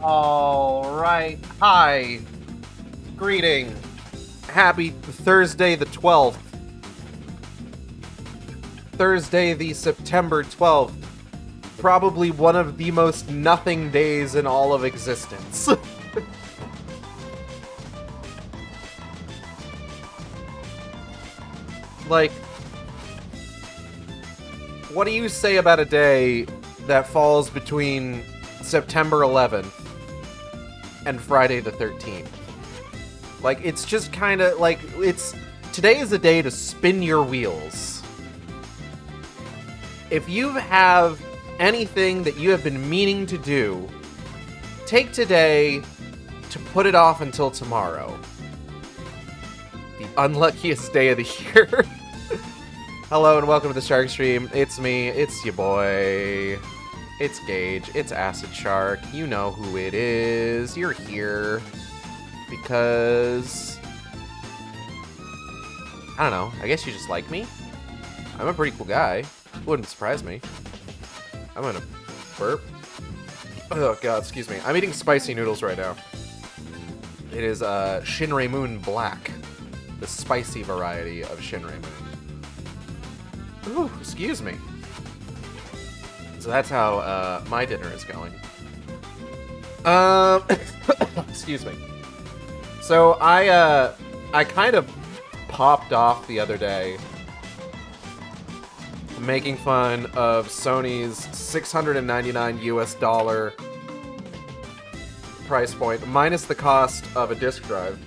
All right. Hi. Greeting. Happy Thursday the 12th. Thursday the September 12th. Probably one of the most nothing days in all of existence. Like, what do you say about a day that falls between September 11th and Friday the 13th? Like, it's just kind of like, today is a day to spin your wheels. If you have anything that you have been meaning to do, take today to put it off until tomorrow. The unluckiest day of the year. Hello and welcome to the Shark Stream. It's me, it's your boy. It's Gage, it's Acid Shark. You know who it is. You're here because, I don't know, I guess you just like me? I'm a pretty cool guy. Wouldn't surprise me. I'm gonna burp. Oh god, excuse me. I'm eating spicy noodles right now. It is Shinrei Moon Black, the spicy variety of Shinrei Moon. Ooh, excuse me. So that's how my dinner is going. Excuse me. So I kind of popped off the other day making fun of Sony's $699 US price point, minus the cost of a disc drive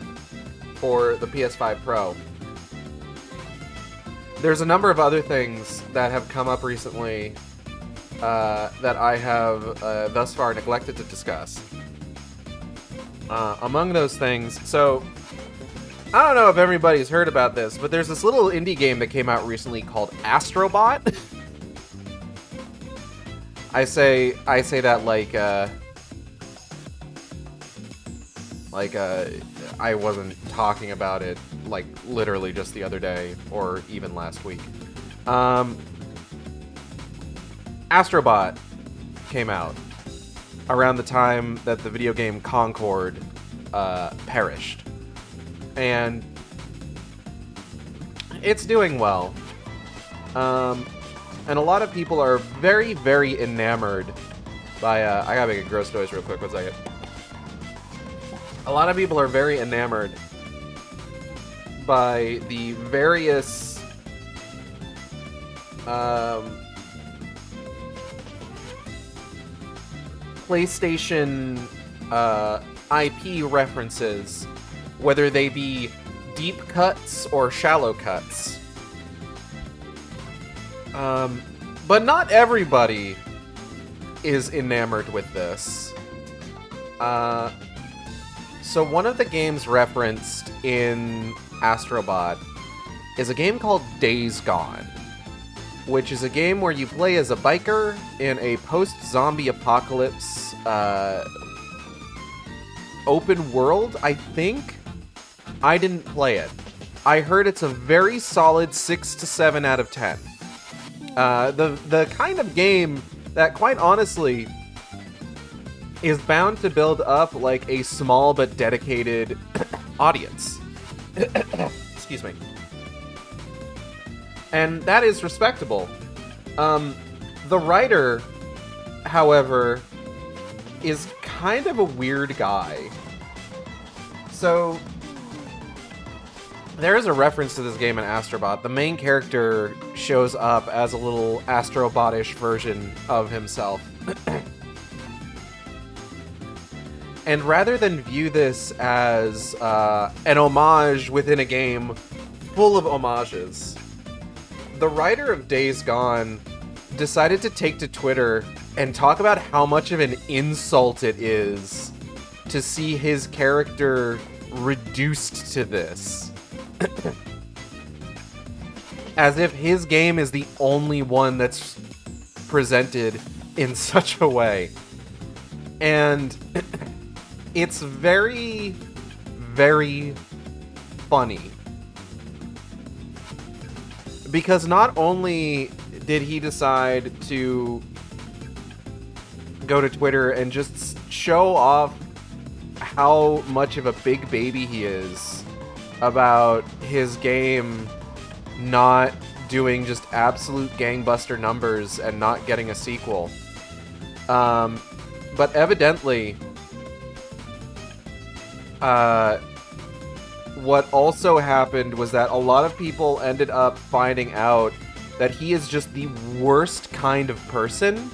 for the PS5 Pro. There's a number of other things that have come up recently that I have thus far neglected to discuss. Among those things, so I don't know if everybody's heard about this, but there's this little indie game that came out recently called Astrobot. I say that like I wasn't talking about it like literally just the other day or even last week. Astrobot came out around the time that the video game Concord perished. And it's doing well. And a lot of people are very, very enamored by, I gotta make a gross noise real quick, 1 second. A lot of people are very enamored by the various PlayStation IP references, whether they be deep cuts or shallow cuts. But not everybody is enamored with this. So one of the games referenced in Astrobot is a game called Days Gone, which is a game where you play as a biker in a post-zombie apocalypse open world, I think. I didn't play it. I heard it's a very solid 6 to 7 out of 10. The kind of game that, quite honestly, is bound to build up like a small but dedicated audience. Excuse me. And that is respectable. The writer, however, is kind of a weird guy. So there is a reference to this game in Astrobot. The main character shows up as a little Astrobot-ish version of himself. And rather than view this as an homage within a game full of homages, the writer of Days Gone decided to take to Twitter and talk about how much of an insult it is to see his character reduced to this. As if his game is the only one that's presented in such a way. And it's very, very funny. Because not only did he decide to go to Twitter and just show off how much of a big baby he is about his game not doing just absolute gangbuster numbers and not getting a sequel. But evidently, what also happened was that a lot of people ended up finding out that he is just the worst kind of person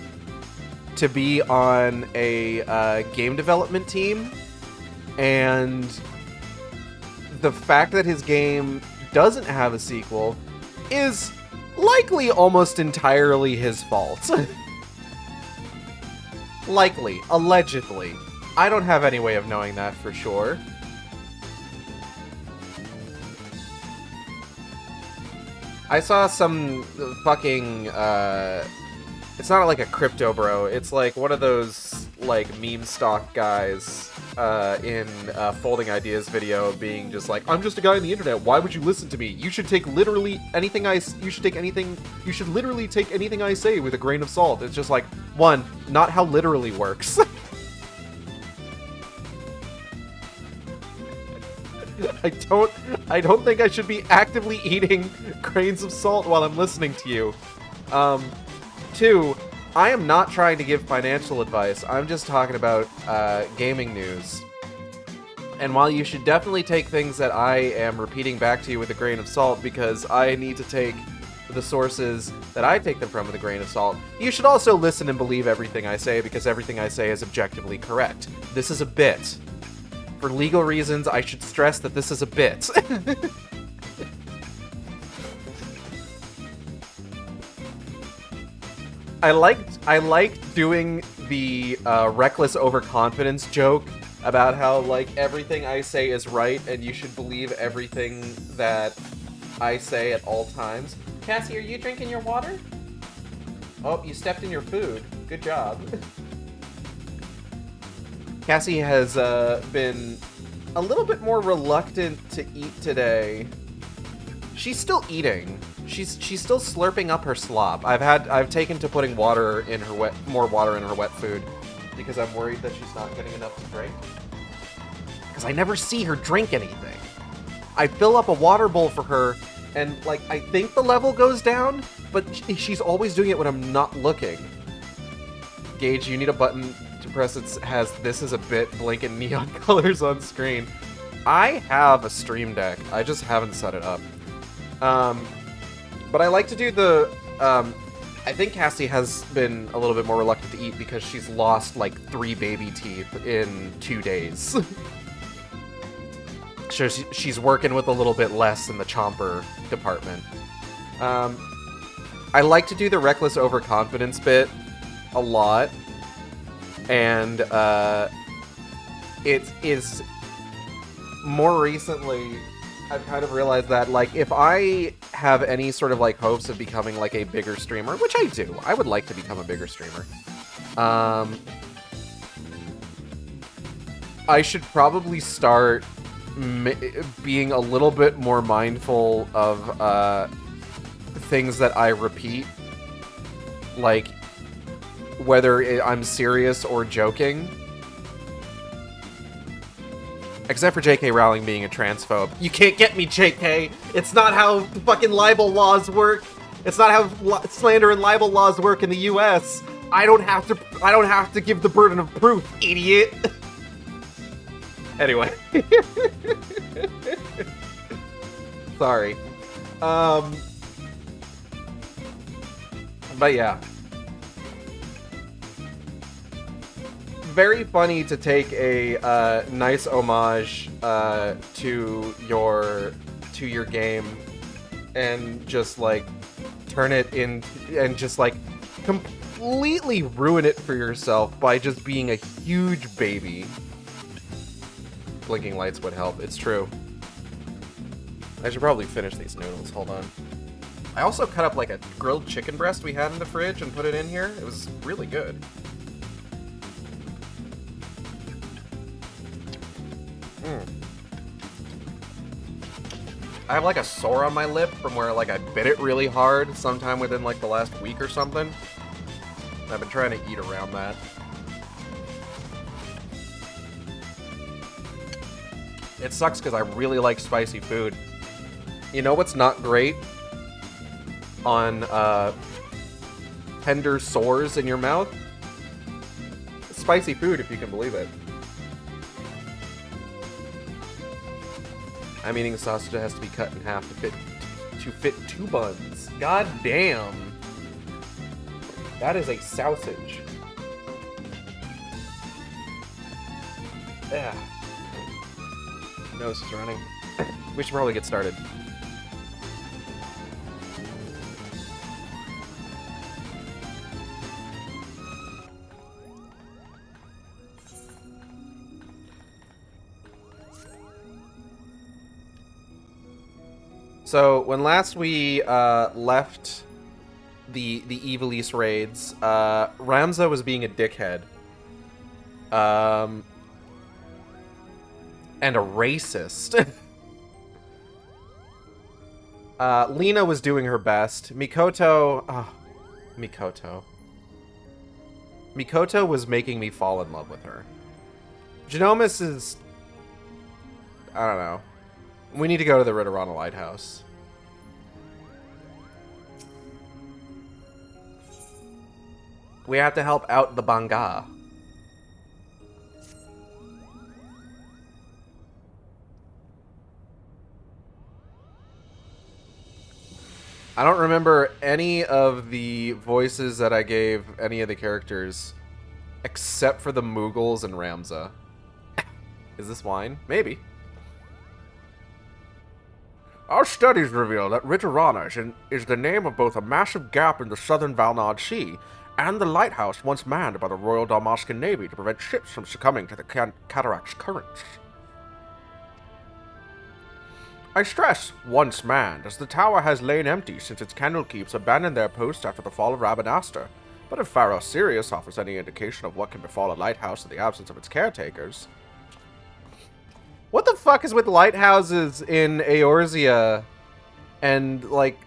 to be on a game development team, and the fact that his game doesn't have a sequel is likely almost entirely his fault. Likely. Allegedly. I don't have any way of knowing that for sure. I saw some fucking, it's not like a crypto bro, it's like one of those, like, meme stock guys, in Folding Ideas video being just like, I'm just a guy on the internet, why would you listen to me? You should take literally anything you should literally take anything I say with a grain of salt. It's just like, one, not how literally works. I don't think I should be actively eating grains of salt while I'm listening to you. Two, I am not trying to give financial advice. I'm just talking about gaming news. And while you should definitely take things that I am repeating back to you with a grain of salt, because I need to take the sources that I take them from with a grain of salt, you should also listen and believe everything I say, because everything I say is objectively correct. This is a bit. For legal reasons, I should stress that this is a bit. I liked doing the reckless overconfidence joke about how, like, everything I say is right and you should believe everything that I say at all times. Cassie, are you drinking your water? Oh, you stepped in your food. Good job. Cassie has been a little bit more reluctant to eat today. She's still eating. She's still slurping up her slop. I've taken to putting more water in her wet food because I'm worried that she's not getting enough to drink. Because I never see her drink anything. I fill up a water bowl for her, and like I think the level goes down, but she's always doing it when I'm not looking. Gage, you need a button to press it has "this is a bit" blinking neon colors on screen. I have a Stream Deck. I just haven't set it up. But I like to do the, I think Cassie has been a little bit more reluctant to eat because she's lost like 3 baby teeth in 2 days. So she's working with a little bit less in the chomper department. I like to do the reckless overconfidence bit a lot. And, it is more recently, I've kind of realized that, like, if I have any sort of, like, hopes of becoming, like, a bigger streamer, which I do, I would like to become a bigger streamer, I should probably start being a little bit more mindful of, things that I repeat, like, whether I'm serious or joking. Except for J.K. Rowling being a transphobe. You can't get me, J.K. It's not how fucking libel laws work. It's not how slander and libel laws work in the U.S. I don't have to give the burden of proof, idiot. Anyway. Sorry. But yeah. Very funny to take a nice homage to your game and just like turn it in and just like completely ruin it for yourself by just being a huge baby. Blinking lights would help. It's true. I should probably finish these noodles. Hold on. I also cut up like a grilled chicken breast we had in the fridge and put it in here. It was really good. I have like a sore on my lip from where like I bit it really hard sometime within like the last week or something. I've been trying to eat around that. It sucks because I really like spicy food. You know what's not great on tender sores in your mouth? Spicy food, if you can believe it. I'm eating a sausage that has to be cut in half to fit 2 buns. God damn. That is a sausage. Yeah. Nose is running. We should probably get started. So when last we left the Evilise raids, Ramza was being a dickhead. And a racist. Lena was doing her best. Mikoto... Oh, Mikoto. Mikoto was making me fall in love with her. Genomus is... I don't know. We need to go to the Ritterana Lighthouse. We have to help out the Banga. I don't remember any of the voices that I gave any of the characters, except for the Mughals and Ramza. Is this wine? Maybe. Our studies reveal that Ritterana is the name of both a massive gap in the southern Valnad Sea and the lighthouse once manned by the Royal Dalmascan Navy to prevent ships from succumbing to the cataract's currents. I stress, once manned, as the tower has lain empty since its candlekeeps abandoned their post after the fall of Rabanastre. But if Pharaoh Sirius offers any indication of what can befall a lighthouse in the absence of its caretakers... What the fuck is with lighthouses in Eorzea and, like,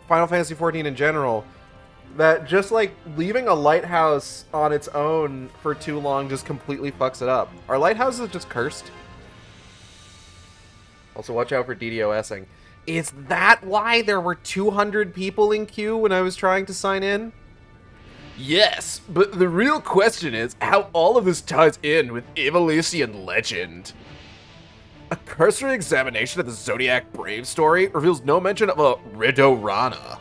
Final Fantasy XIV in general? That just, like, leaving a lighthouse on its own for too long just completely fucks it up. Are lighthouses just cursed? Also, watch out for DDoSing. Is that why there were 200 people in queue when I was trying to sign in? Yes, but the real question is how all of this ties in with Evilisian legend. A cursory examination of the Zodiac Brave story reveals no mention of a Ritterana.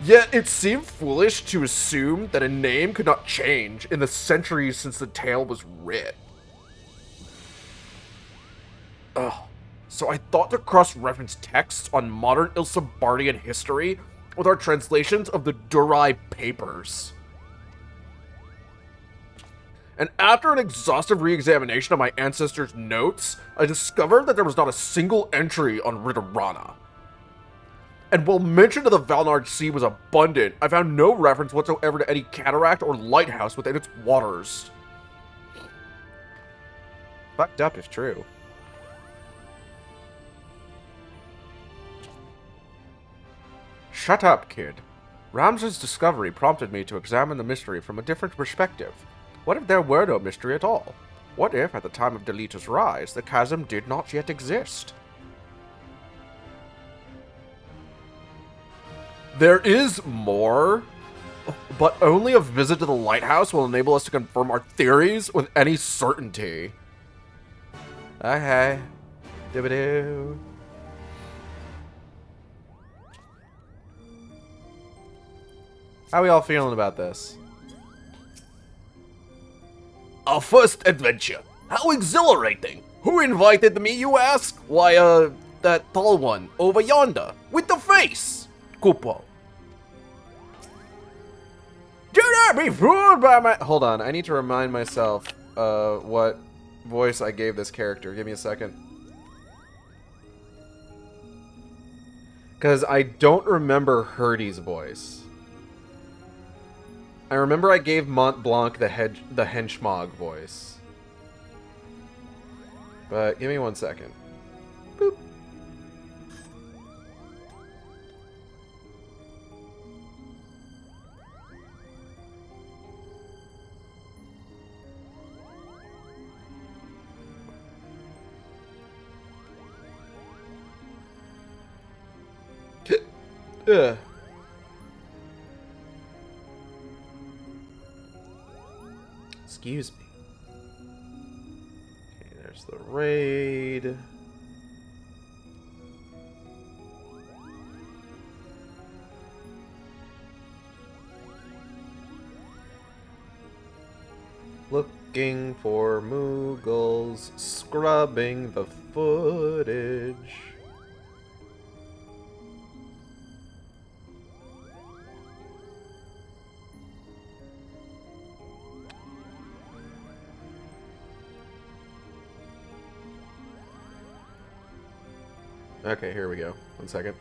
Yet it seemed foolish to assume that a name could not change in the centuries since the tale was writ. Ugh. So I thought to cross-reference texts on modern Ilsabardian history with our translations of the Durai Papers. And after an exhaustive re-examination of my ancestors' notes, I discovered that there was not a single entry on Ritterana. And while mention of the Valnard Sea was abundant, I found no reference whatsoever to any cataract or lighthouse within its waters. Fucked up if true. Shut up, kid. Ramza's discovery prompted me to examine the mystery from a different perspective. What if there were no mystery at all? What if, at the time of Delita's rise, the chasm did not yet exist? There is more, but only a visit to the lighthouse will enable us to confirm our theories with any certainty. Okay. Doo-ba-doo. How are we all feeling about this? Our first adventure. How exhilarating. Who invited me, you ask? Why, that tall one over yonder with the face. Kupo. Do not be fooled by my... Hold on, I need to remind myself what voice I gave this character. Give me a second. Because I don't remember Herdy's voice. I remember I gave Mont Blanc the henchmog voice. But give me 1 second. Boop. Ugh. Excuse me. Okay, there's the raid. Looking for Moogles, scrubbing the footage. Okay, here we go. 1 second.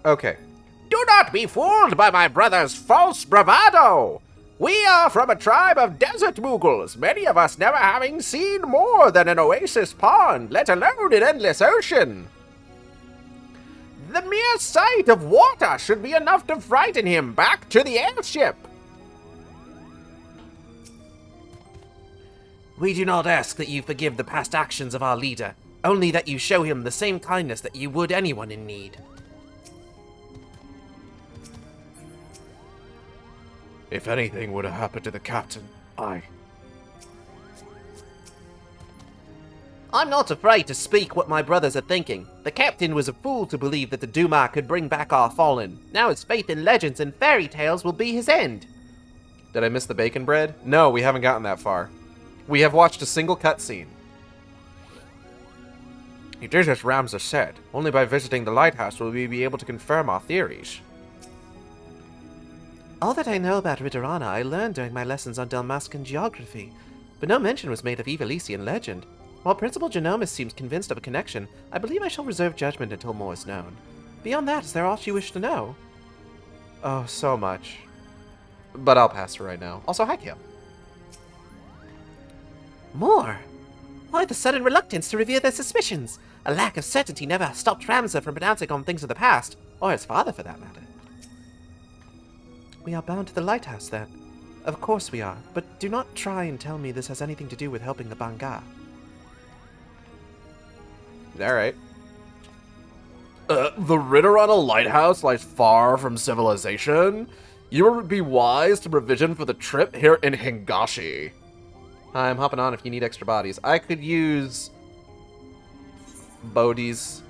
Okay. Do not be fooled by my brother's false bravado. We are from a tribe of desert Moogles, many of us never having seen more than an oasis pond, let alone an endless ocean. The mere sight of water should be enough to frighten him back to the airship. We do not ask that you forgive the past actions of our leader, only that you show him the same kindness that you would anyone in need. If anything would have happened to the captain, I'm not afraid to speak what my brothers are thinking. The captain was a fool to believe that the Duma could bring back our fallen. Now his faith in legends and fairy tales will be his end. Did I miss the bacon bread? No, we haven't gotten that far. We have watched a single cutscene. It is as Ramza said. Only by visiting the lighthouse will we be able to confirm our theories. All that I know about Ridorana I learned during my lessons on Dalmascan geography, but no mention was made of Evilesian legend. While Principal Genomist seems convinced of a connection, I believe I shall reserve judgment until more is known. Beyond that, is there aught you wish to know? Oh, so much. But I'll pass her right now. Also, hi, Kale. More? Why the sudden reluctance to reveal their suspicions? A lack of certainty never stopped Ramza from pronouncing on things of the past, or his father for that matter. We are bound to the lighthouse, then. Of course we are, but do not try and tell me this has anything to do with helping the Banga. Alright. The Ridorana lighthouse lies far from civilization. You would be wise to provision for the trip here in Hingashi. I'm hopping on if you need extra bodies. I could use Bodhi's.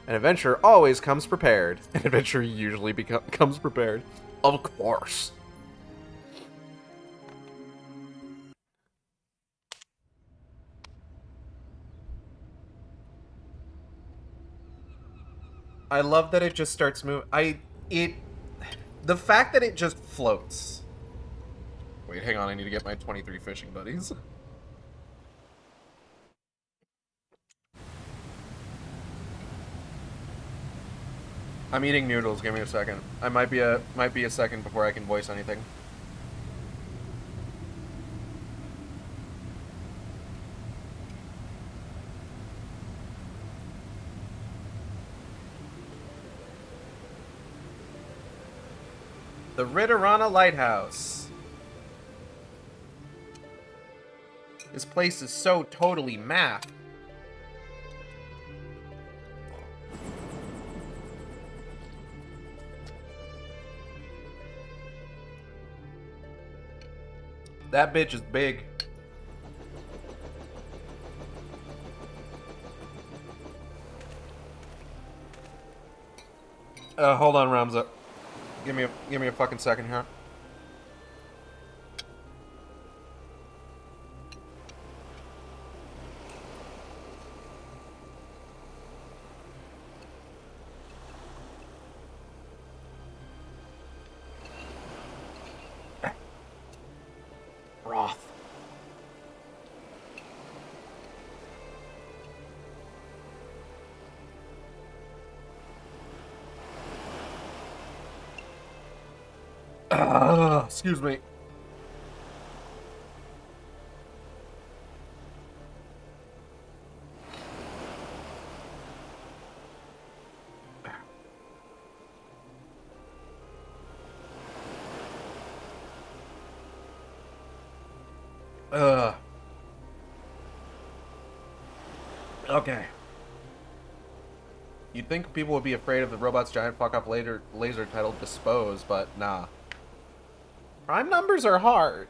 An adventurer always comes prepared. An adventurer usually comes prepared. Of course. I love that it just starts moving. The fact that it just floats. Wait, hang on. I need to get my 23 fishing buddies. I'm eating noodles. Give me a second. I might be a second before I can voice anything. The Ridorana Lighthouse. This place is so totally math. That bitch is big. Hold on, Ramza. Give me a fucking second here. Broth. Excuse me. Okay. You'd think people would be afraid of the robot's giant fuck-off laser titled Dispose, but nah. Prime numbers are hard.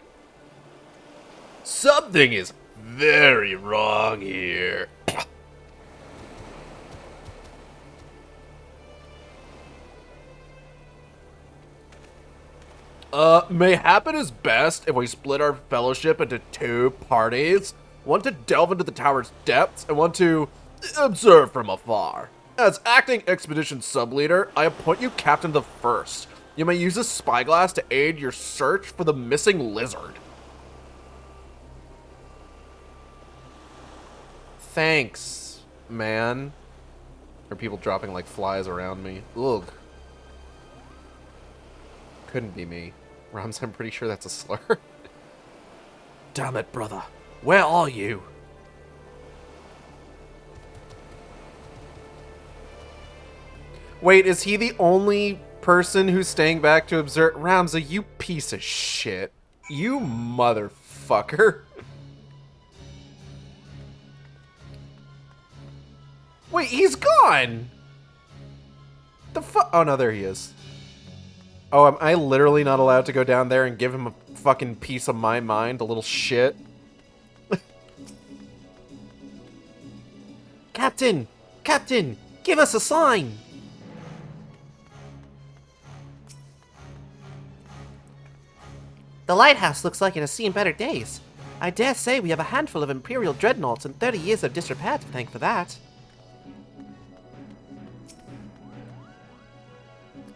Something is very wrong here. Mayhap it is best if we split our fellowship into two parties. One to delve into the tower's depths, and one to observe from afar. As acting expedition subleader, I appoint you captain of the first. You may use a spyglass to aid your search for the missing lizard. Thanks, man. Are people dropping like flies around me? Ugh. Couldn't be me. Rams, I'm pretty sure that's a slur. Damn it, brother. Where are you? Wait, is he the only person who's staying back to observe? Ramza, you piece of shit. You motherfucker. Wait, he's gone! The fuck? Oh no, there he is. Oh, am I literally not allowed to go down there and give him a fucking piece of my mind, a little shit? Captain! Captain! Give us a sign! The lighthouse looks like it has seen better days. I dare say we have a handful of Imperial dreadnoughts and 30 years of disrepair to thank for that.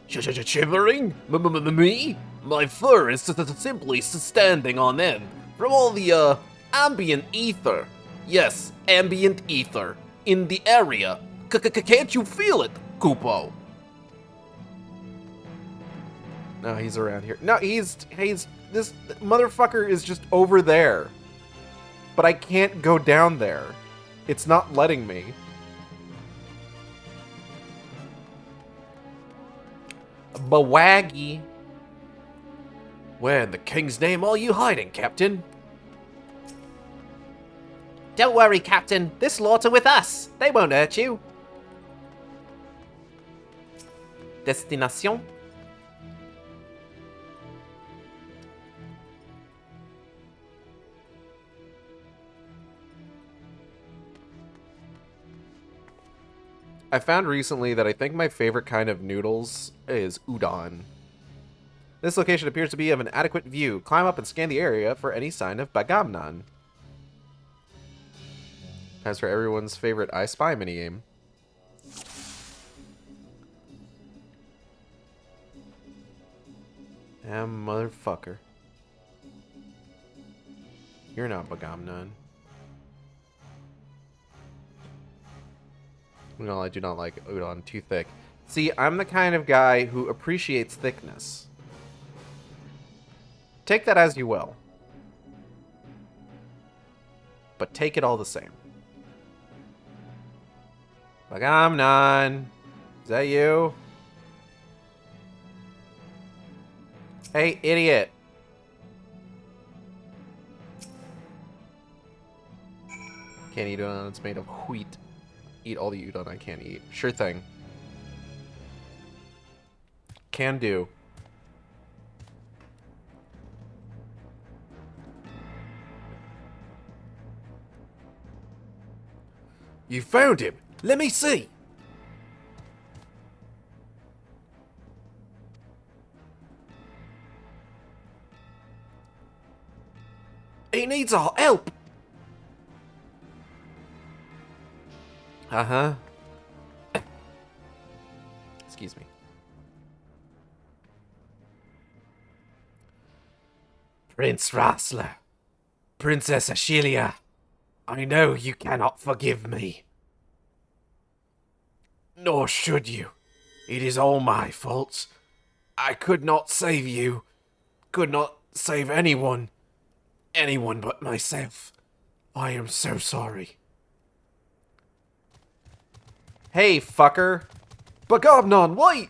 Shivering? Me? My fur is simply standing on end from all the, ambient ether. Yes, ambient ether. In the area. Can't you feel it, Kupo? No, he's around here. No, he's this motherfucker is just over there. But I can't go down there. It's not letting me. Bawaggy. Where in the king's name are you hiding, Captain? Don't worry, Captain. This lot are with us. They won't hurt you. Destination? I found recently that I think my favorite kind of noodles is udon. This location appears to be of an adequate view. Climb up and scan the area for any sign of Bagamnan. As for everyone's favorite I Spy minigame. Motherfucker. You're not Bagamnan. No, I do not like udon too thick. See, I'm the kind of guy who appreciates thickness. Take that as you will. But take it all the same. Bagamnan. Is that you? Hey, idiot. Can't eat udon, it's made of wheat. Eat all the udon I can't eat. Sure thing. Can do. You found him. Let me see. He needs our help. Uh-huh. Excuse me. Prince Rassler. Princess Ashelia. I know you cannot forgive me. Nor should you. It is all my fault. I could not save you. Could not save anyone. Anyone but myself. I am so sorry. Hey, fucker. Bagamnan, wait!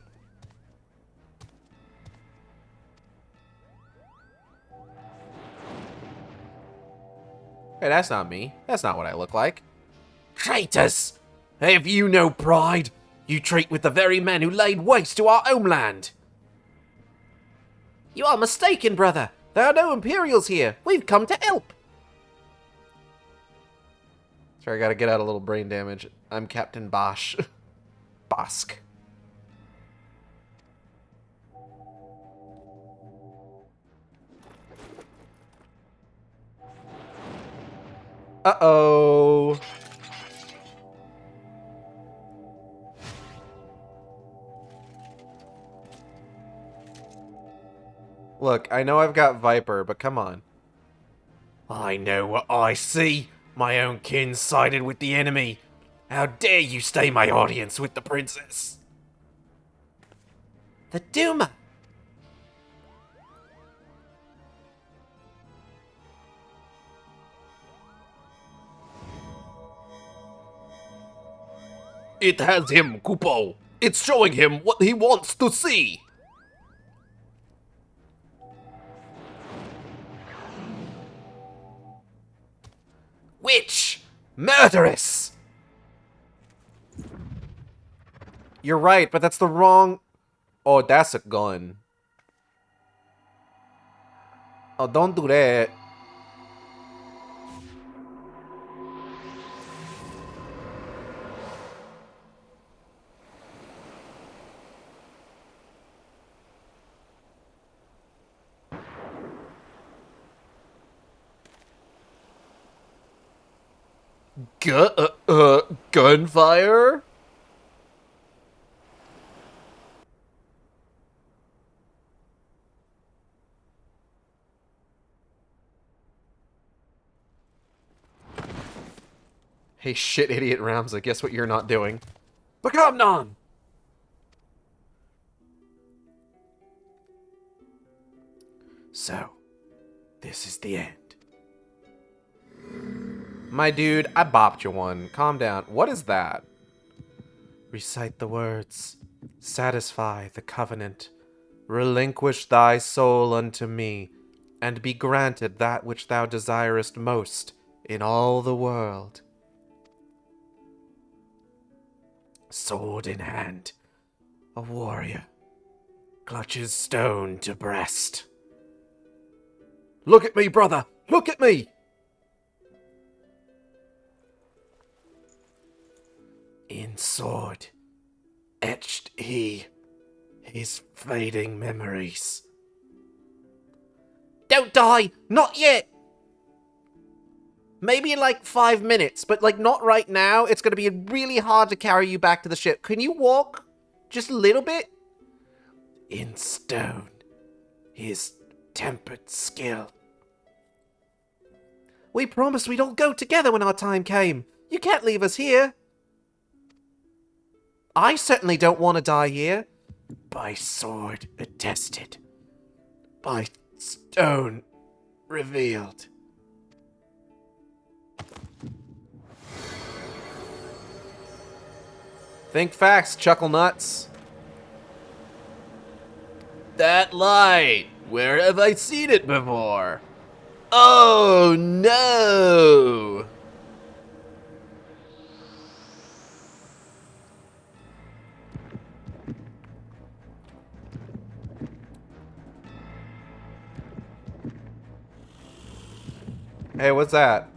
Hey, that's not me. That's not what I look like. Traitors! Have you no pride? You treat with the very men who laid waste to our homeland. You are mistaken, brother. There are no Imperials here. We've come to help. Sorry, I gotta get out a little brain damage. I'm Captain Bosch. Bosk. Uh-oh. Look, I know I've got Viper, but come on. I know what I see. My own kin sided with the enemy. How dare you stay my audience with the princess? The Duma. It has him, Kupo. It's showing him what he wants to see. Witch! Murderess! You're right, but that's the wrong... Oh, that's a gun. Oh, don't do that. Gunfire? Hey, shit, idiot Ramza, guess what you're not doing? Bakamnon! So, this is the end. My dude, I bopped you one. Calm down. What is that? Recite the words. Satisfy the covenant. Relinquish thy soul unto me, and be granted that which thou desirest most in all the world. Sword in hand, a warrior clutches stone to breast. Look at me, brother! Look at me! In sword, etched he his fading memories. Don't die! Not yet! Maybe in like 5 minutes, but like not right now. It's gonna be really hard to carry you back to the ship. Can you walk? Just a little bit? In stone, his tempered skill. We promised we'd all go together when our time came. You can't leave us here. I certainly don't want to die here. By sword attested. By stone revealed. Think facts, chuckle nuts. That light! Where have I seen it before? Oh no! Hey, what's that?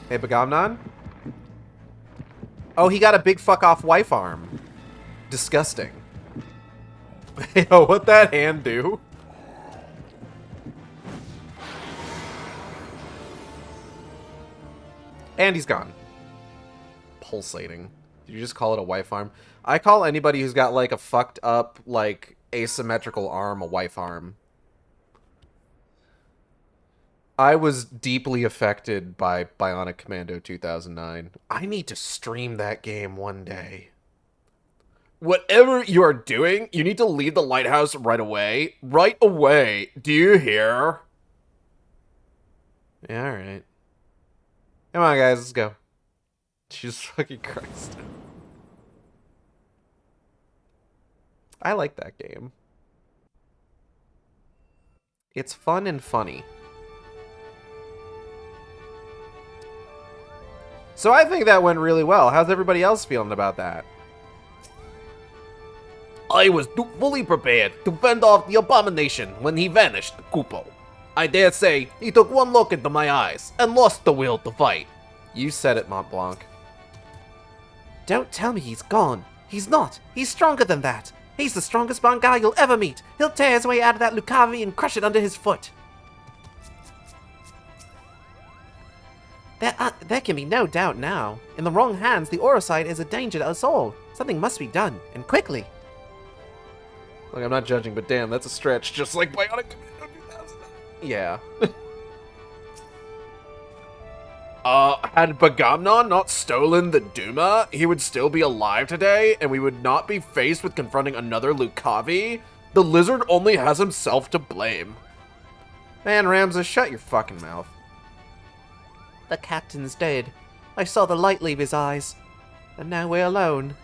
Hey, Bagamnon? Oh, he got a big fuck off wife arm. Disgusting. Yo, what'd that hand do? And he's gone. Pulsating. Did you just call it a wife arm? I call anybody who's got like a fucked up, like, asymmetrical arm a wife arm. I was deeply affected by Bionic Commando 2009. I need to stream that game one day. Whatever you are doing, you need to leave the lighthouse right away. Right away. Do you hear? Yeah, alright. Come on, guys, let's go. Jesus fucking Christ. I like that game. It's fun and funny. So I think that went really well. How's everybody else feeling about that? I was fully prepared to fend off the abomination when he vanished, Kupo. I dare say he took one look into my eyes and lost the will to fight. You said it, Mont Blanc. Don't tell me he's gone. He's not. He's stronger than that. He's the strongest Bangai you'll ever meet. He'll tear his way out of that Lucavi and crush it under his foot. There can be no doubt now. In the wrong hands, the Orosite is a danger to us all. Something must be done, and quickly. Look, I'm not judging, but damn, that's a stretch. Just like Bionic Commando 2000. Yeah. Had Bagamnon not stolen the Duma, he would still be alive today, and we would not be faced with confronting another Lucavi. The lizard only has himself to blame. Man, Ramses, shut your fucking mouth. The captain's dead. I saw the light leave his eyes. And now we're alone.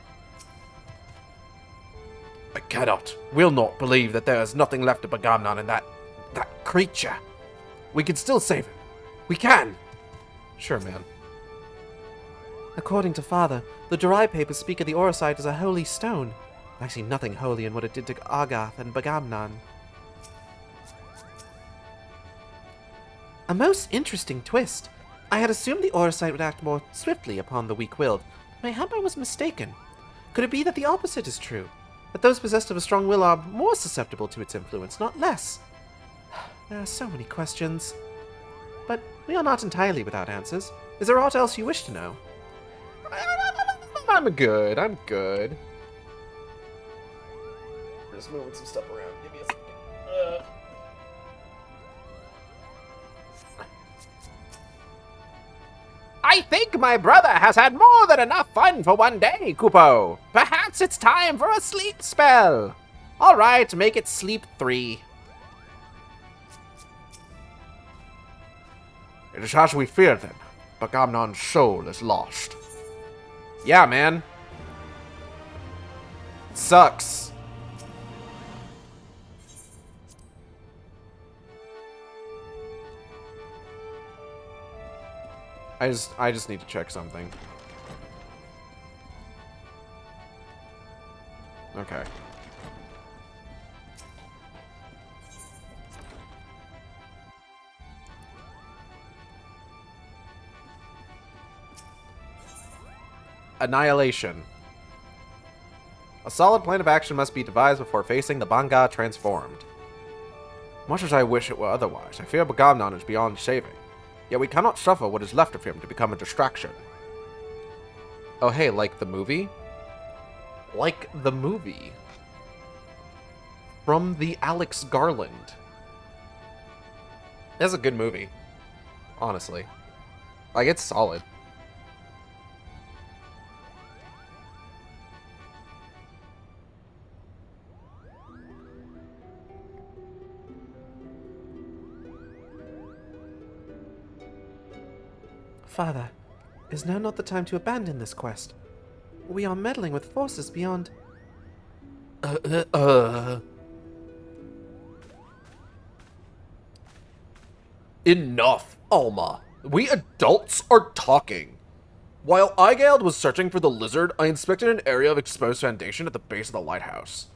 I cannot, will not believe that there is nothing left of Bagamnon in that creature. We can still save him. We can. Sure, man. According to Father, the Durai papers speak of the Orosite as a holy stone. I see nothing holy in what it did to Argath and Bagamnon. A most interesting twist. I had assumed the Orosite would act more swiftly upon the weak-willed. Mayhap I was mistaken. Could it be that the opposite is true? That those possessed of a strong will are more susceptible to its influence, not less? There are so many questions. But we are not entirely without answers. Is there aught else you wish to know? I'm good. I'm good. Just moving some stuff around. Give me a second. I think my brother has had more than enough fun for one day, Kupo. Perhaps it's time for a sleep spell. All right, make it sleep 3. It is as we feared then. Bagamnon's soul is lost. Yeah, man. Sucks. I just need to check something. Okay. Annihilation. A solid plan of action must be devised before facing the Banga transformed. Much as I wish it were otherwise, I fear Bagamnon is beyond saving. Yet we cannot suffer what is left of him to become a distraction. Oh hey, like the movie? Like the movie. From the Alex Garland. That's a good movie. Honestly. Like, it's solid. Father, is now not the time to abandon this quest? We are meddling with forces beyond... Enough, Alma. We adults are talking. While Igald was searching for the lizard, I inspected an area of exposed foundation at the base of the lighthouse.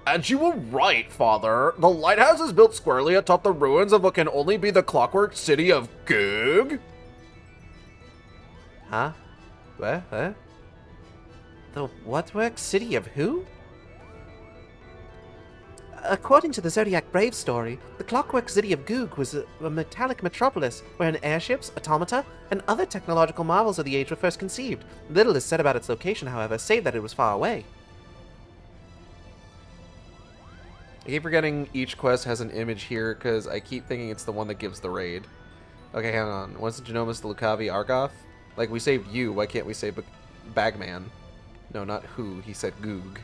And you were right, Father. The lighthouse is built squarely atop the ruins of what can only be the clockwork city of Goog. Huh? What? Huh? The what-work city of who? According to the Zodiac Brave story, the clockwork city of Goog was a metallic metropolis wherein airships, automata, and other technological marvels of the age were first conceived. Little is said about its location, however, save that it was far away. I keep forgetting each quest has an image here because I keep thinking it's the one that gives the raid. Okay, hang on. What's the Genomus, the Lucavi, Argoth? Like, we saved you. Why can't we say Bagman? No, not who. He said Goog.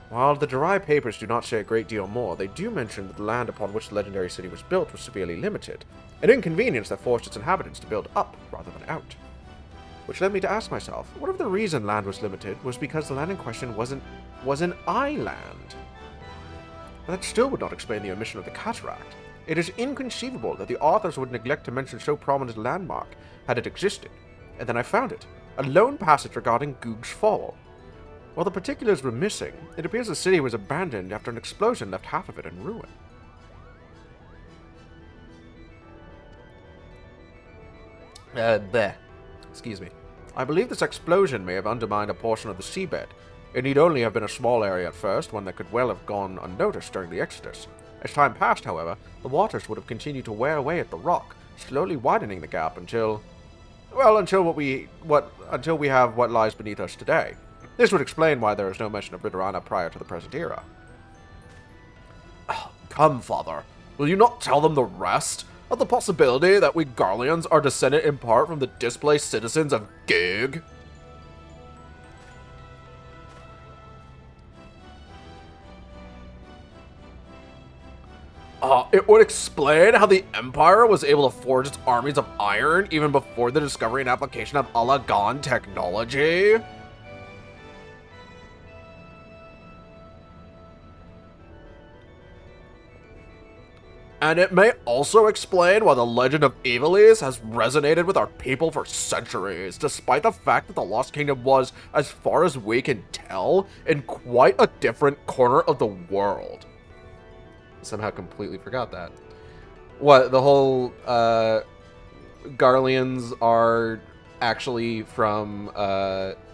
While the Durai papers do not say a great deal more, they do mention that the land upon which the legendary city was built was severely limited, an inconvenience that forced its inhabitants to build up rather than out. Which led me to ask myself, what if the reason land was limited was because the land in question was an island? But that still would not explain the omission of the cataract. It is inconceivable that the authors would neglect to mention so prominent a landmark, had it existed. And then I found it, a lone passage regarding Goog's Fall. While the particulars were missing, it appears the city was abandoned after an explosion left half of it in ruin. There. Excuse me. I believe this explosion may have undermined a portion of the seabed. It need only have been a small area at first, one that could well have gone unnoticed during the Exodus. As time passed, however, the waters would have continued to wear away at the rock, slowly widening the gap until we have what lies beneath us today. This would explain why there is no mention of Ridorana prior to the present era. Come, Father. Will you not tell them the rest? Of the possibility that we Garleans are descended in part from the displaced citizens of Gig? It would explain how the Empire was able to forge its armies of iron even before the discovery and application of Alagan technology. And it may also explain why the legend of Ivalice has resonated with our people for centuries, despite the fact that the Lost Kingdom was, as far as we can tell, in quite a different corner of the world. Somehow completely forgot that. What, the whole, Garleans are actually from,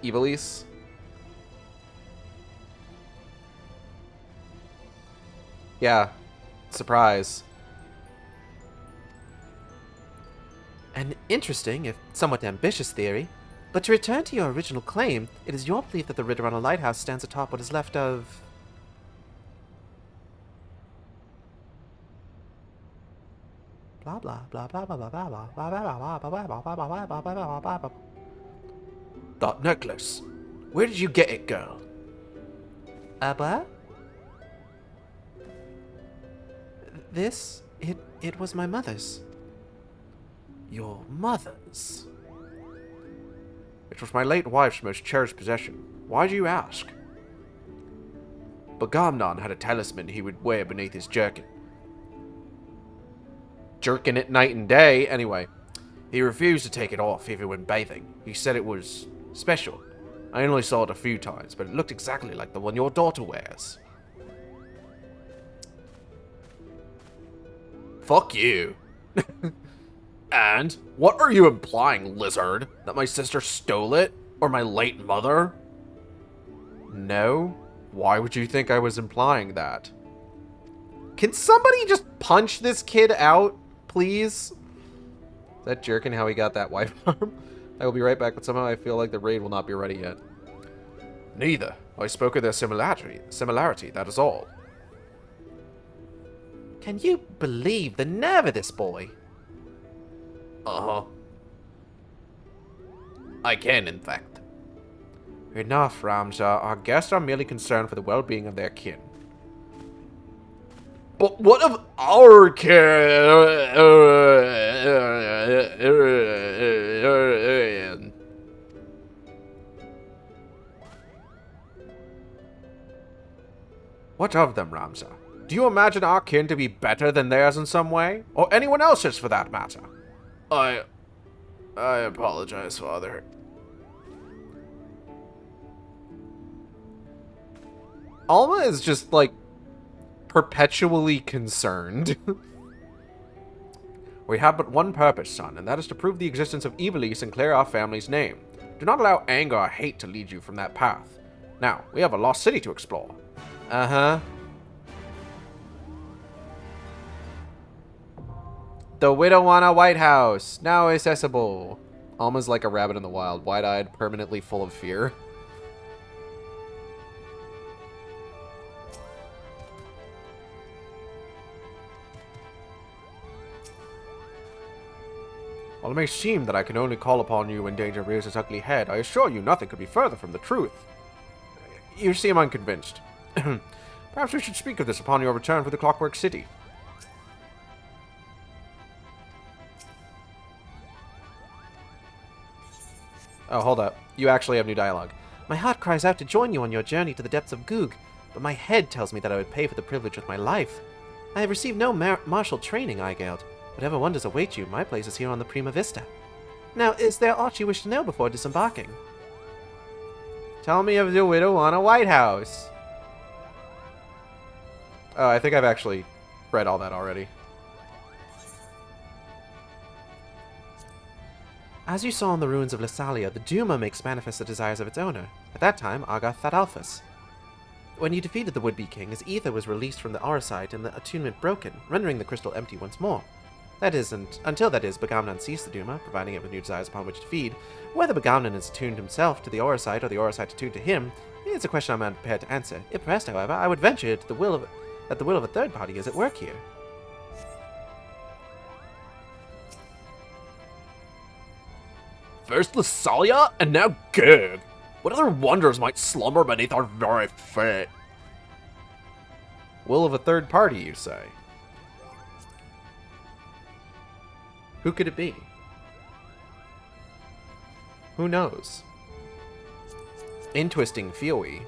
Ivalice? Yeah. Surprise. An interesting, if somewhat ambitious theory. But to return to your original claim, it is your belief that the Ridorana Lighthouse stands atop what is left of... blah blah blah blah blah blah blah blah blah blah blah blah blah blah blah blah. That necklace. Where did you get it, girl? What? This, it was my mother's. Your mother's? It was my late wife's most cherished possession. Why do you ask? Bagamnon had a talisman he would wear beneath his jerkin. Jerking it night and day, anyway. He refused to take it off even when bathing. He said it was special. I only saw it a few times, but it looked exactly like the one your daughter wears. Fuck you. And what are you implying, lizard? That my sister stole it? Or my late mother? No. Why would you think I was implying that? Can somebody just punch this kid out, please? Is that jerking how he got that wife arm? I will be right back, but somehow I feel like the raid will not be ready yet. Neither. I spoke of their similarity, that is all. Can you believe the nerve of this boy? Uh-huh. I can, in fact. Enough, Ramza. Our guests are merely concerned for the well-being of their kin. But what of our kin? What of them, Ramza? Do you imagine our kin to be better than theirs in some way? Or anyone else's, for that matter? I apologize, Father. Alma is just, like, perpetually concerned. We have but one purpose, son, and that is to prove the existence of Ivalice and clear our family's name. Do not allow anger or hate to lead you from that path. Now, we have a lost city to explore. Uh-huh. The Widowwana White House, now accessible. Alma's like a rabbit in the wild, wide-eyed, permanently full of fear. While it may seem that I can only call upon you when danger rears its ugly head, I assure you nothing could be further from the truth. You seem unconvinced. Perhaps we should speak of this upon your return for the Clockwork City. Oh, hold up. You actually have new dialogue. My heart cries out to join you on your journey to the depths of Goog, but my head tells me that I would pay for the privilege with my life. I have received no martial training, Aigeld. Whatever wonders await you, my place is here on the Prima Vista. Now, is there aught you wish to know before disembarking? Tell me of the widow on a White House. Oh, I think I've actually read all that already. As you saw in the ruins of Lassalia, the Duma makes manifest the desires of its owner, at that time Aga Thadalphus. When you defeated the would-be king, his ether was released from the Auracite and the attunement broken, rendering the crystal empty once more. That is, until Bagamnan ceased the Duma, providing it with new desires upon which to feed. Whether Bagamnan is attuned himself to the Auracite or the Auracite attuned to him, it's a question I'm unprepared to answer. If pressed, however, I would venture that the will of a third party is at work here. First Lassalia, and now Gurg. What other wonders might slumber beneath our very feet? Will of a third party, you say? Who could it be? Who knows? Interesting, feel we?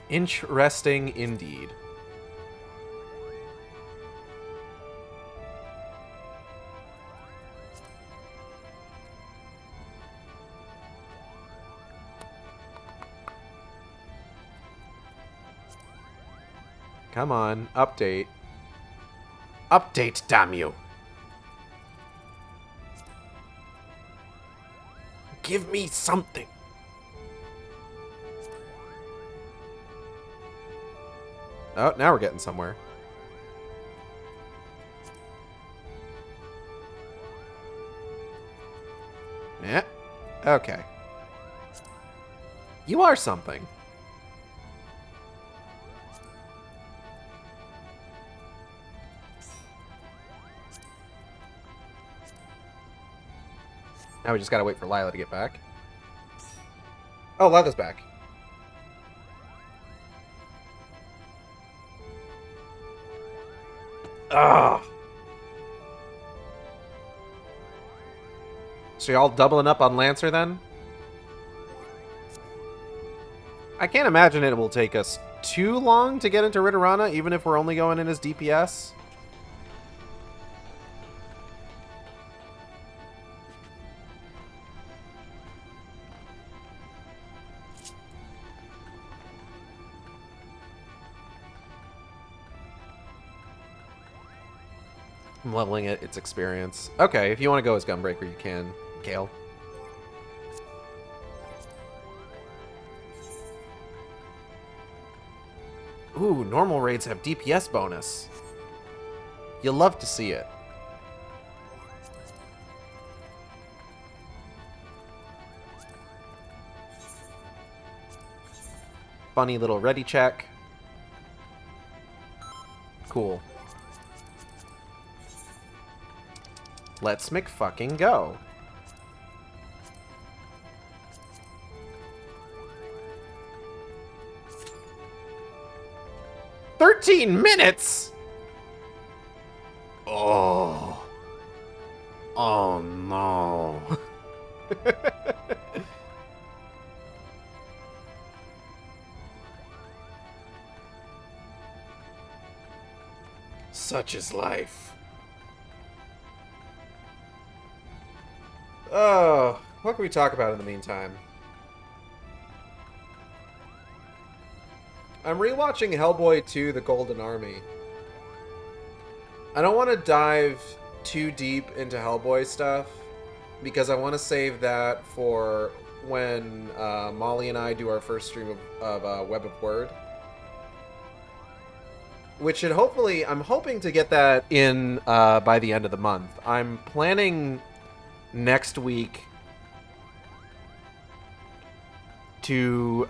Interesting indeed. Come on, update. Update, damn you. Give me something. Oh, now we're getting somewhere. Yeah. Okay. You are something. Now we just gotta wait for Lila to get back. Oh, Lila's back. Ugh. So y'all doubling up on Lancer then? I can't imagine it will take us too long to get into Ritterana, even if we're only going in as DPS. I'm leveling it, its experience. Okay, if you want to go as Gunbreaker, you can. Gale. Ooh, normal raids have DPS bonus. You'll love to see it. Funny little ready check. Cool. Let's McFucking go. $13 minutes? Oh. Oh no. Such is life. Oh, what can we talk about in the meantime? I'm rewatching Hellboy 2: The Golden Army. I don't want to dive too deep into Hellboy stuff because I want to save that for when Molly and I do our first stream of Web of Word. Which should hopefully, I'm hoping to get that in by the end of the month. I'm planning next week to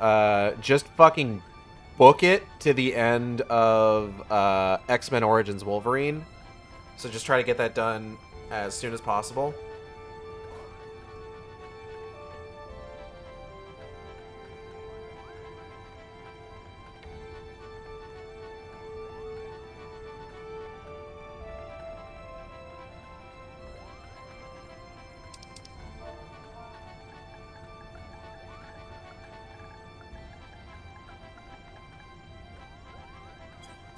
just fucking book it to the end of X-Men Origins Wolverine. So just try to get that done as soon as possible.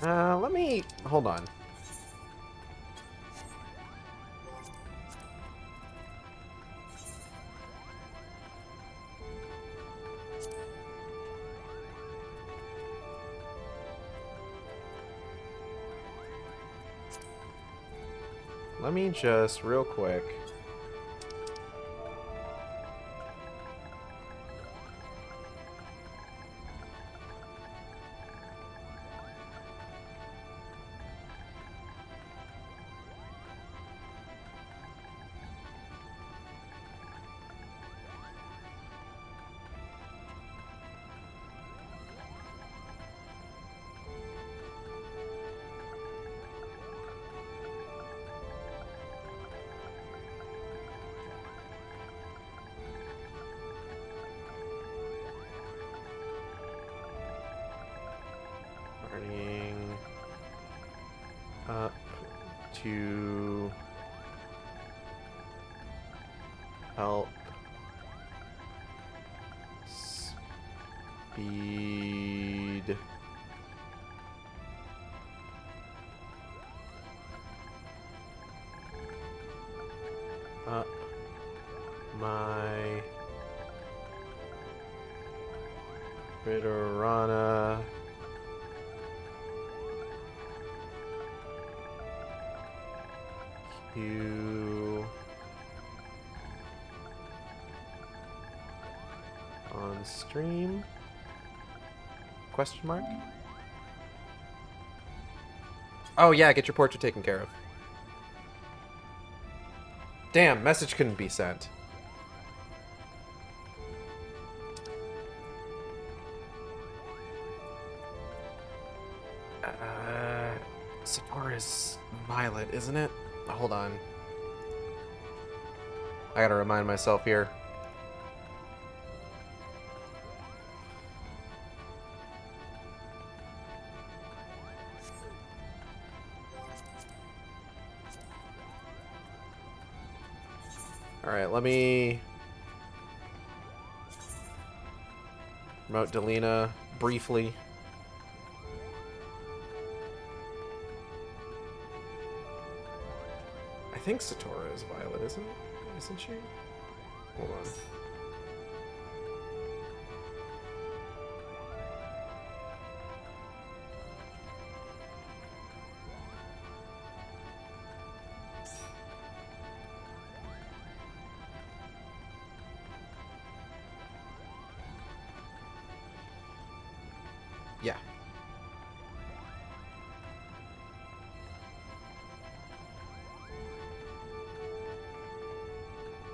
Let me... Hold on. Let me just, real quick... Partying up to help speed up my Ritterana queue on stream? Question mark? Oh yeah, get your portrait taken care of. Damn, message couldn't be sent. Satora's Violet, isn't it? Hold on. I gotta remind myself here. Alright, let me promote Delina briefly. I think Satora is Violet, isn't she? Hold on. Yeah.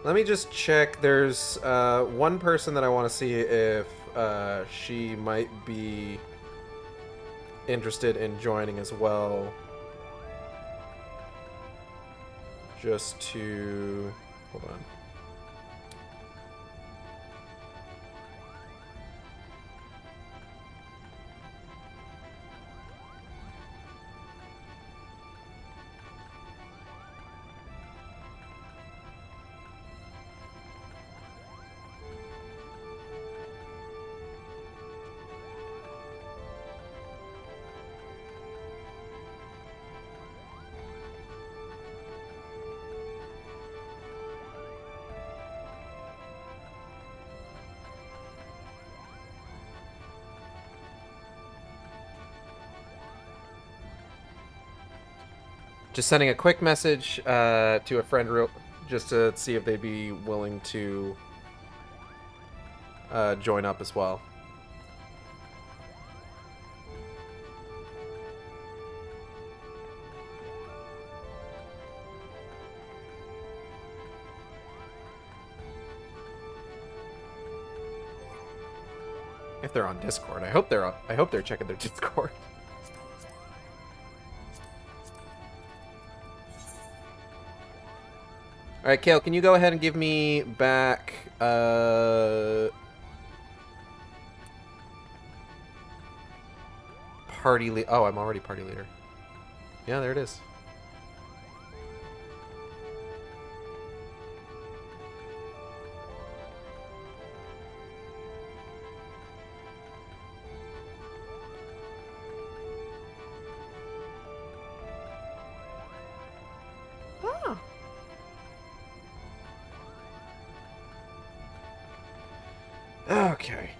Let me just check. There's one person that I want to see if she might be interested in joining as well. Just to... Hold on. Just sending a quick message to a friend just to see if they'd be willing to join up as well. If they're on Discord, I hope they're checking their Discord. Alright, Kale, can you go ahead and give me back, party leader? Oh, I'm already party leader. Yeah, there it is. Okay.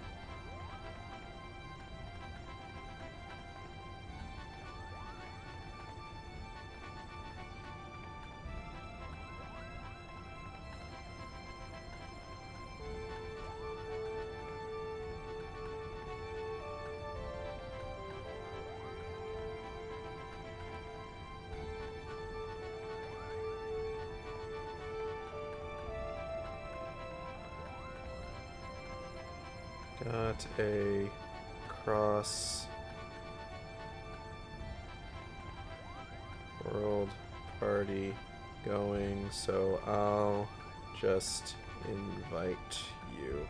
Got a cross world party going, so I'll just invite you.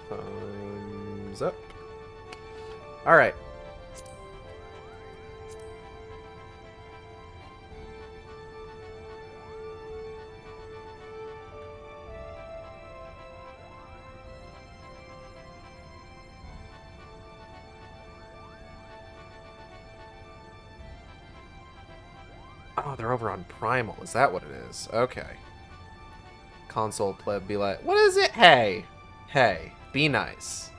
Thumbs up. All right. Oh, they're over on Primal. Is that what it is? Okay. Console pleb be like, what is it? Hey. Hey. Be nice.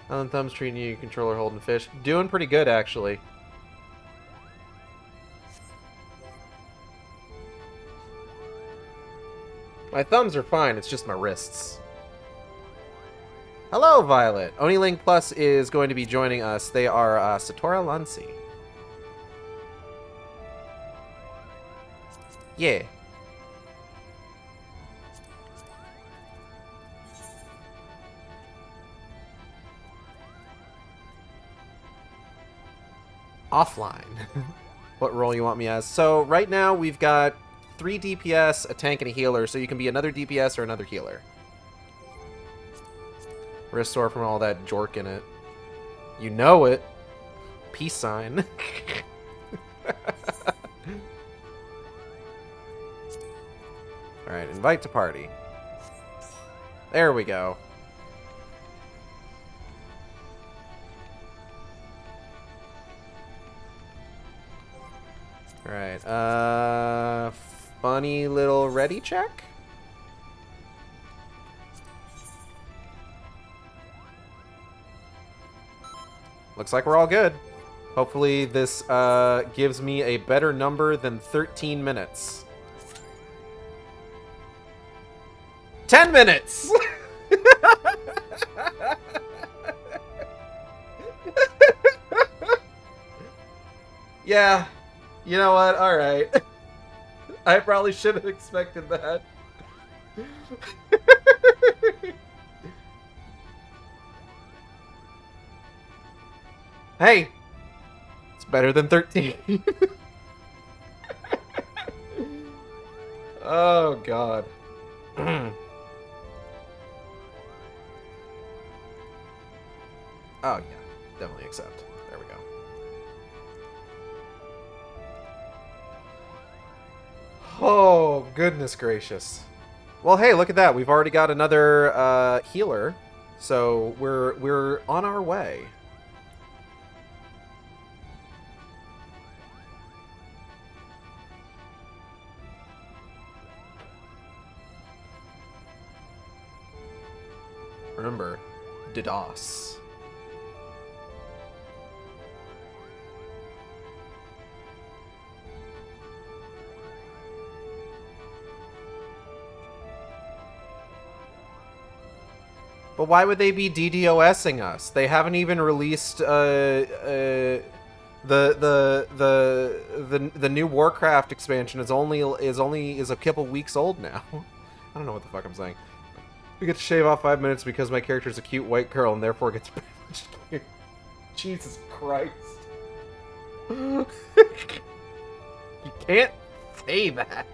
On thumbs treating you, controller holding fish. Doing pretty good, actually. My thumbs are fine, it's just my wrists. Hello, Violet. OniLink Plus is going to be joining us. They are Satora Luncy. Yeah. Offline. What role you want me as? So right now we've got 3 DPS, a tank, and a healer, so you can be another DPS or another healer. Restore from all that jork in it. You know it. Peace sign. Alright, invite to party. There we go. Alright, funny little ready check? Looks like we're all good. Hopefully this gives me a better number than 13 minutes. 10 minutes! Yeah. You know what? Alright. I probably should have expected that. Hey! It's better than 13. Oh, God. Oh, yeah. Definitely accept. There we go. Oh, goodness gracious. Well, hey, look at that. We've already got another healer. So we're on our way. Remember, DDoS. But why would they be DDoSing us? They haven't even released the new Warcraft expansion is a couple weeks old now. I don't know what the fuck I'm saying. We get to shave off 5 minutes because my character's a cute white girl and therefore gets privileged here. Jesus Christ. You can't say that.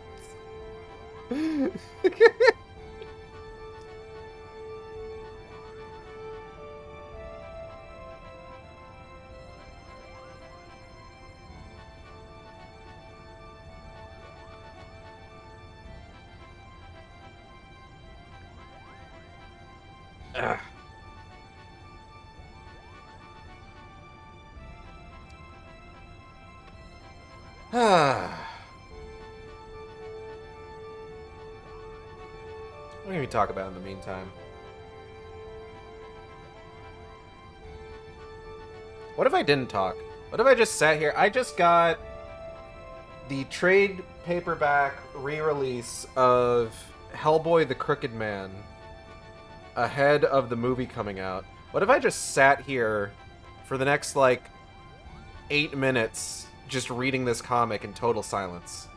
What can we talk about in the meantime? What if I didn't talk? What if I just sat here? I just got the trade paperback re-release of Hellboy the Crooked Man ahead of the movie coming out. What if I just sat here for the next, like, 8 minutes just reading this comic in total silence?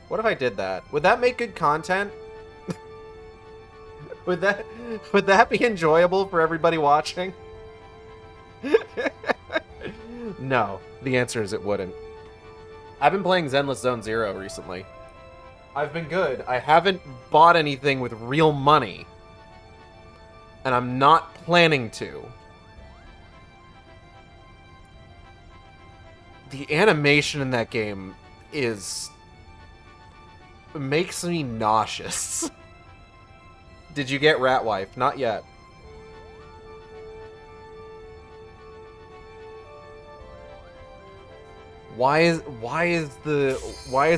What if I did that? Would that make good content? Would that be enjoyable for everybody watching? No. The answer is it wouldn't. I've been playing Zenless Zone Zero recently. I've been good. I haven't bought anything with real money. And I'm not planning to. The animation in that game makes me nauseous. Did you get Rat Wife? Not yet. Why is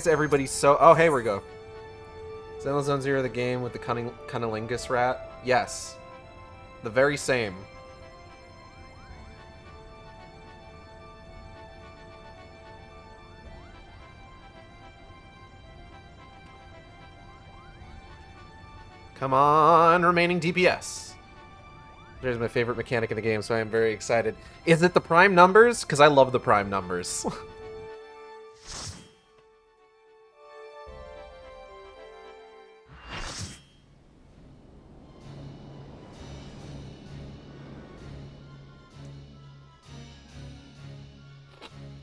everybody so... Oh, hey, we go. Zenless Zone Zero, the game with the cunnilingus rat? Yes. The very same. Come on, remaining DPS. There's my favorite mechanic in the game, so I am very excited. Is it the prime numbers? Because I love the prime numbers.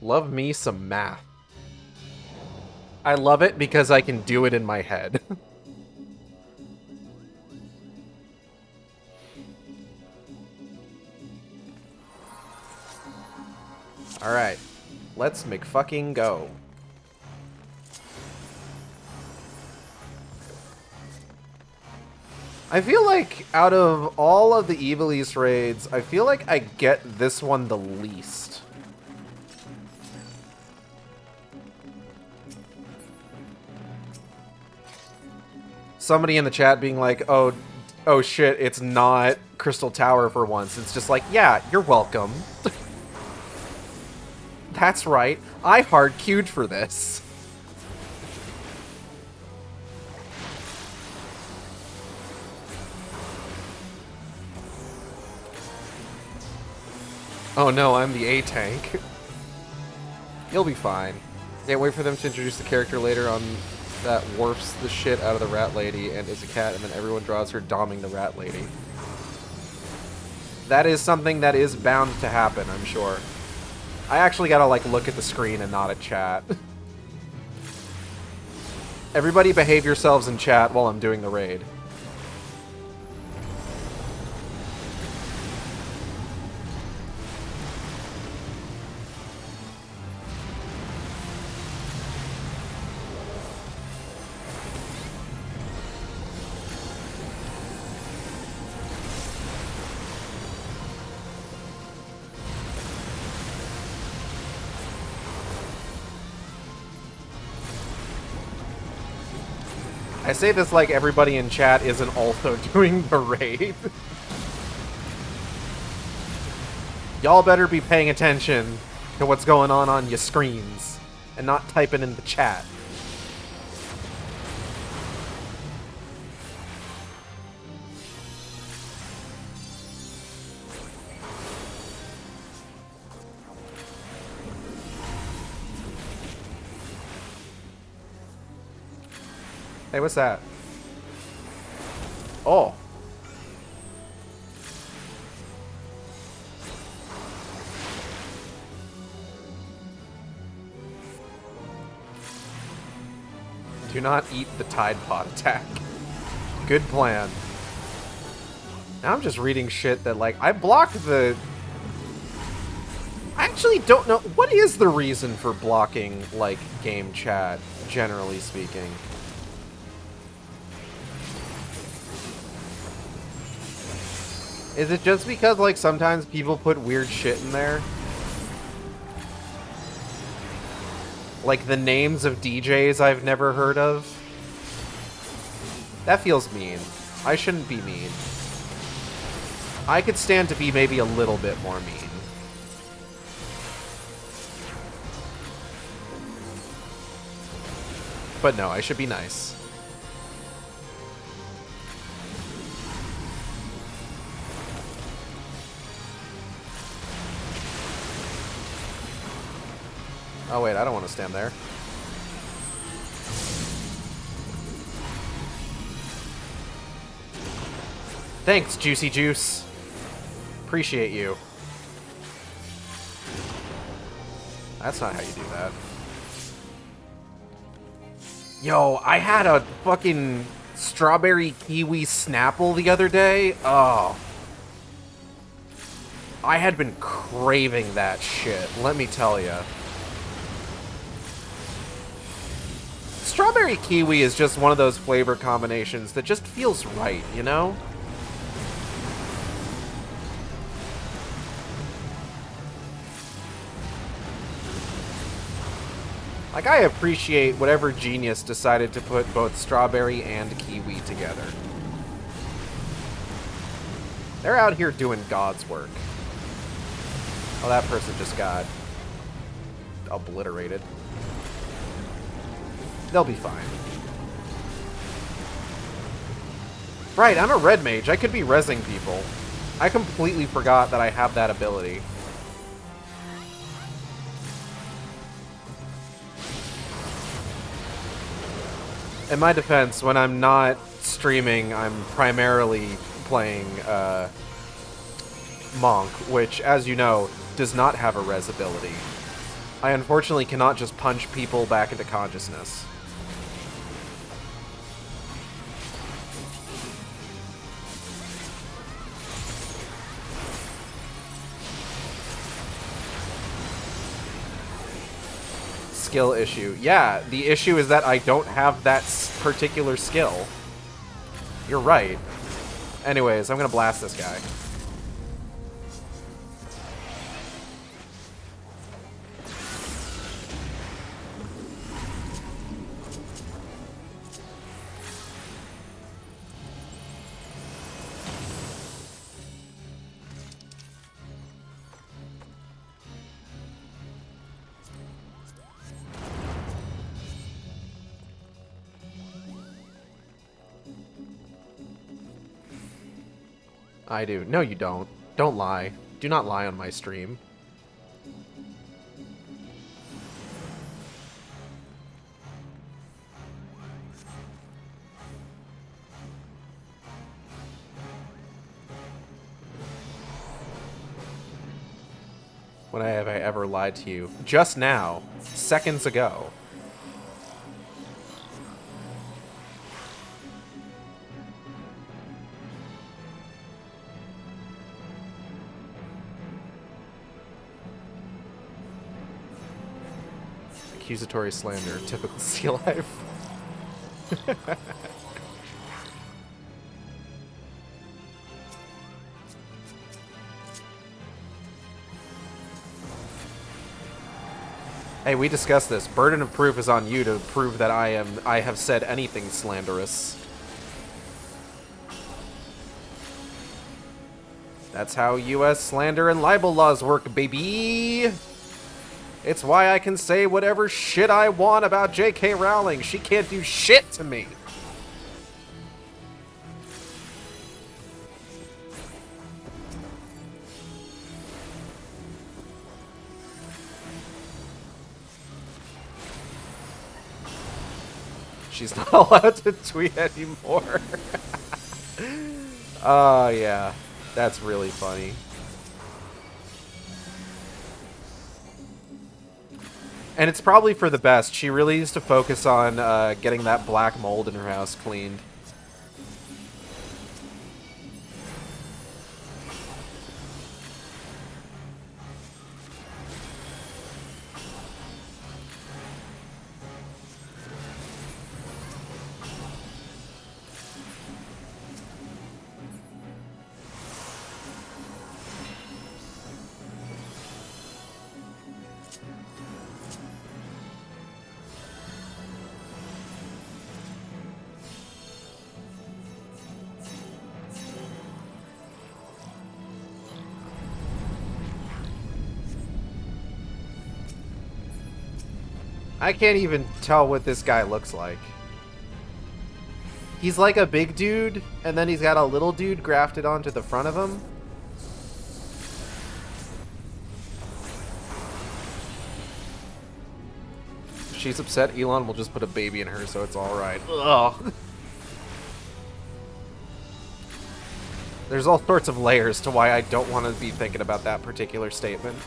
Love me some math. I love it because I can do it in my head. Alright, let's McFucking go. I feel like out of all of the Evil East raids, I feel like I get this one the least. Somebody in the chat being like, oh shit, it's not Crystal Tower for once. It's just like, yeah, you're welcome. That's right. I hard queued for this. Oh no, I'm the A tank. You'll be fine. Can't wait for them to introduce the character later on that warps the shit out of the rat lady and is a cat, and then everyone draws her doming the rat lady. That is something that is bound to happen, I'm sure. I actually gotta, like, look at the screen and not at chat. Everybody behave yourselves in chat while I'm doing the raid. I say this like everybody in chat isn't also doing the raid. Y'all better be paying attention to what's going on your screens and not typing in the chat. Hey, what's that? Oh. Do not eat the Tide Pod attack. Good plan. Now I'm just reading shit that, like, I blocked the... I actually don't know. What is the reason for blocking, like, game chat, generally speaking? Is it just because, like, sometimes people put weird shit in there? Like the names of DJs I've never heard of? That feels mean. I shouldn't be mean. I could stand to be maybe a little bit more mean. But no, I should be nice. Oh wait, I don't want to stand there. Thanks, Juicy Juice. Appreciate you. That's not how you do that. Yo, I had a fucking strawberry kiwi Snapple the other day. Oh. I had been craving that shit, let me tell ya. Strawberry kiwi is just one of those flavor combinations that just feels right, you know? Like, I appreciate whatever genius decided to put both strawberry and kiwi together. They're out here doing God's work. Oh, that person just got obliterated. They'll be fine. Right, I'm a red mage. I could be rezzing people. I completely forgot that I have that ability. In my defense, when I'm not streaming, I'm primarily playing Monk, which, as you know, does not have a res ability. I unfortunately cannot just punch people back into consciousness. Skill issue. Yeah, the issue is that I don't have that particular skill. You're right. Anyways, I'm gonna blast this guy. I do. No, you don't. Don't lie. Do not lie on my stream. When have I ever lied to you? Just now. Seconds ago. Accusatory slander, typical Sea Life. Hey, we discussed this. Burden of proof is on you to prove that I have said anything slanderous. That's how U.S. slander and libel laws work, baby! It's why I can say whatever shit I want about J.K. Rowling. She can't do shit to me. She's not allowed to tweet anymore. Oh, yeah. That's really funny. And it's probably for the best. She really needs to focus on getting that black mold in her house cleaned. I can't even tell what this guy looks like. He's like a big dude, and then he's got a little dude grafted onto the front of him. If she's upset, Elon will just put a baby in her, so it's alright. Ugh. There's all sorts of layers to why I don't want to be thinking about that particular statement.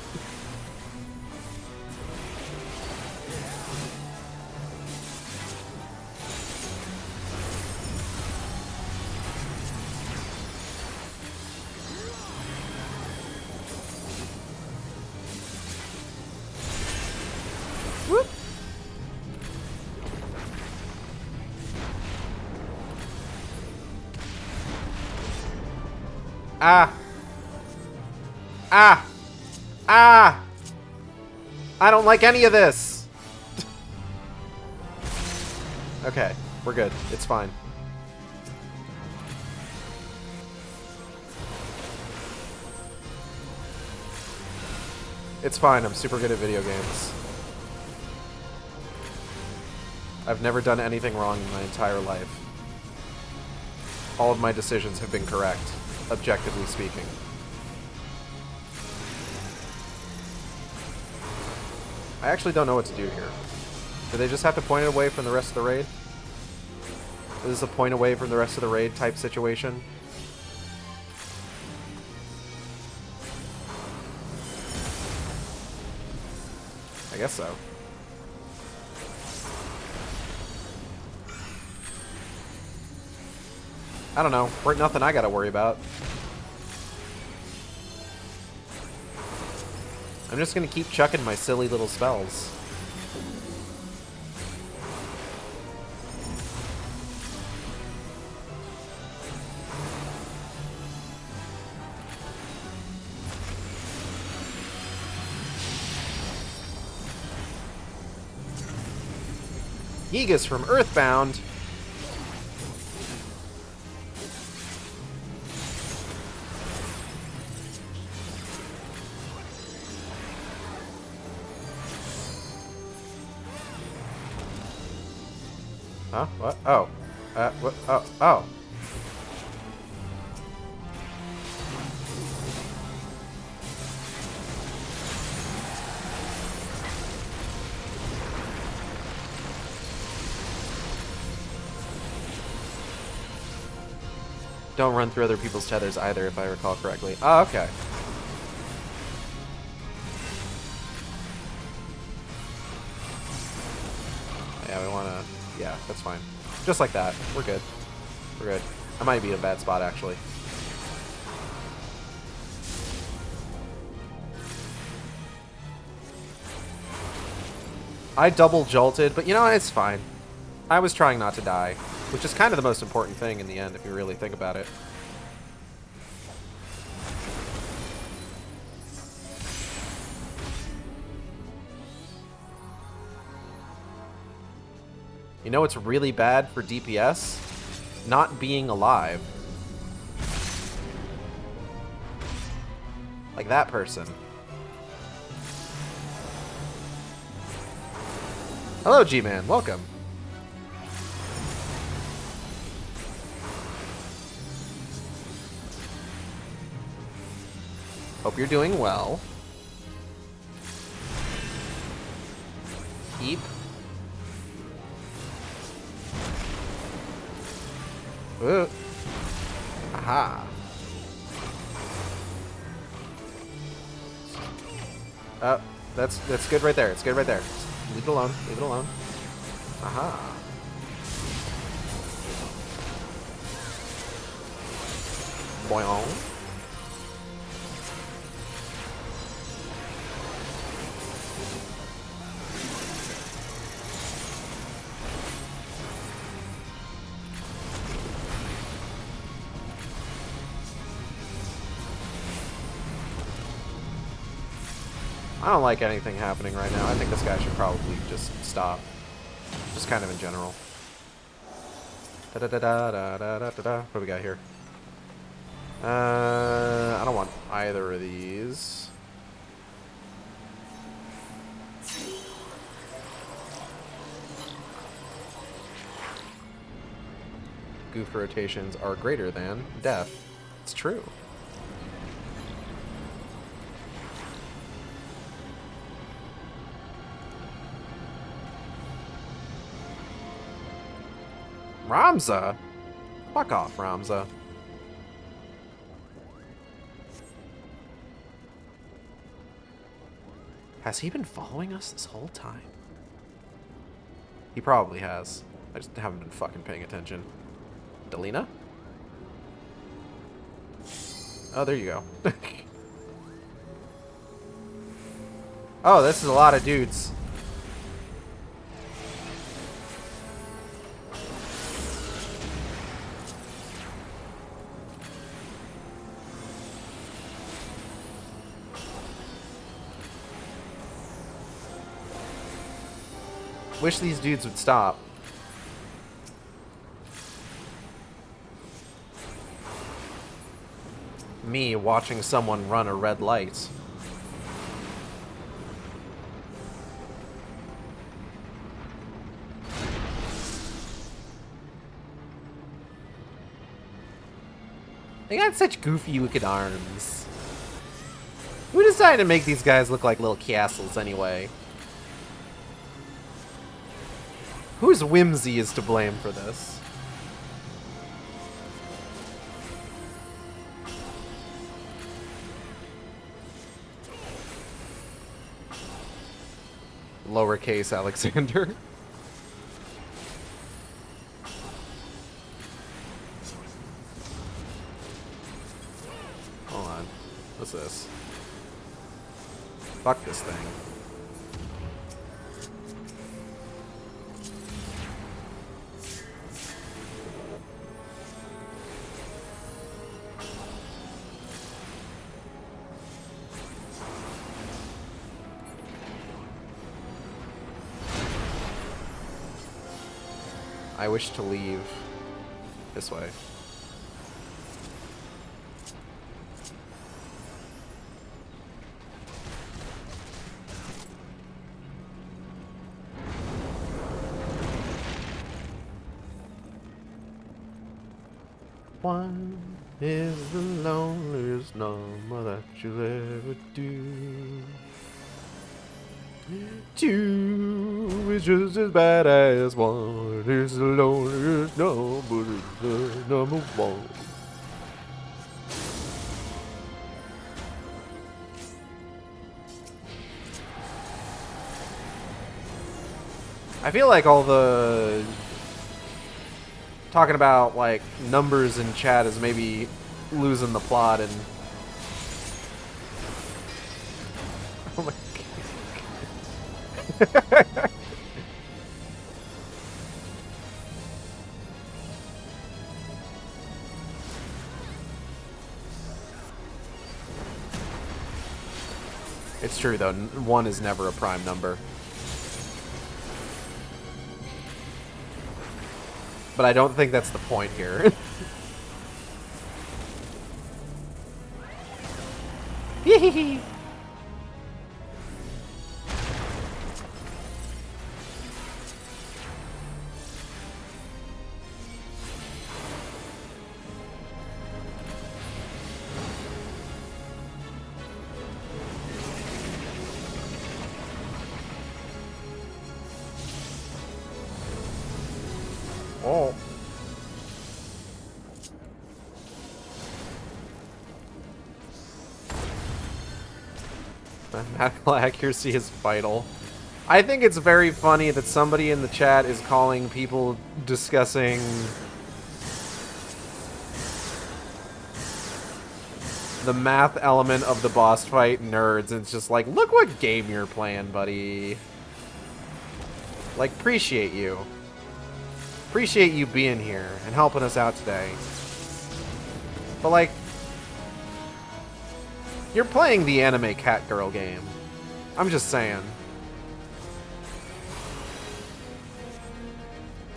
Ah. Ah. Ah. I don't like any of this. Okay, we're good. It's fine. It's fine. I'm super good at video games. I've never done anything wrong in my entire life. All of my decisions have been correct, objectively speaking. I actually don't know what to do here. Do they just have to point it away from the rest of the raid? Is this a point away from the rest of the raid type situation? I guess so. I don't know. We're nothing I gotta worry about. I'm just gonna keep chucking my silly little spells. Gigas from Earthbound. Huh? What? Oh. What? Oh. Oh. Don't run through other people's tethers either, if I recall correctly. Oh, okay. Yeah, we wanna... Yeah, that's fine. Just like that. We're good. We're good. I might be in a bad spot, actually. I double jolted, but you know what? It's fine. I was trying not to die, which is kind of the most important thing in the end, if you really think about it. You know what's really bad for DPS? Not being alive. Like that person. Hello, G-Man. Welcome. Hope you're doing well. Keep. Ooh. Aha. That's good right there. It's good right there. Leave it alone. Leave it alone. Aha. Boing. I don't like anything happening right now. I think this guy should probably just stop. Just kind of in general. Da-da-da-da-da-da-da-da. What do we got here? I don't want either of these. Goof rotations are greater than death. It's true. Ramza? Fuck off, Ramza. Has he been following us this whole time? He probably has. I just haven't been fucking paying attention. Delina? Oh, there you go. Oh, this is a lot of dudes. Wish these dudes would stop. Me watching someone run a red light. They got such goofy looking arms. Who decided to make these guys look like little castles anyway? Whose whimsy is to blame for this? Lowercase Alexander. Hold on. What's this? Fuck this thing. I wish to leave this way. One is the loneliest number that you'll ever do. Two is just as bad as one. Is the loneliest number, the number one. I feel like all the talking about like numbers in chat is maybe losing the plot and oh my It's true though, one is never a prime number. But I don't think that's the point here. Hee. Oh. Mathematical accuracy is vital. I think it's very funny that somebody in the chat is calling people discussing the math element of the boss fight nerds. And it's just like, look what game you're playing, buddy. Like, appreciate you. Appreciate you being here and helping us out today. But like, you're playing the anime cat girl game. I'm just saying.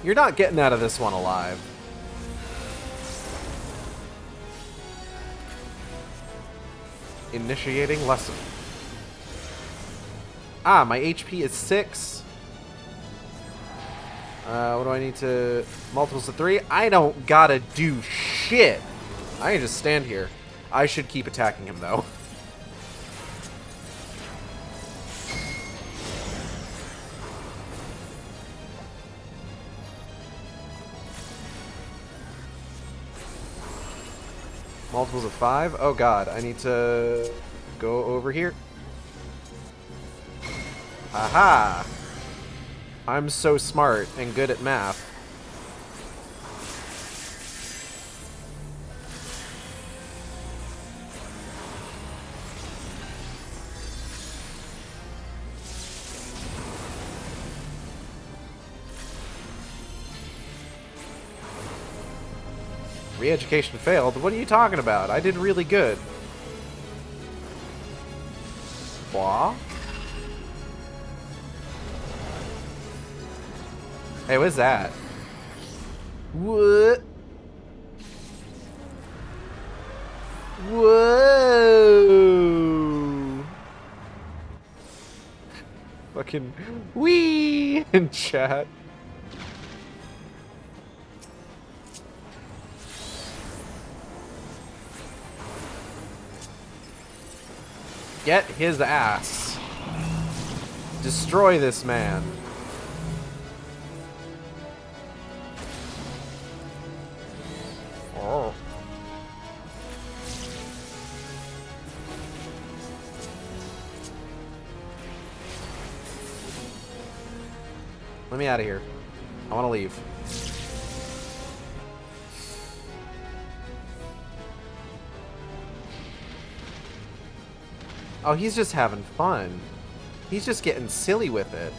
You're not getting out of this one alive. Initiating lesson. Ah, my HP is 6. What do I need to... Multiples of 3? I don't gotta do shit. I can just stand here. I should keep attacking him, though. Multiples of 5? Oh god, I need to go over here. Aha! I'm so smart and good at math. Re-education failed? What are you talking about? I did really good. Blah? Hey, what's that? What? Whoa! Fucking wee in chat. Get his ass. Destroy this man. Oh. Let me out of here. I want to leave. Oh, he's just having fun. He's just getting silly with it.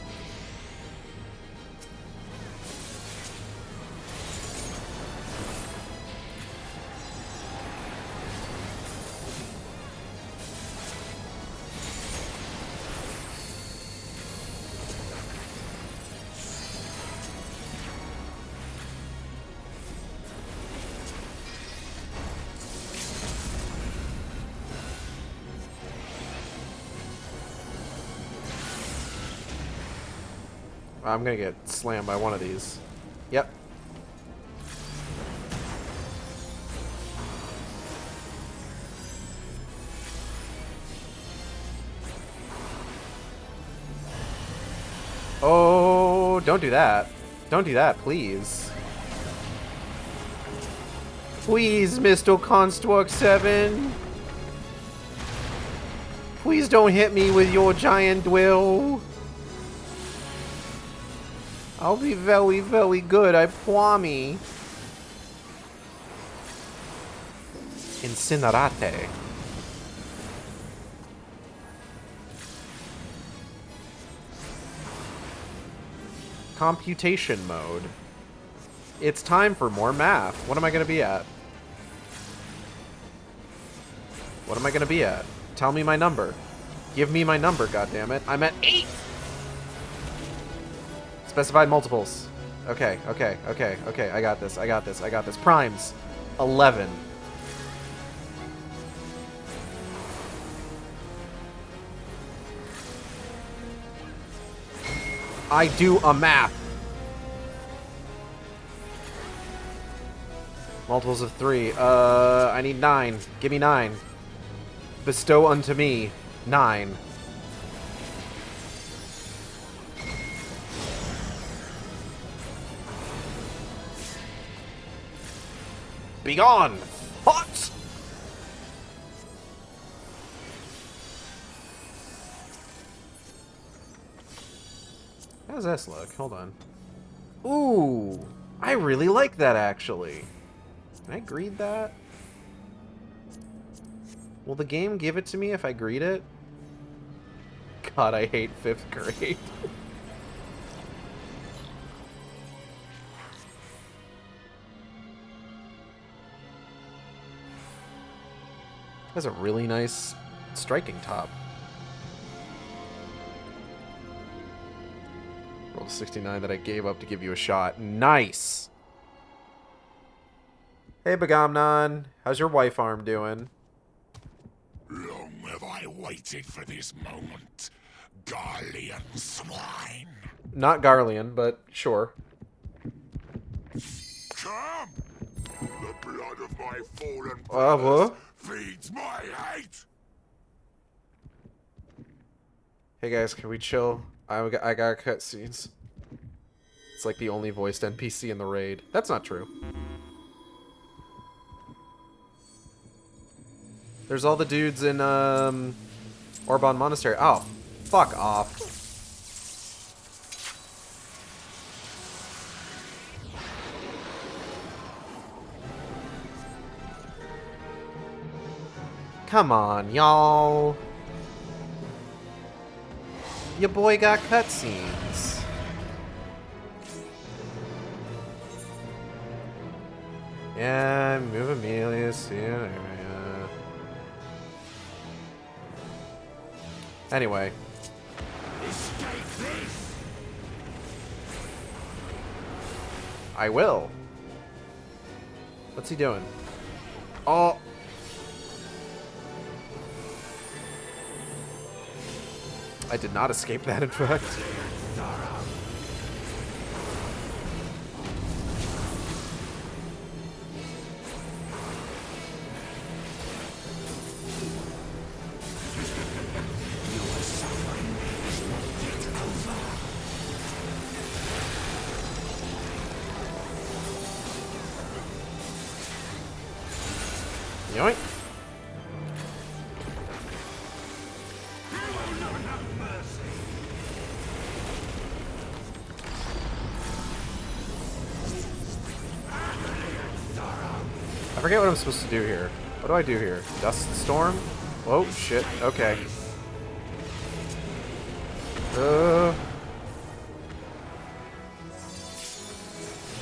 I'm gonna get slammed by one of these. Yep. Oh, don't do that. Don't do that, please. Please, Mr. Construct 7. Please don't hit me with your giant will. I'll be very, very good, I promise. Incinerate. Computation mode. It's time for more math. What am I going to be at? What am I going to be at? Tell me my number. Give me my number, goddammit. I'm at 8! Specified multiples. Okay, okay, okay, okay. I got this, I got this, I got this. Primes. 11. I do a math. Multiples of 3. I need 9. Give me 9. Bestow unto me 9. Begone! Hot! does this look? Hold on. Ooh, I really like that actually. Can I greed that? Will the game give it to me if I greed it? God, I hate 5th grade. That's a really nice striking top. Rolled a 69 that I gave up to give you a shot. Nice! Hey, Bagamnon. How's your wife arm doing? Long have I waited for this moment, Garlean swine. Not Garlean, but sure. Come! The blood of my fallen What? brothers feeds my hate! Hey guys, can we chill? I got cutscenes. It's like the only voiced NPC in the raid. That's not true. There's all the dudes in Orban Monastery. Oh, fuck off. Come on, y'all. Your boy got cutscenes. Yeah, move Amelius. Yeah. Anyway. I will. What's he doing? Oh. I did not escape that, in fact. Yoink. I forget what I'm supposed to do here. What do I do here? Dust storm? Whoa, shit. Okay.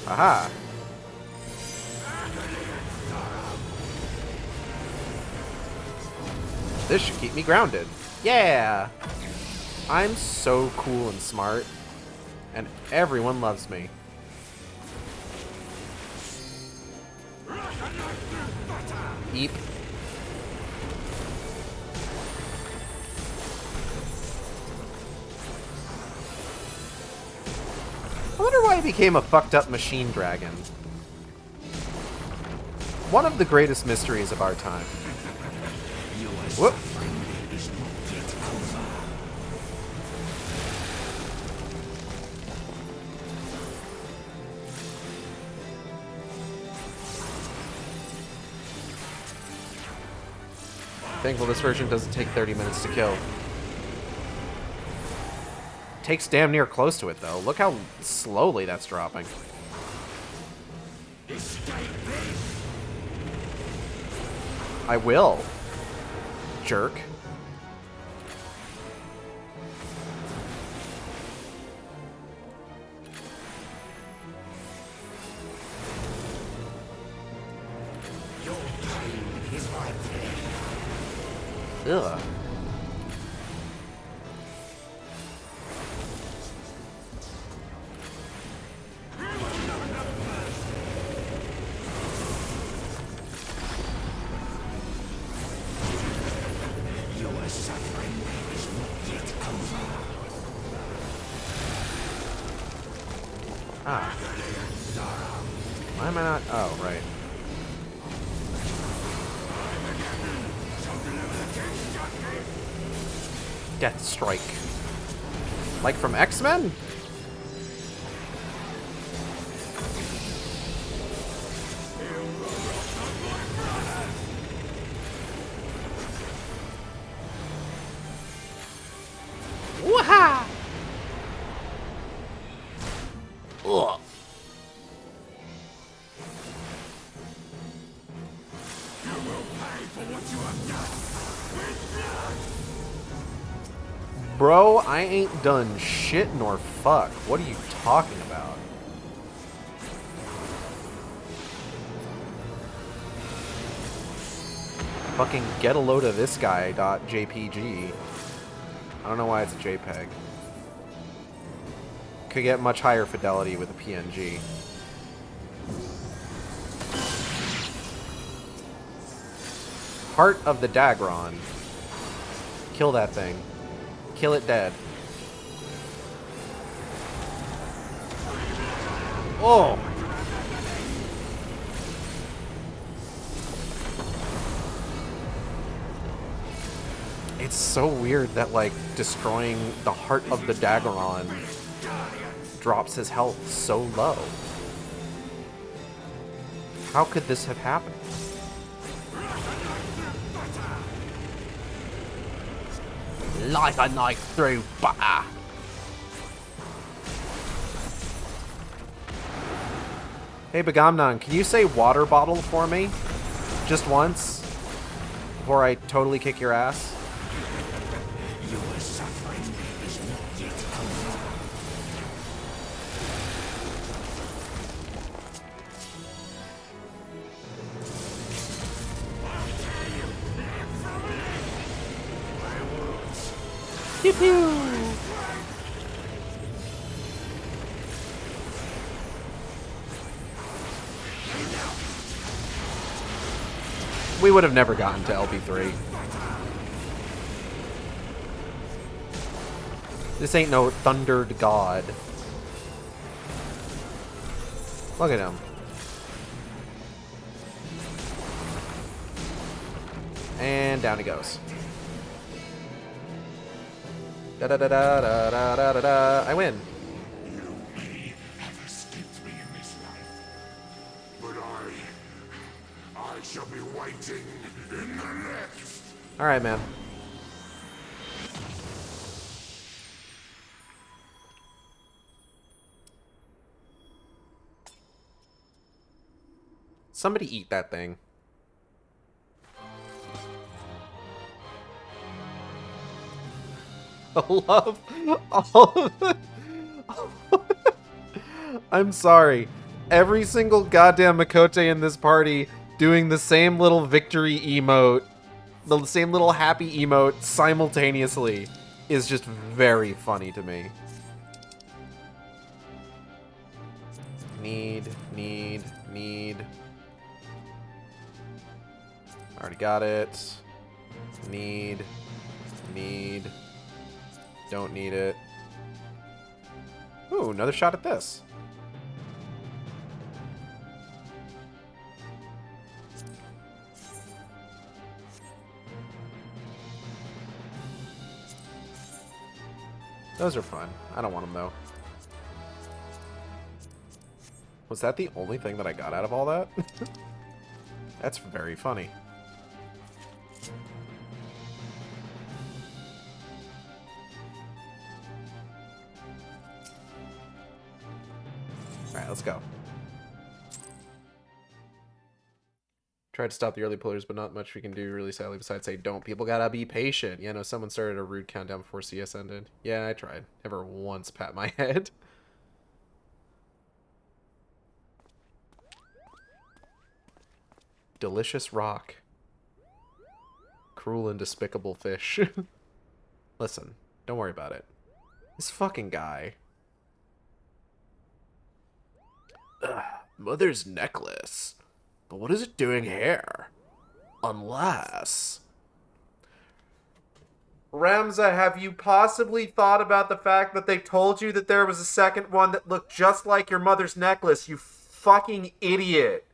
Aha. This should keep me grounded. Yeah! I'm so cool and smart. And everyone loves me. Eep. I wonder why I became a fucked up machine dragon. One of the greatest mysteries of our time. Whoop. Thankful this version doesn't take 30 minutes to kill. Takes damn near close to it, though. Look how slowly that's dropping. I will. Jerk. Ugh. Your suffering is not yet over. Ah. Why am I not? Oh, right. Death Strike. Like from X-Men? Wooha! Bro, I ain't done shit nor fuck. What are you talking about? Fucking get a load of this guy .jpg. I don't know why it's a JPEG. Could get much higher fidelity with a PNG. Heart of the Dagron. Kill that thing. Kill it dead. Oh! It's so weird that, like, destroying the Heart of the Dagron drops his health so low. How could this have happened? Like a knife through butter. Hey, Bagamnon, can you say water bottle for me? Just once? Before I totally kick your ass? Your suffering is not yet over. Pew pew. We would have never gotten to LP3. This ain't no thundered god. Look at him. And down he goes. Da da da da da da da da da. I win. You may have escaped me in this life, but I shall be waiting in the next. All right, man. Somebody eat that thing. I love all of it. I'm sorry. Every single goddamn Makote in this party doing the same little victory emote, the same little happy emote simultaneously is just very funny to me. Need. Already got it. Need. Don't need it. Ooh, another shot at this. Those are fun. I don't want them, though. Was that the only thing that I got out of all that? That's very funny. Alright, let's go. Tried to stop the early pullers, but not much we can do really sadly besides say don't. People gotta be patient. Yeah, no, someone started a rude countdown before CS ended. Yeah, I tried. Never once pat my head. Delicious rock. Cruel and despicable fish. Listen, don't worry about it. This fucking guy. Mother's necklace. But what is it doing here? Unless... Ramza, have you possibly thought about the fact that they told you that there was a second one that looked just like your mother's necklace, you fucking idiot?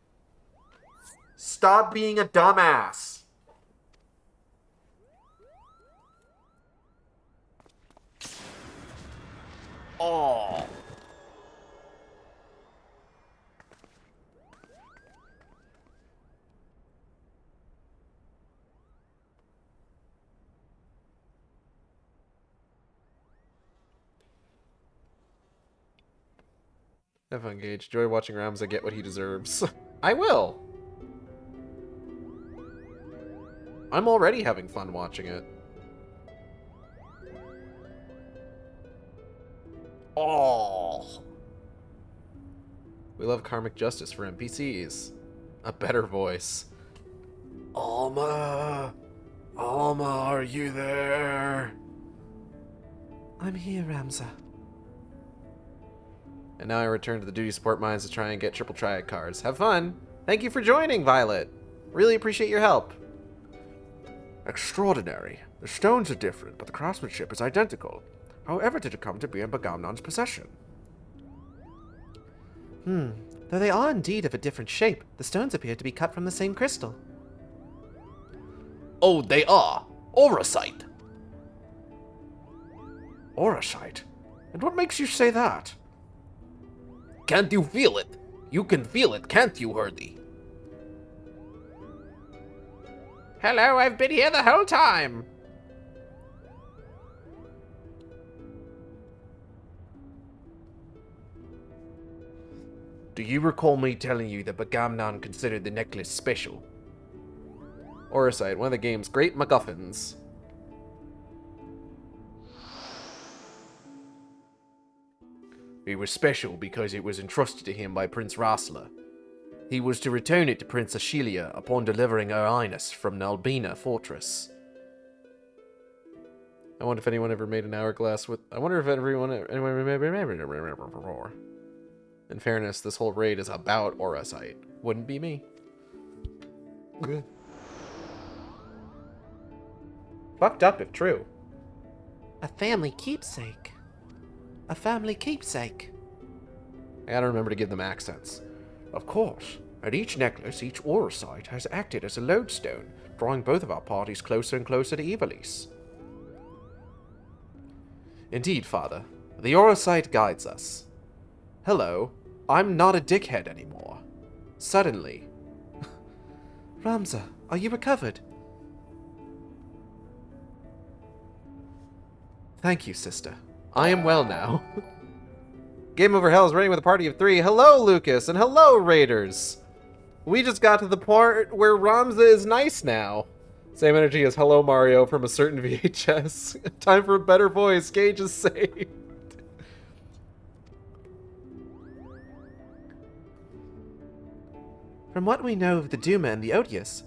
Stop being a dumbass. Oh. Have fun, Gage. Enjoy watching Ramza get what he deserves. I will. I'm already having fun watching it. Oh. We love karmic justice for NPCs. A better voice. Alma! Alma, are you there? I'm here, Ramza. And now I return to the duty support mines to try and get triple triad cards. Have fun! Thank you for joining, Violet! Really appreciate your help. Extraordinary. The stones are different, but the craftsmanship is identical. However did it come to be in Bagamnon's possession? Though they are indeed of a different shape, the stones appear to be cut from the same crystal. Oh, they are. Orosite. Orosite? And what makes you say that? Can't you feel it? You can feel it, can't you, Hurdy? Hello, I've been here the whole time! Do you recall me telling you that Bagamnon considered the necklace special? Orosite, one of the game's great MacGuffins. It was special because it was entrusted to him by Prince Rasla. He was to return it to Prince Ashelia upon delivering Her Highness from Nalbina Fortress. I wonder if anyone ever made an hourglass with... I wonder if anyone In fairness, this whole raid is about Orosite. Wouldn't be me. Fucked up if true. A family keepsake. A family keepsake. I gotta remember to give them accents. Of course. At each necklace, each Orosite has acted as a lodestone, drawing both of our parties closer and closer to Ivalice. Indeed, Father. The Orosite guides us. Hello. I'm not a dickhead anymore. Suddenly. Ramza, are you recovered? Thank you, sister. I am well now. Game Over Hell is running with a party of 3. Hello, Lucas, and hello, Raiders. We just got to the part where Ramza is nice now. Same energy as Hello Mario from a certain VHS. Time for a better voice. Gage is saved. From what we know of the Duma and the Odious,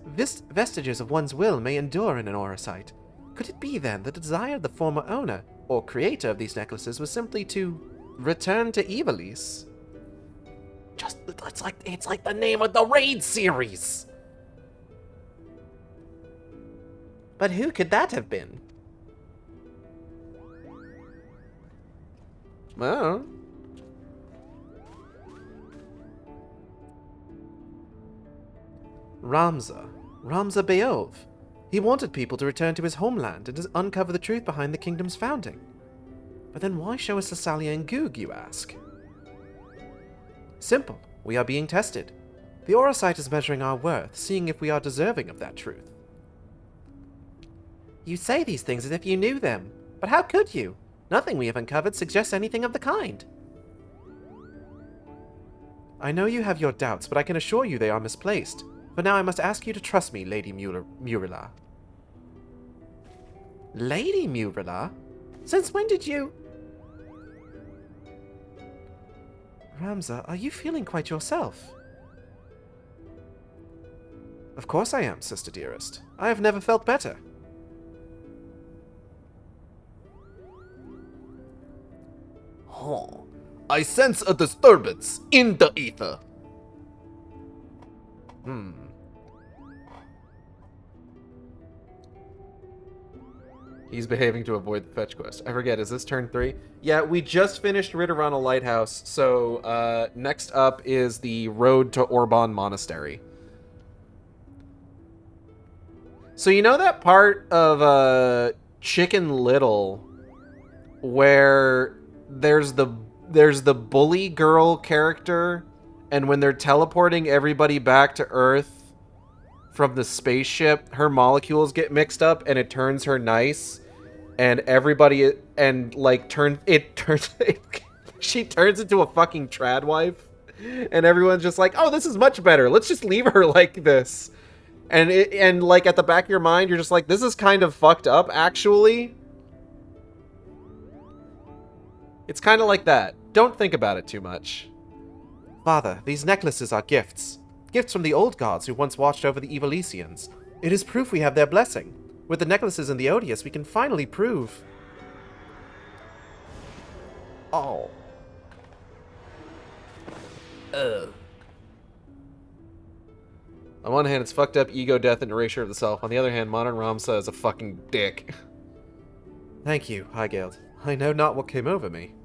vestiges of one's will may endure in an Orosite. Could it be, then, that the desire of the former owner, or creator of these necklaces, was simply to return to Ivalice? It's like the name of the raid series. But who could that have been? Well, Ramza Beov. He wanted people to return to his homeland and to uncover the truth behind the kingdom's founding. But then why show us Thessalia and Goog, you ask? Simple. We are being tested. The Orosite is measuring our worth, seeing if we are deserving of that truth. You say these things as if you knew them, but how could you? Nothing we have uncovered suggests anything of the kind. I know you have your doubts, but I can assure you they are misplaced. For now I must ask you to trust me, Lady Murila. Lady Murila? Since when did you... Ramza, are you feeling quite yourself? Of course I am, sister dearest. I have never felt better. Oh, I sense a disturbance in the ether. he's behaving to avoid the fetch quest. I forget, is this turn 3? Yeah, we just finished Ritterana Lighthouse, so next up is the road to Orban Monastery. So you know that part of Chicken Little where there's the bully girl character, and when they're teleporting everybody back to Earth from the spaceship, her molecules get mixed up and it turns her nice, and everybody she turns into a fucking trad wife, and everyone's just like, oh, this is much better, let's just leave her like this. And like at the back of your mind, you're just like, this is kind of fucked up, actually. It's kind of like that. Don't think about it too much. Father, these necklaces are gifts. Gifts from the old gods who once watched over the Evilesians. It is proof we have their blessing. With the necklaces and the Odious, we can finally prove... Oh. On one hand, it's fucked up ego, death, and erasure of the self. On the other hand, modern Ramsa is a fucking dick. Thank you, Hygeld. I know not what came over me.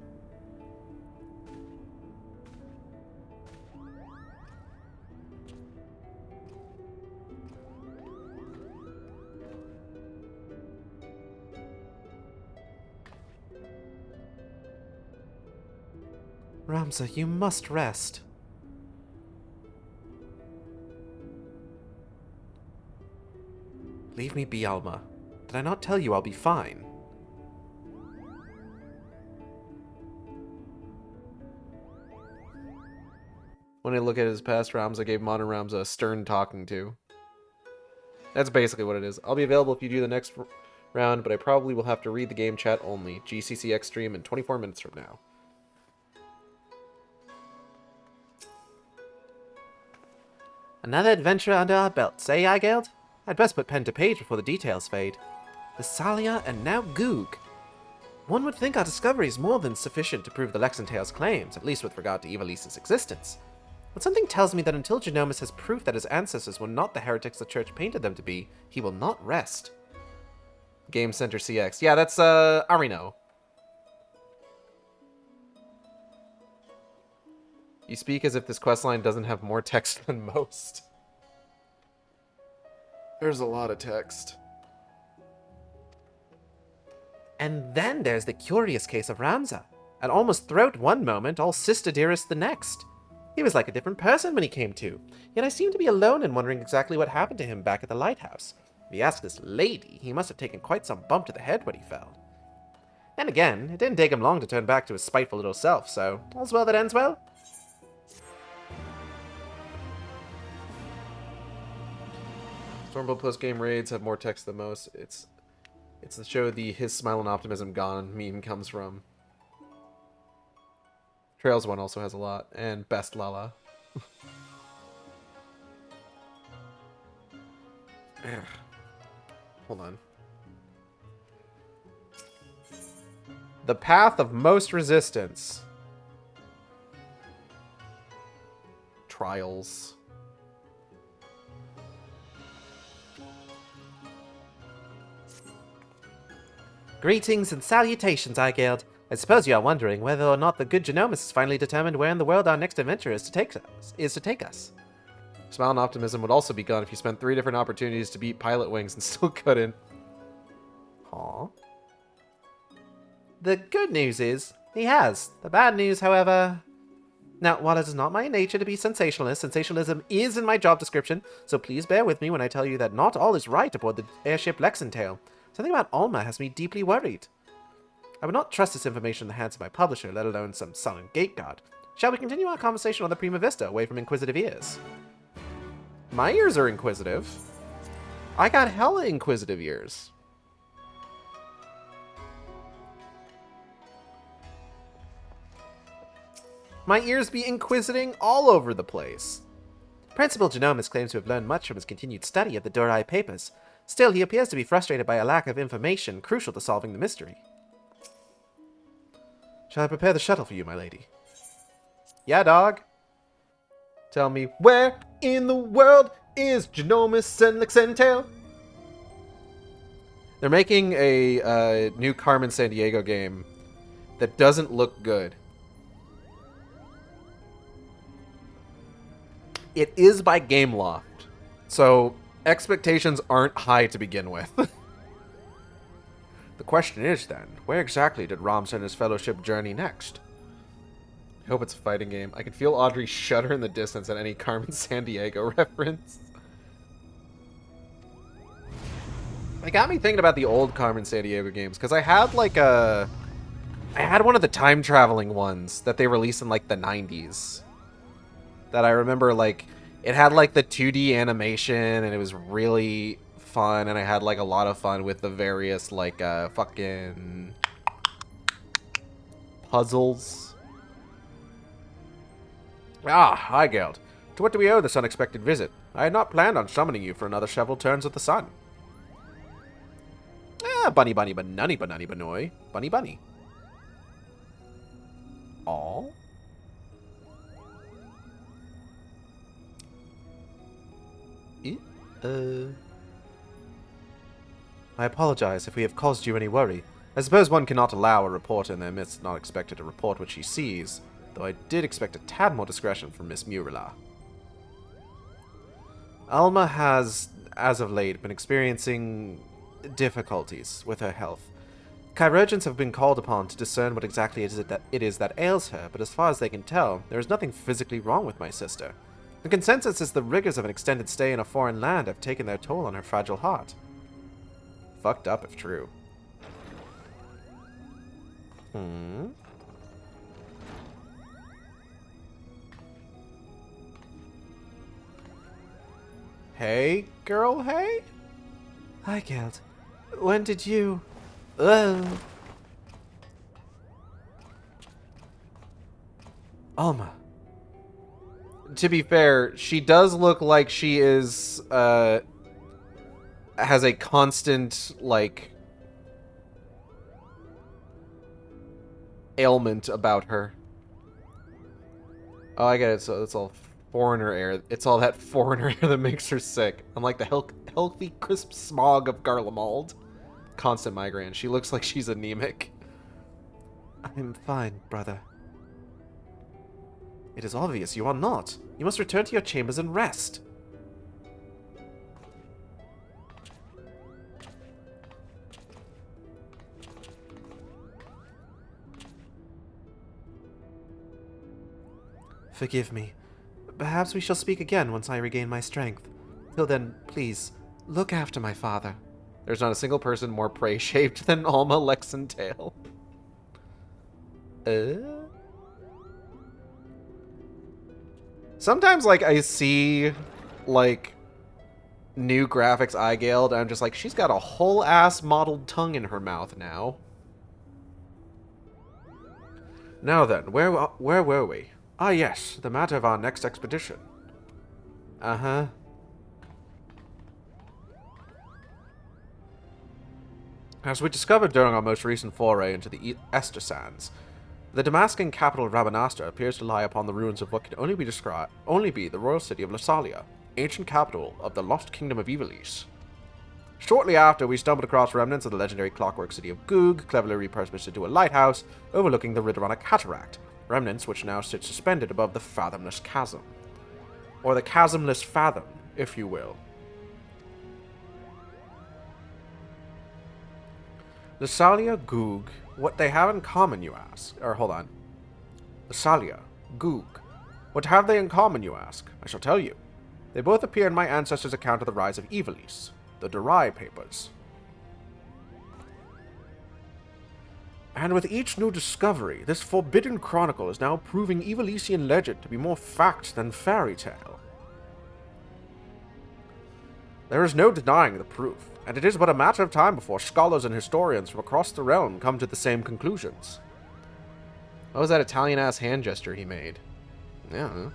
Ramsa, you must rest. Leave me be, Alma. Did I not tell you I'll be fine? When I look at his past, Ramsa gave modern Ramsa a stern talking to. That's basically what it is. I'll be available if you do the next round, but I probably will have to read the game chat only. GCCX stream in 24 minutes from now. Another adventure under our belts, eh, Hygeld? I'd best put pen to page before the details fade. Thessalia and now Goog. One would think our discovery is more than sufficient to prove the Lexentale's claims, at least with regard to Evilisi's existence. But something tells me that until Genomus has proof that his ancestors were not the heretics the Church painted them to be, he will not rest. Game Center CX. Yeah, that's, Arino. You speak as if this questline doesn't have more text than most. There's a lot of text. And then there's the curious case of Ramsa. An almost throat one moment, all sister dearest the next. He was like a different person when he came to, yet I seem to be alone in wondering exactly what happened to him back at the lighthouse. If you ask this lady, he must have taken quite some bump to the head when he fell. Then again, it didn't take him long to turn back to his spiteful little self, so all's well that ends well. Stormbull post-game raids have more text than most. It's the show the his smile and optimism gone meme comes from. Trails one also has a lot, and Best Lala. Hold on. The path of most resistance. Trials. Greetings and salutations, Hygeld. I suppose you are wondering whether or not the good Genomus has finally determined where in the world our next adventure is to take us. Smile and optimism would also be gone if you spent 3 different opportunities to beat Pilot Wings and still couldn't. Aw. The good news is, he has. The bad news, however... Now, while it is not my nature to be sensationalist, sensationalism is in my job description, so please bear with me when I tell you that not all is right aboard the airship Lexentale. Something about Alma has me deeply worried. I would not trust this information in the hands of my publisher, let alone some sullen gate guard. Shall we continue our conversation on the Prima Vista, away from inquisitive ears? My ears are inquisitive. I got hella inquisitive ears. My ears be inquisiting all over the place. Principal Genomus claims to have learned much from his continued study of the Durai papers. Still, he appears to be frustrated by a lack of information crucial to solving the mystery. Shall I prepare the shuttle for you, my lady? Yeah, dog. Tell me, where in the world is Genomus and Lexentale? They're making a new Carmen Sandiego game that doesn't look good. It is by Gameloft, so expectations aren't high to begin with. The question is then, where exactly did Ramsa and his fellowship journey next? I hope it's a fighting game. I can feel Audrey shudder in the distance at any Carmen Sandiego reference. It got me thinking about the old Carmen Sandiego games, because I had like I had one of the time traveling ones that they released in like the 90s. That I remember like It had like the 2D animation, and it was really fun, and I had like a lot of fun with the various like fucking puzzles. Ah, hi, Geld. To what do we owe this unexpected visit? I had not planned on summoning you for another several turns of the sun. Ah, bunny bunny banunny banunny banoy. Bunny bunny. Aw. I apologize if we have caused you any worry. I suppose one cannot allow a reporter in their midst not expected to report what she sees, though I did expect a tad more discretion from Miss Murila. Alma has, as of late, been experiencing difficulties with her health. Chirurgeons have been called upon to discern what exactly it is that ails her, but as far as they can tell, there is nothing physically wrong with my sister. The consensus is the rigors of an extended stay in a foreign land have taken their toll on her fragile heart. Fucked up if true. Hey, girl, hey? Hi, Geld. When did you... Alma. To be fair, she does look like she is, has a constant, like, ailment about her. Oh, I get it. So it's all foreigner air. It's all that foreigner air that makes her sick. Unlike the healthy, crisp smog of Garlemald. Constant migraine. She looks like she's anemic. I'm fine, brother. It is obvious you are not. You must return to your chambers and rest. Forgive me. Perhaps we shall speak again once I regain my strength. Till then, please, look after my father. There's not a single person more prey-shaped than Alma Lexentail. Sometimes, like, I see, like, new graphics Igeld, and I'm just like, she's got a whole ass modeled tongue in her mouth now. Now then, where were we? Ah, yes, the matter of our next expedition. Uh-huh. As we discovered during our most recent foray into the Ester Sands, the Damascan capital Rabanastre appears to lie upon the ruins of what can only be the royal city of Lassalia, ancient capital of the lost kingdom of Ivalice. Shortly after, we stumbled across remnants of the legendary clockwork city of Goog, cleverly repurposed into a lighthouse overlooking the Ridorana Cataract, remnants which now sit suspended above the Fathomless Chasm. Or the Chasmless Fathom, if you will. Lassalia, Goog, what they have in common, you ask? Or, hold on. Lassalia, Goog, what have they in common, you ask? I shall tell you. They both appear in my ancestors' account of the rise of Ivalice, the Durai Papers. And with each new discovery, this forbidden chronicle is now proving Ivalician legend to be more fact than fairy tale. There is no denying the proof, and it is but a matter of time before scholars and historians from across the realm come to the same conclusions. What was that Italian-ass hand gesture he made? Yeah.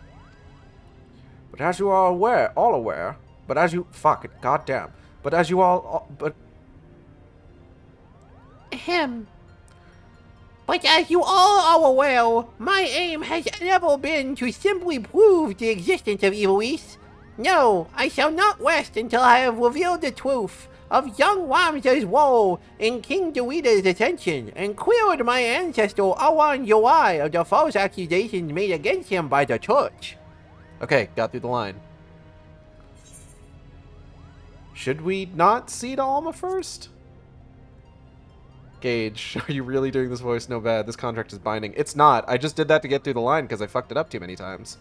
But as you are all aware, but as you all are aware, my aim has never been to simply prove the existence of Ivalice. No, I shall not rest until I have revealed the truth of young Ramza's woe in King Dawita's detention and cleared my ancestor Awan Yawai of the false accusations made against him by the church. Okay, got through the line. Should we not see to Alma first? Gage, are you really doing this voice? No bad. This contract is binding. It's not. I just did that to get through the line because I fucked it up too many times.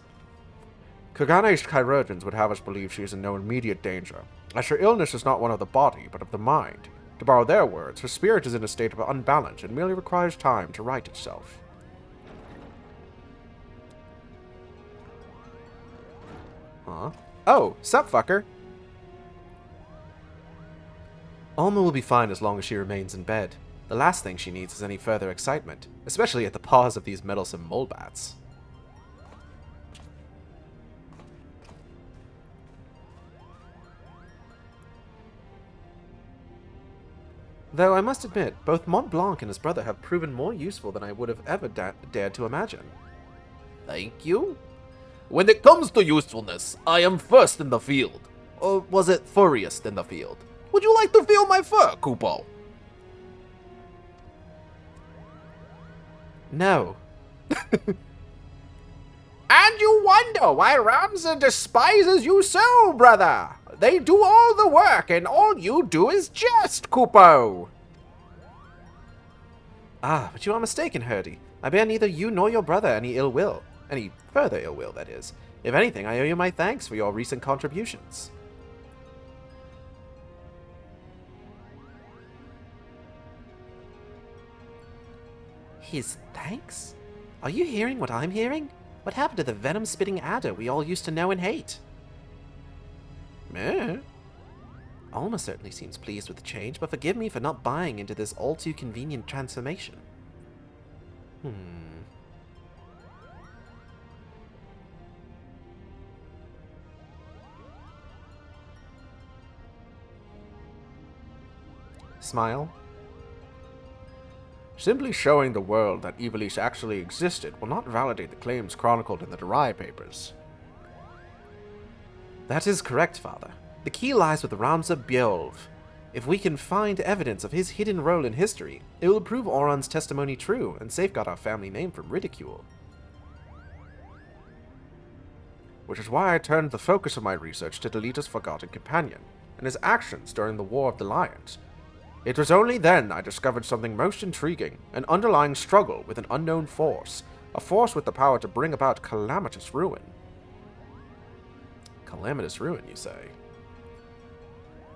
Kagane's chirurgeons would have us believe she is in no immediate danger, as her illness is not one of the body, but of the mind. To borrow their words, her spirit is in a state of unbalance and merely requires time to right itself. Huh? Oh, sup, fucker? Alma will be fine as long as she remains in bed. The last thing she needs is any further excitement, especially at the paws of these meddlesome mole bats. Though I must admit, both Mont Blanc and his brother have proven more useful than I would have ever dared to imagine. Thank you. When it comes to usefulness, I am first in the field. Or was it furriest in the field? Would you like to feel my fur, Kupo? No. And you wonder why Ramza despises you so, brother. They do all the work, and all you do is jest, Kupo. Ah, but you are mistaken, Herdy. I bear neither you nor your brother any ill will. Any further ill will, that is. If anything, I owe you my thanks for your recent contributions. His thanks? Are you hearing what I'm hearing? What happened to the venom-spitting adder we all used to know and hate? Meh. Alma certainly seems pleased with the change, but forgive me for not buying into this all-too-convenient transformation. Smile. Simply showing the world that Ivalice actually existed will not validate the claims chronicled in the Darai papers. That is correct, Father. The key lies with Ramza Bjolv. If we can find evidence of his hidden role in history, it will prove Auron's testimony true and safeguard our family name from ridicule. Which is why I turned the focus of my research to Delita's forgotten companion, and his actions during the War of the Lions. It was only then I discovered something most intriguing, an underlying struggle with an unknown force, a force with the power to bring about calamitous ruin. Calamitous ruin, you say?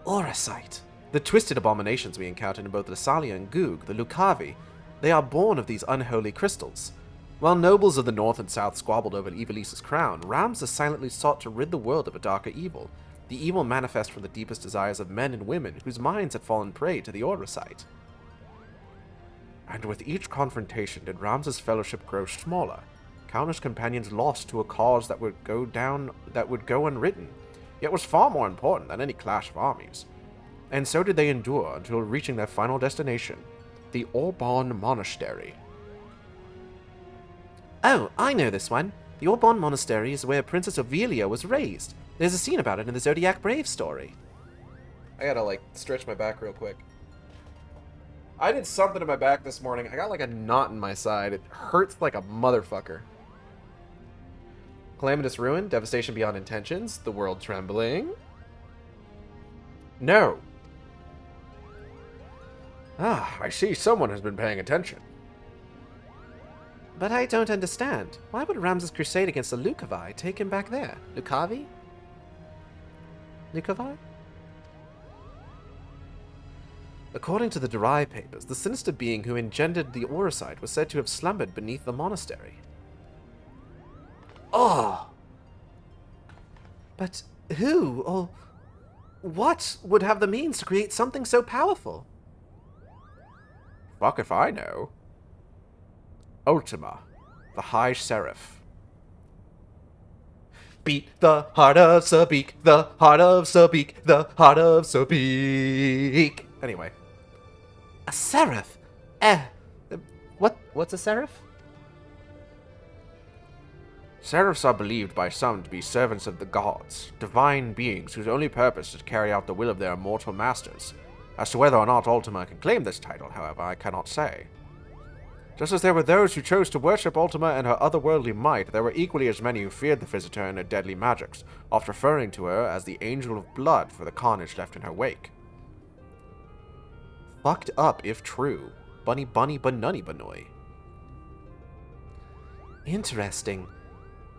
Auracite. The twisted abominations we encountered in both Lassalia and Goog, the Lucavi, they are born of these unholy crystals. While nobles of the north and south squabbled over Ivalice's crown, Ramza silently sought to rid the world of a darker evil, the evil manifest from the deepest desires of men and women whose minds had fallen prey to the Auracite. And with each confrontation did Ramza's fellowship grow smaller, countless companions lost to a cause that would go unwritten, yet was far more important than any clash of armies. And so did they endure until reaching their final destination, the Orban Monastery. Oh, I know this one. The Orban Monastery is where Princess Ovelia was raised. There's a scene about it in the Zodiac Brave story. I gotta, stretch my back real quick. I did something to my back this morning. I got, a knot in my side. It hurts like a motherfucker. Calamitous ruin, devastation beyond intentions, the world trembling. No. Ah, I see someone has been paying attention. But I don't understand. Why would Ramza's crusade against the Lucavi take him back there? Lucavi? Lucavi? According to the Darai papers, the sinister being who engendered the Auracite was said to have slumbered beneath the monastery. Oh! But who, or what, would have the means to create something so powerful? Fuck if I know. Ultima, the High Seraph. Beat the heart of Sabik, the heart of Sabik, the heart of Sabik. Anyway. A seraph? What's a seraph? Seraphs are believed by some to be servants of the gods, divine beings whose only purpose is to carry out the will of their immortal masters. As to whether or not Ultima can claim this title, however, I cannot say. Just as there were those who chose to worship Ultima and her otherworldly might, there were equally as many who feared the visitor and her deadly magics, oft referring to her as the Angel of Blood for the carnage left in her wake. Fucked up, if true. Bunny bunny banunny banoy. Interesting.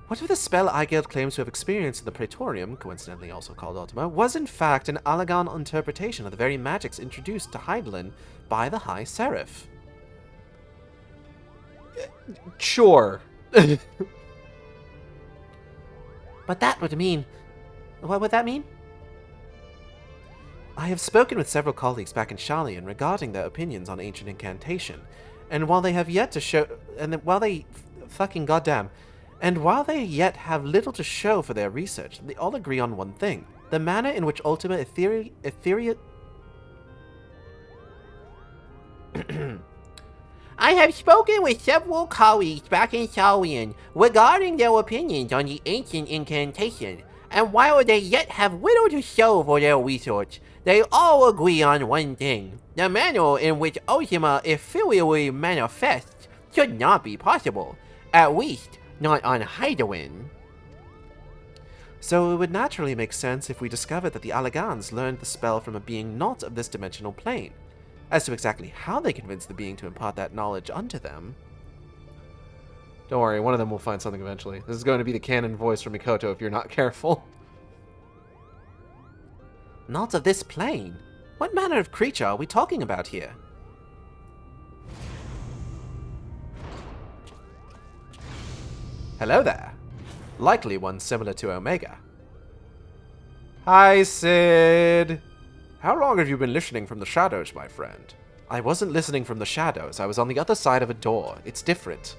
What if the spell Aigeld claims to have experienced in the Praetorium, coincidentally also called Ultima, was in fact an Alagan interpretation of the very magics introduced to Hydaelyn by the High Seraph? Sure. But that would mean What would that mean? I have spoken with several colleagues back in Shalian regarding their opinions on ancient incantation, and while they have yet to show, while they yet have little to show for their research, they all agree on one thing: the manner in which Ultima Etheria. I have spoken with several colleagues back in Shalian regarding their opinions on the ancient incantation, and while they yet have little to show for their research, they all agree on one thing: the manner in which Ultima ethereally manifests should not be possible, at least not on Hydaelyn. So it would naturally make sense if we discovered that the Alagans learned the spell from a being not of this dimensional plane. As to exactly how they convinced the being to impart that knowledge unto them... Don't worry, one of them will find something eventually. This is going to be the canon voice from Mikoto if you're not careful. Not of this plane? What manner of creature are we talking about here? Hello there. Likely one similar to Omega. Hi, Sid. How long have you been listening from the shadows, my friend? I wasn't listening from the shadows. I was on the other side of a door. It's different.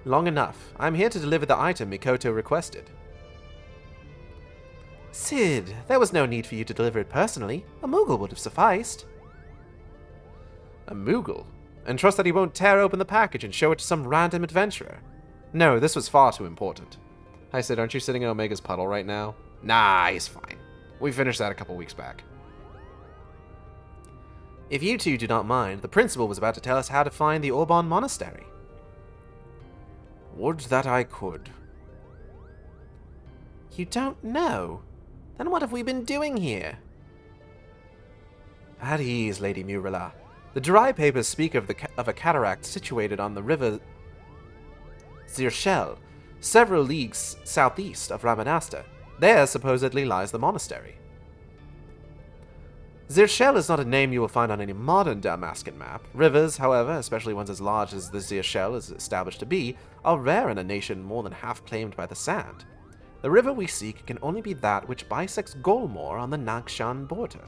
Long enough. I'm here to deliver the item Mikoto requested. Sid, there was no need for you to deliver it personally. A Moogle would have sufficed. A Moogle? And trust that he won't tear open the package and show it to some random adventurer. No, this was far too important. Hi, Sid, aren't you sitting in Omega's puddle right now? Nah, he's fine. We finished that a couple weeks back. If you two do not mind, the principal was about to tell us how to find the Orbon Monastery. Would that I could. You don't know? Then what have we been doing here? At ease, Lady Murilla. The dry papers speak of a cataract situated on the river Zirshel, several leagues southeast of Ramanasta. There supposedly lies the monastery. Zirshel is not a name you will find on any modern Dalmascan map. Rivers, however, especially ones as large as the Zirshel is established to be, are rare in a nation more than half claimed by the sand. The river we seek can only be that which bisects Golmore on the Nagshan border.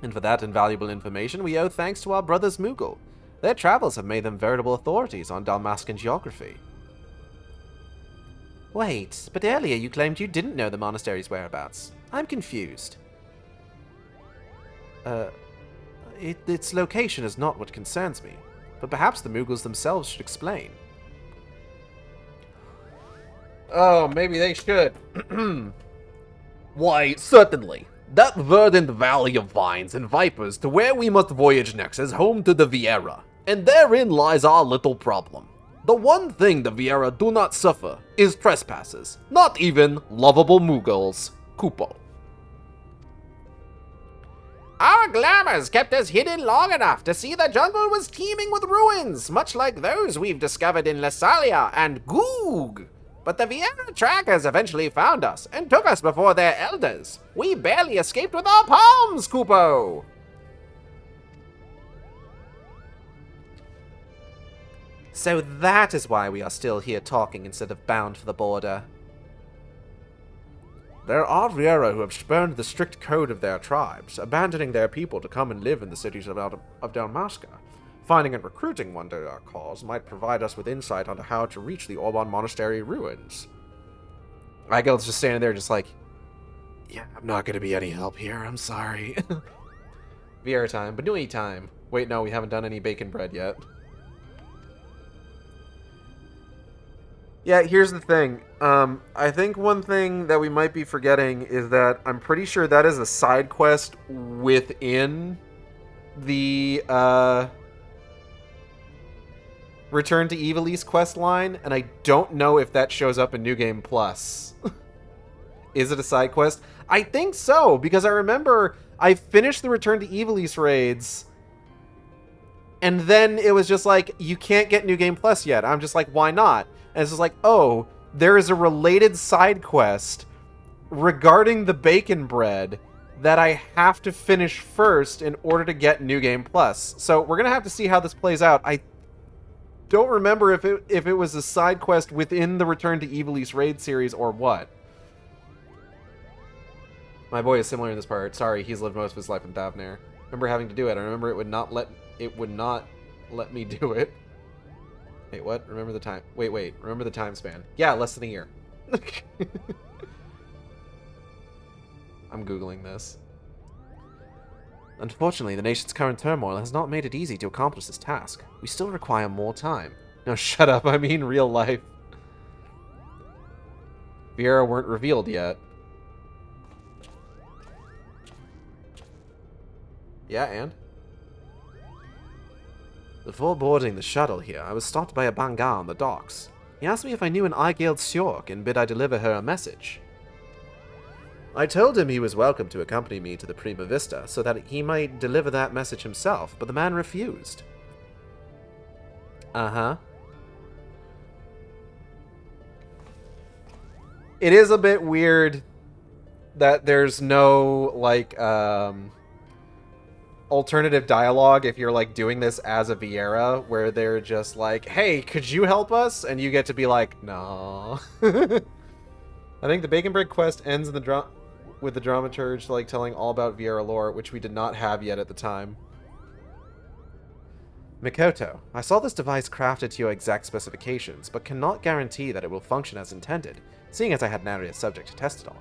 And for that invaluable information, we owe thanks to our brothers Moogle. Their travels have made them veritable authorities on Dalmascan geography. Wait, but earlier you claimed you didn't know the monastery's whereabouts. I'm confused. Its location is not what concerns me, but perhaps the Moogles themselves should explain. Oh, maybe they should. Why, certainly. That verdant valley of vines and vipers to where we must voyage next is home to the Viera, and therein lies our little problem. The one thing the Viera do not suffer is trespassers, not even lovable Moogles. Kupo. Our glamours kept us hidden long enough to see the jungle was teeming with ruins, much like those we've discovered in Lasalia and Goog. But the Viera trackers eventually found us and took us before their elders. We barely escaped with our palms, Kupo! So that is why we are still here talking instead of bound for the border. There are Viera who have spurned the strict code of their tribes, abandoning their people to come and live in the cities of Dalmasca. Finding and recruiting one to our cause might provide us with insight onto how to reach the Orbon Monastery ruins. Eigel's just standing there just like, yeah, I'm not going to be any help here, I'm sorry. Viera time, Banui time. Wait, no, we haven't done any bacon bread yet. Yeah, here's the thing. I think one thing that we might be forgetting is that I'm pretty sure that is a side quest within the Return to Evilise quest line, and I don't know if that shows up in New Game Plus. Is it a side quest? I think so, because I remember I finished the Return to Evilise raids, and then it was just like, you can't get New Game Plus yet. I'm just like, why not? And it's just like, oh, there is a related side quest regarding the bacon bread that I have to finish first in order to get New Game Plus. So we're going to have to see how this plays out. don't remember if it was a side quest within the Return to Evil East raid series or what. My boy is similar in this part. Sorry, he's lived most of his life in Thavnair. Remember having to do it. I remember it would not let me do it. Wait, what? Remember the time. Wait. Remember the time span. Yeah, less than a year. I'm Googling this. Unfortunately, the nation's current turmoil has not made it easy to accomplish this task. We still require more time. No, shut up. I mean real life. Vieira weren't revealed yet. Yeah, and? Before boarding the shuttle here, I was stopped by a Bangar on the docks. He asked me if I knew an Aigailed Sjork and bid I deliver her a message. I told him he was welcome to accompany me to the Prima Vista so that he might deliver that message himself, but the man refused. Uh-huh. It is a bit weird that there's no, like, alternative dialogue if you're, like, doing this as a Vieira, where they're just like, hey, could you help us? And you get to be like, no. I think the Bacon Bread quest ends in with the dramaturge, like, telling all about Vieira lore, which we did not have yet at the time. Mikoto, I saw this device crafted to your exact specifications, but cannot guarantee that it will function as intended, seeing as I had nary a subject to test it on.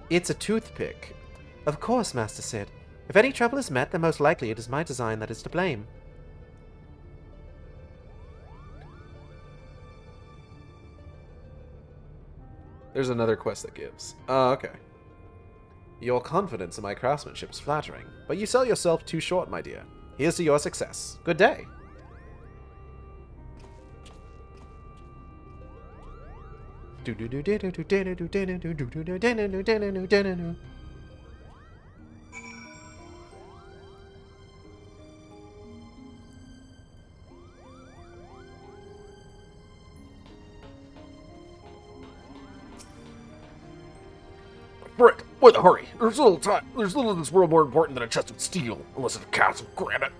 It's a toothpick. Of course, Master Sid. If any trouble is met, then most likely it is my design that is to blame. There's another quest that gives. Oh, okay. Your confidence in my craftsmanship is flattering, but you sell yourself too short, my dear. Here's to your success. Good day. Frick, why the hurry? There's little in this world more important than a chest of steel, unless it's a castle of granite.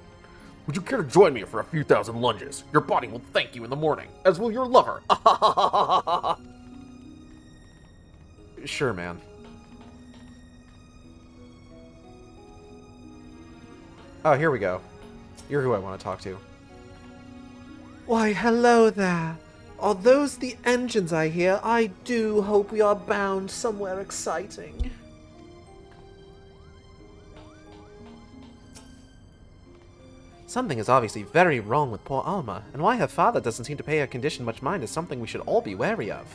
Would you care to join me for a few thousand lunges? Your body will thank you in the morning, as will your lover. Sure, man. Oh, here we go. You're who I want to talk to. Why, hello there. Are those the engines I hear? I do hope we are bound somewhere exciting. Something is obviously very wrong with poor Alma, and why her father doesn't seem to pay her condition much mind is something we should all be wary of.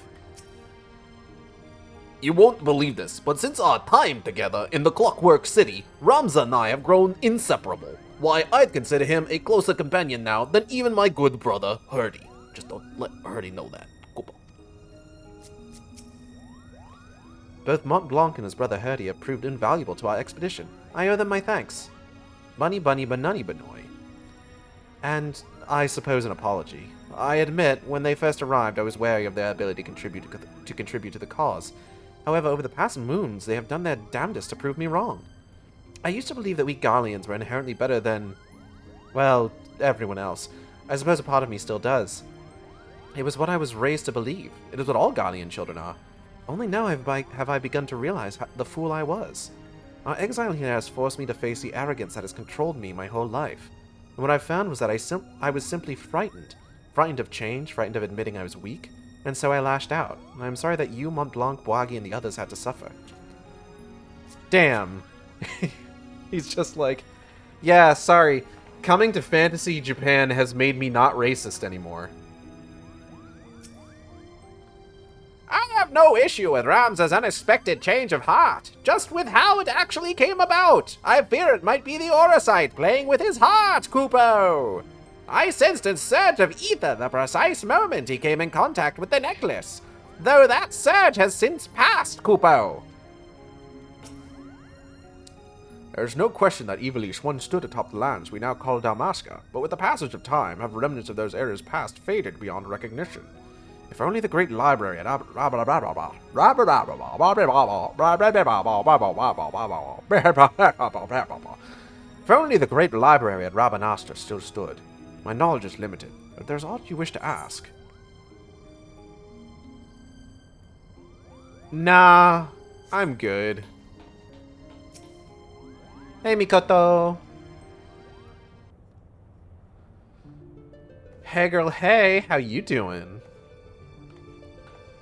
You won't believe this, but since our time together in the Clockwork City, Ramza and I have grown inseparable. Why, I'd consider him a closer companion now than even my good brother, Hurdy. Just don't let Hurdy know that. Koopa. Both Mont Blanc and his brother Hurdy have proved invaluable to our expedition. I owe them my thanks. Bunny bunny banunny banoy. And, I suppose, an apology. I admit, when they first arrived, I was wary of their ability to contribute to the cause. However, over the past moons, they have done their damnedest to prove me wrong. I used to believe that we Garleans were inherently better than, well, everyone else. I suppose a part of me still does. It was what I was raised to believe. It is what all Garlean children are. Only now have I begun to realize the fool I was. Our exile here has forced me to face the arrogance that has controlled me my whole life. And what I found was that I was simply frightened. Frightened of change, frightened of admitting I was weak. And so I lashed out. And I'm sorry that you, Mont Blanc, Boagi, and the others had to suffer. Damn. He's just like, yeah, sorry. Coming to Fantasy Japan has made me not racist anymore. I have no issue with Ramza's unexpected change of heart, just with how it actually came about. I fear it might be the Orosite playing with his heart, Kupo. I sensed a surge of ether the precise moment he came in contact with the necklace, though that surge has since passed, Kupo. There's no question that Ivalice once stood atop the lands we now call Dalmasca, but with the passage of time have remnants of those eras past faded beyond recognition. If only the great library at if If only the great library at Rabanastre still stood. My knowledge is limited. If there's aught you wish to ask. Nah, I'm good. Hey, Mikoto. Hey, girl, hey, how you doing?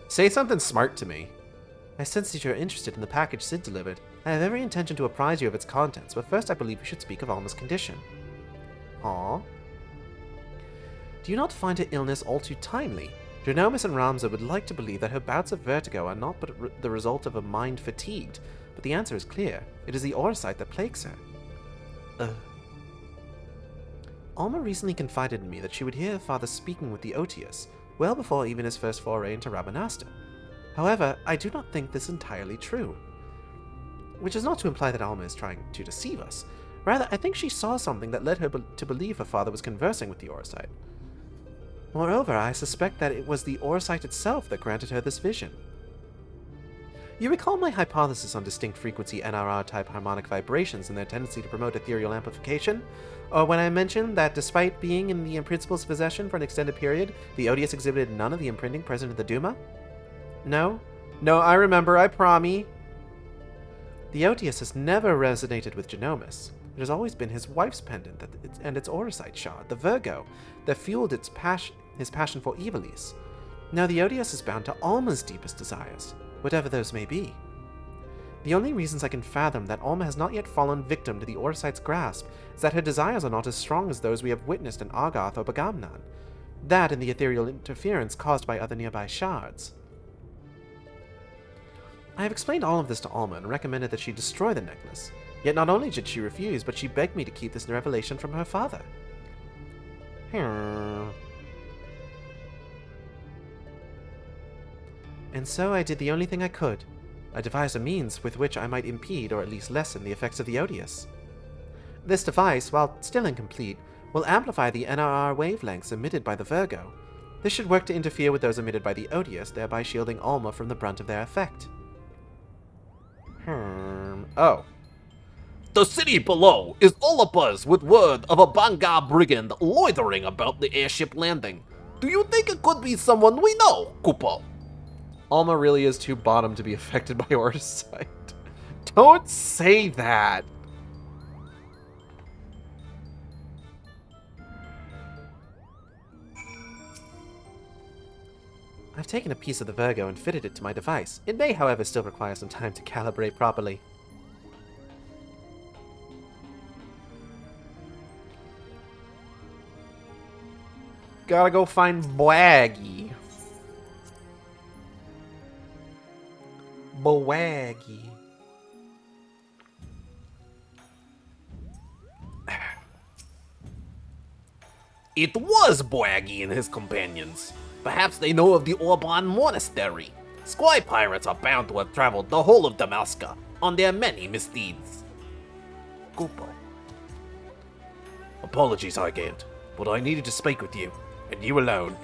Say something smart to me. I sense that you're interested in the package Sid delivered. I have every intention to apprise you of its contents, but first I believe we should speak of Alma's condition. Aw. Do you not find her illness all too timely? Genomus and Ramza would like to believe that her bouts of vertigo are not but the result of a mind fatigued, but the answer is clear. It is the Orosite that plagues her. Alma recently confided in me that she would hear her father speaking with the Otius, well before even his first foray into Rabanastre. However, I do not think this entirely true. Which is not to imply that Alma is trying to deceive us. Rather, I think she saw something that led her to believe her father was conversing with the Orosite. Moreover, I suspect that it was the Orosite itself that granted her this vision. You recall my hypothesis on distinct frequency NRR-type harmonic vibrations and their tendency to promote ethereal amplification? Or when I mentioned that despite being in the Principal's possession for an extended period, the Odious exhibited none of the imprinting present in the Duma? No? No, I remember, I promise. The Odious has never resonated with Genomus. It has always been his wife's pendant and its Orosite shard, the Virgo, that fueled his passion for Evilise. Now the Odious is bound to Alma's deepest desires, whatever those may be. The only reasons I can fathom that Alma has not yet fallen victim to the Orosite's grasp is that her desires are not as strong as those we have witnessed in Agath or Bagamnan. That and the ethereal interference caused by other nearby shards. I have explained all of this to Alma and recommended that she destroy the necklace. Yet not only did she refuse, but she begged me to keep this revelation from her father. And so I did the only thing I could. I devised a means with which I might impede or at least lessen the effects of the Odious. This device, while still incomplete, will amplify the NRR wavelengths emitted by the Virgo. This should work to interfere with those emitted by the Odious, thereby shielding Alma from the brunt of their effect. Oh. The city below is all abuzz with word of a Bangar brigand loitering about the airship landing. Do you think it could be someone we know, Kupo? Alma really is too bottom to be affected by Orosite. Don't say that. I've taken a piece of the Virgo and fitted it to my device. It may, however, still require some time to calibrate properly. Gotta go find Boaggy. Boaggy. It was Boaggy and his companions. Perhaps they know of the Orban Monastery. Squy pirates are bound to have traveled the whole of Damascus on their many misdeeds. Kupo. Apologies, Highgate, but I needed to speak with you, and you alone.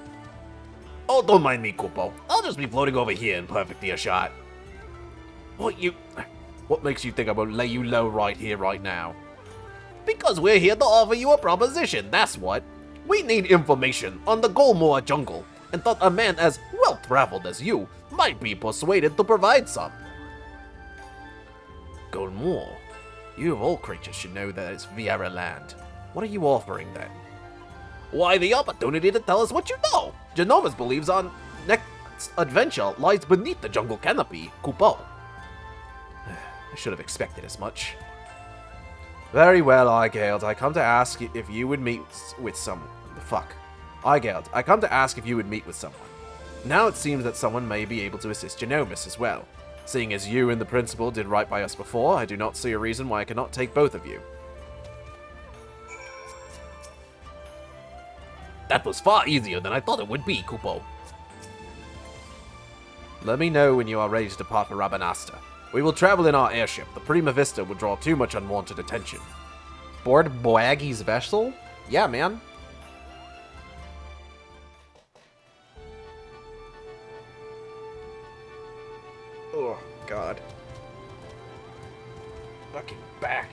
Oh, don't mind me, Kupo. I'll just be floating over here in perfect earshot. What makes you think I'm gonna lay you low right here, right now? Because we're here to offer you a proposition, that's what. We need information on the Golmore jungle, and thought a man as well-traveled as you might be persuaded to provide some. Golmore? You of all creatures should know that it's Viera land. What are you offering then? Why, the opportunity to tell us what you know. Genomus believes our next adventure lies beneath the jungle canopy, Kupo. I should have expected as much. Very well, Igald. I come to ask if you would meet with someone. Igald, I come to ask if you would meet with someone. Now it seems that someone may be able to assist Genomus as well. Seeing as you and the Principal did right by us before, I do not see a reason why I cannot take both of you. That was far easier than I thought it would be, Kupo. Let me know when you are ready to depart for Rabanastre. We will travel in our airship. The Prima Vista would draw too much unwanted attention. Board Boaggy's vessel? Yeah, man. Oh, God. Fucking back.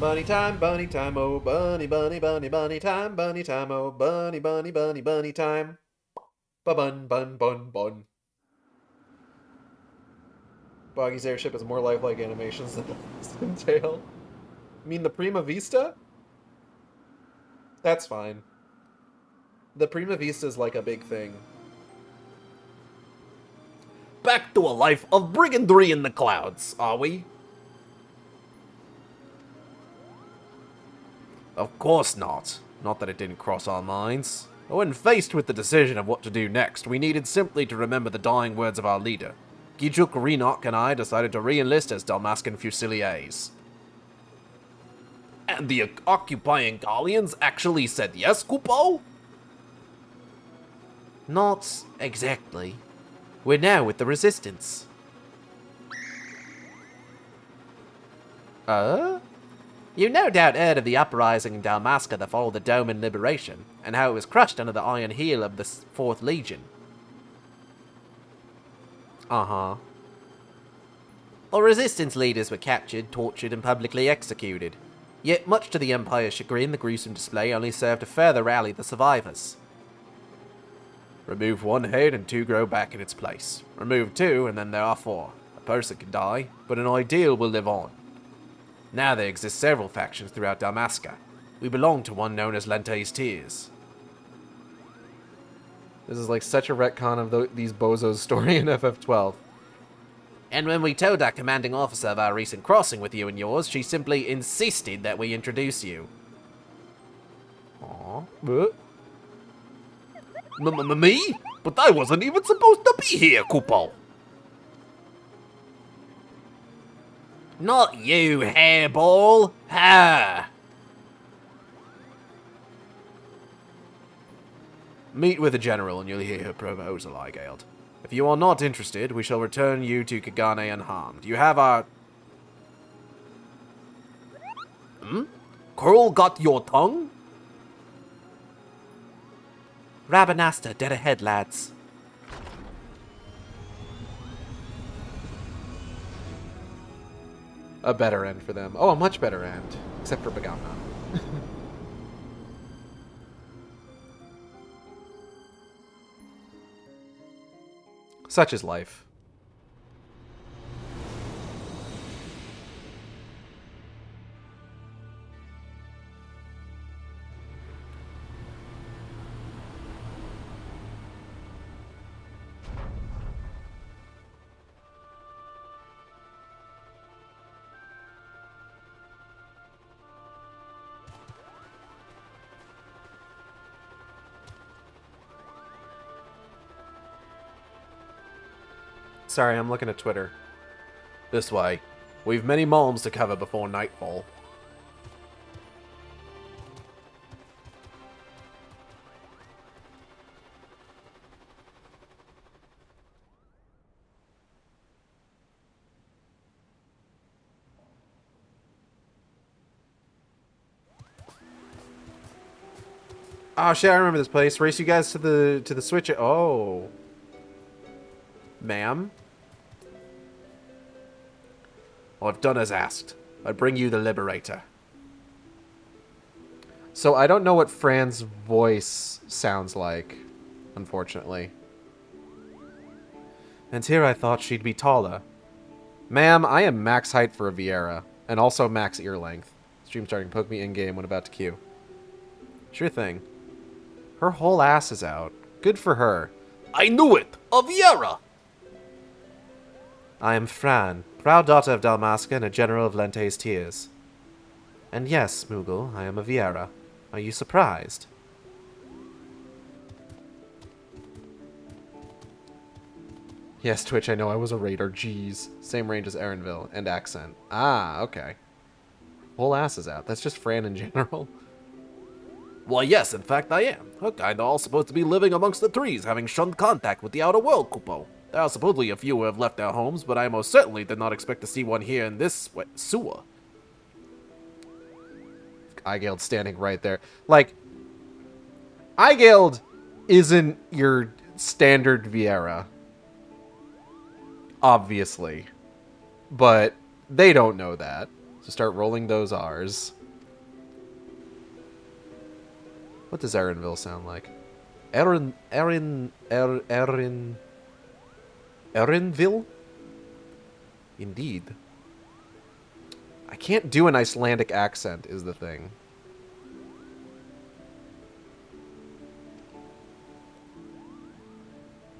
Bunny time, oh bunny, bunny, bunny, bunny time, oh bunny, bunny, bunny, bunny time. Ba-bun, bun, bun, bun. Boggy's airship has more lifelike animations than the Boston Tail. You mean the Prima Vista? That's fine. The Prima Vista is like a big thing. Back to a life of brigandry in the clouds, are we? Of course not. Not that it didn't cross our minds. But when faced with the decision of what to do next, we needed simply to remember the dying words of our leader. Gijuk, Renok, and I decided to re-enlist as Dalmascan Fusiliers. And the occupying Gallians actually said yes, Kupo? Not exactly. We're now with the Resistance. You no doubt heard of the uprising in Dalmasca that followed the Doman liberation, and how it was crushed under the iron heel of the 4th Legion. Uh-huh. The Resistance leaders were captured, tortured, and publicly executed. Yet, much to the Empire's chagrin, the gruesome display only served to further rally the survivors. Remove one head and 2 grow back in its place. Remove 2 and then there are 4. A person can die, but an ideal will live on. Now there exist several factions throughout Dalmasca. We belong to one known as Lente's Tears. This is like such a retcon of these bozos' story in FF12. And when we told our commanding officer of our recent crossing with you and yours, she simply insisted that we introduce you. Aww. Me? But I wasn't even supposed to be here, Kupo. Not you, hairball! Her! Meet with the general and you'll hear her proposal, Igald. If you are not interested, we shall return you to Kagane unharmed. You have our... Curl got your tongue? Rabanasta, dead ahead, lads. A better end for them. Oh, a much better end. Except for Bagama. Such is life. Sorry, I'm looking at Twitter. This way. We've many malms to cover before nightfall. Oh shit, I remember this place. Race you guys to the switch. Oh. Ma'am? Well, I've done as asked. I bring you the Liberator. So I don't know what Fran's voice sounds like, unfortunately. And here I thought she'd be taller. Ma'am, I am max height for a Vieira, and also max ear length. Stream starting, poke me in-game when about to queue. Sure thing. Her whole ass is out. Good for her. I knew it! A Vieira! I am Fran, proud daughter of Dalmasca and a general of Lente's Tears. And yes, Moogle, I am a Vieira. Are you surprised? Yes, Twitch, I know I was a raider. Jeez. Same range as Erenville, and accent. Ah, okay. Whole ass is out. That's just Fran in general. Why, yes, in fact I am. We're kinda all supposed to be living amongst the trees, having shunned contact with the outer world, Kupo. There are supposedly a few who have left their homes, but I most certainly did not expect to see one here in this sewer. Igald standing right there. Like, Igald isn't your standard Vieira. Obviously. But they don't know that. So start rolling those R's. What does Erinville sound like? Erinville? Indeed. I can't do an Icelandic accent, is the thing.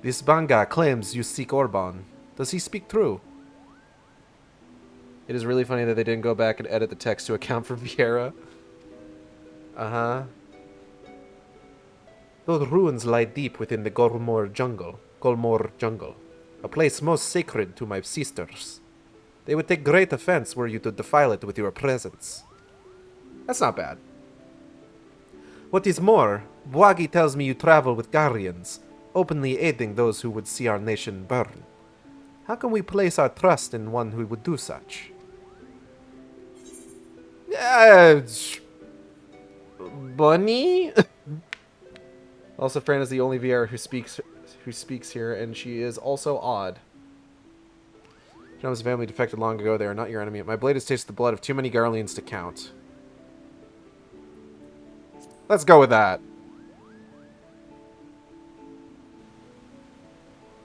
This Banga claims you seek Orban. Does he speak true? It is really funny that they didn't go back and edit the text to account for Vieira. Uh-huh. Those ruins lie deep within the Golmore jungle, a place most sacred to my sisters. They would take great offense were you to defile it with your presence. That's not bad. What is more, Bwagi tells me you travel with Guardians, openly aiding those who would see our nation burn. How can we place our trust in one who would do such? Bunny? Also, Fran is the only VR who speaks here, and she is also odd. John's family defected long ago. They are not your enemy. My blade has tasted the blood of too many Garleans to count. Let's go with that.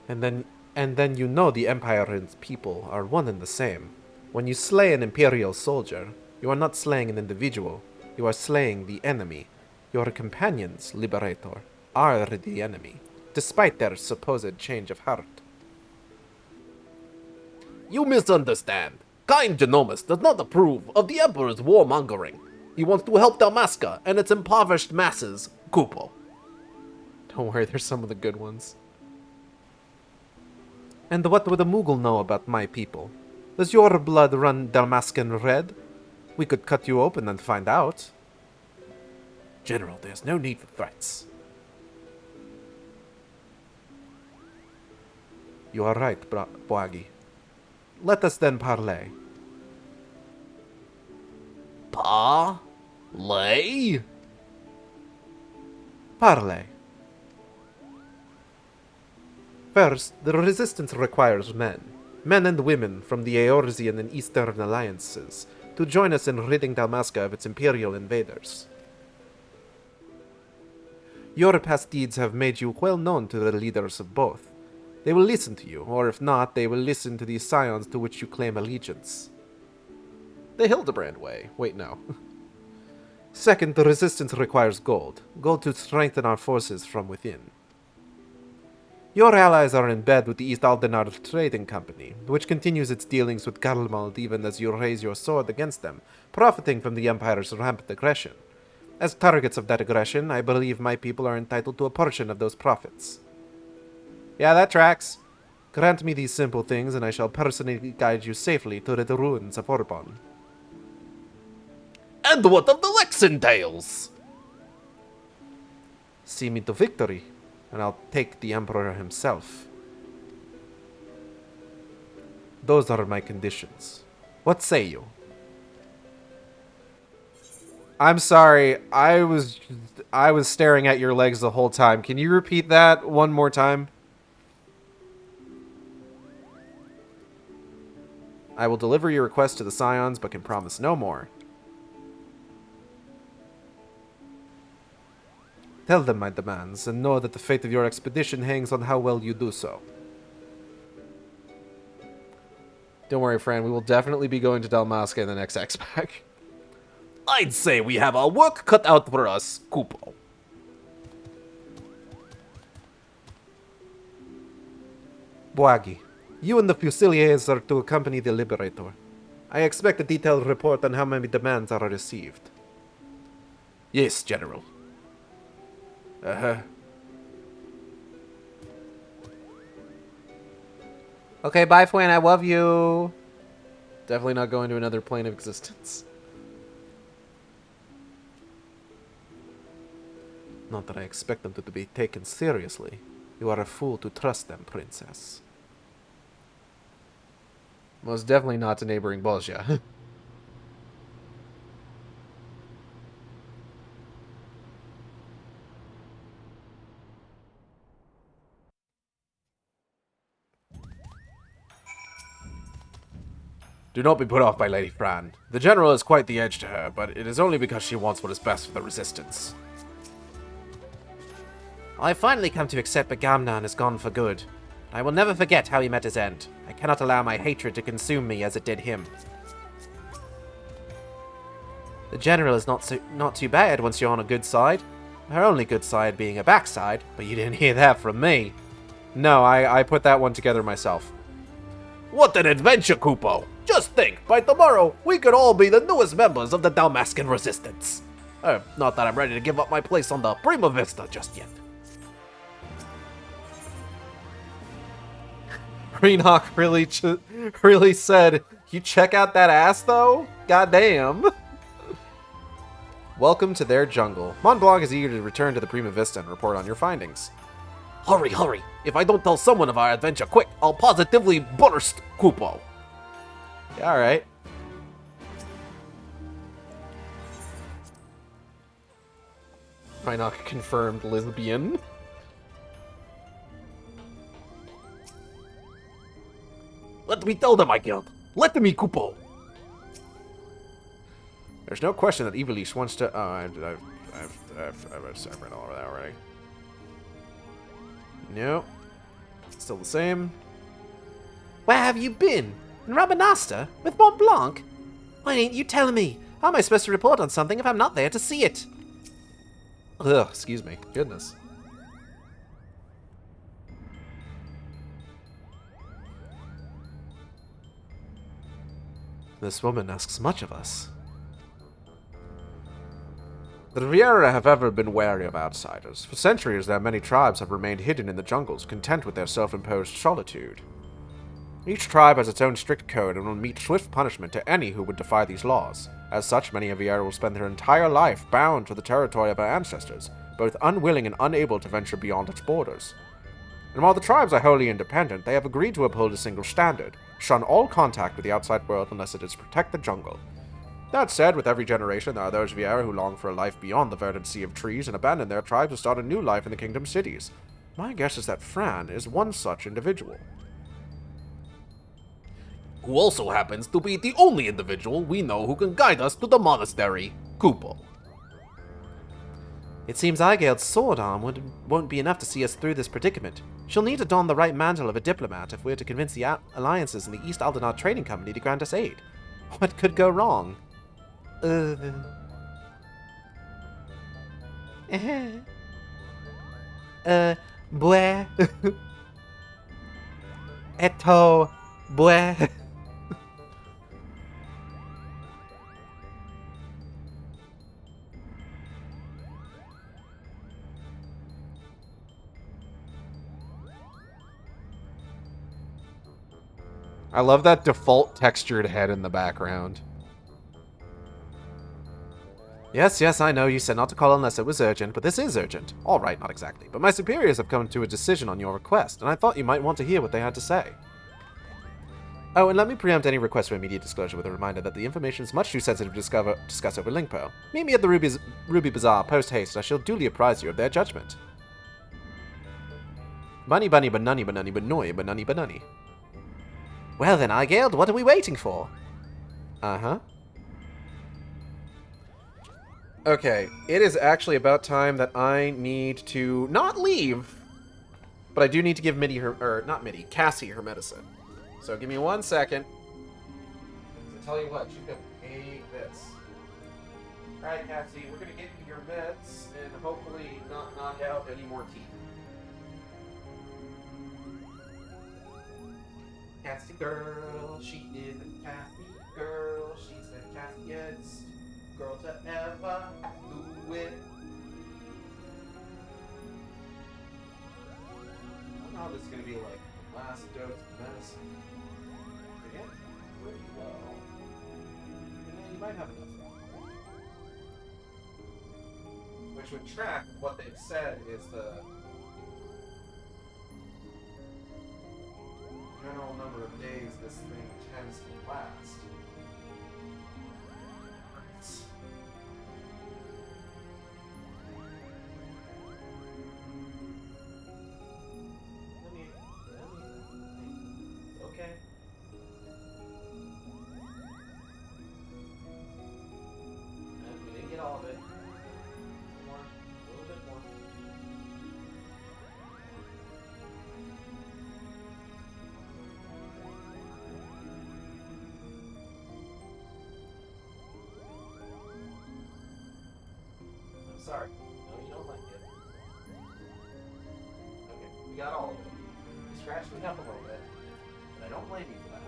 And then you know the Empire and its people are one and the same. When you slay an Imperial soldier, you are not slaying an individual. You are slaying the enemy. Your companions, Liberator, are the enemy, despite their supposed change of heart. You misunderstand. Kind Genomus does not approve of the Emperor's warmongering. He wants to help Dalmasca and its impoverished masses, Kupo. Don't worry, there's some of the good ones. And what would a Moogle know about my people? Does your blood run Dalmascan red? We could cut you open and find out. General, there's no need for threats. You are right, Bwagi. Let us then parley. Parley? Parley. First, the resistance requires men and women from the Eorzean and Eastern alliances, to join us in ridding Dalmasca of its Imperial invaders. Your past deeds have made you well known to the leaders of both. They will listen to you, or if not, they will listen to the scions to which you claim allegiance. The Hildebrand way. Wait, no. Second, the resistance requires gold. Gold to strengthen our forces from within. Your allies are in bed with the East Aldenar Trading Company, which continues its dealings with Garlemald even as you raise your sword against them, profiting from the Empire's rampant aggression. As targets of that aggression, I believe my people are entitled to a portion of those profits. Yeah, that tracks. Grant me these simple things, and I shall personally guide you safely to the ruins of Orban. And what of the Lexingales? See me to victory, and I'll take the Emperor himself. Those are my conditions. What say you? I'm sorry. I was staring at your legs the whole time. Can you repeat that one more time? I will deliver your request to the Scions, but can promise no more. Tell them my demands, and know that the fate of your expedition hangs on how well you do so. Don't worry, friend. We will definitely be going to Dalmasca in the next X-Pack. I'd say we have our work cut out for us, Kupo. Bwagi, you and the Fusiliers are to accompany the Liberator. I expect a detailed report on how many demands are received. Yes, General. Okay, bye, Fwan. I love you. Definitely not going to another plane of existence. Not that I expect them to be taken seriously. You are a fool to trust them, Princess. Most definitely not to neighboring Bolsha. Do not be put off by Lady Fran. The General is quite the edge to her, but it is only because she wants what is best for the Resistance. I finally come to accept Agamemnon is gone for good. I will never forget how he met his end. I cannot allow my hatred to consume me as it did him. The General is not too bad once you're on a good side. Her only good side being a backside, but you didn't hear that from me. No, I put that one together myself. What an adventure, Kupo! Just think, by tomorrow, we could all be the newest members of the Dalmascan Resistance. Not that I'm ready to give up my place on the Prima Vista just yet. Renock really said, "You check out that ass, though? Goddamn." Welcome to their jungle. Mont Blanc is eager to return to the Prima Vista and report on your findings. Hurry, hurry! If I don't tell someone of our adventure quick, I'll positively burst Kupo. Yeah, alright. Renock confirmed lesbian. Let me tell them I killed. Let me, Kupo. There's no question that Ivalice wants to... Oh, I've read all of that already. Nope. Still the same. Where have you been? In Rabanasta? With Mont Blanc? Why ain't you telling me? How am I supposed to report on something if I'm not there to see it? Ugh, excuse me. Goodness. This woman asks much of us. The Riviera have ever been wary of outsiders. For centuries, their many tribes have remained hidden in the jungles, content with their self-imposed solitude. Each tribe has its own strict code and will meet swift punishment to any who would defy these laws. As such, many of Riviera will spend their entire life bound to the territory of their ancestors, both unwilling and unable to venture beyond its borders. And while the tribes are wholly independent, they have agreed to uphold a single standard: shun all contact with the outside world unless it is to protect the jungle. That said, with every generation, there are those Viera who long for a life beyond the verdant sea of trees and abandon their tribes to start a new life in the kingdom cities. My guess is that Fran is one such individual. Who also happens to be the only individual we know who can guide us to the monastery, Kupo. It seems Aigeld's sword arm won't be enough to see us through this predicament. She'll need to don the right mantle of a diplomat if we're to convince the alliances in the East Aldenar Trading Company to grant us aid. What could go wrong? Bue. Eto, bue. I love that default textured head in the background. Yes, I know you said not to call unless it was urgent, but this is urgent. All right, not exactly. But my superiors have come to a decision on your request, and I thought you might want to hear what they had to say. Oh, and let me preempt any request for immediate disclosure with a reminder that the information is much too sensitive to discuss over Lingpo. Meet me at the Ruby Bazaar post-haste, and I shall duly apprise you of their judgment. Bunny bunny banunny banunny banoi banunny banunny. Well then, Aigeld, what are we waiting for? Uh-huh. Okay, it is actually about time that I need to not leave, but I do need to give Cassie her medicine. So give me 1 second. To tell you what, you can hate this. Alright, Cassie, we're gonna get you your meds and hopefully not knock out any more teeth. Cassie girl, she is a Cassie girl, she's the Cassiest girl to ever do it. I don't know how this is gonna be like the last dose of medicine. Again, pretty low. And you might have enough. Which would track with what they've said is the general number of days this thing tends to last. Okay. got all of it. You scratched me up a little bit, but I don't blame you for that.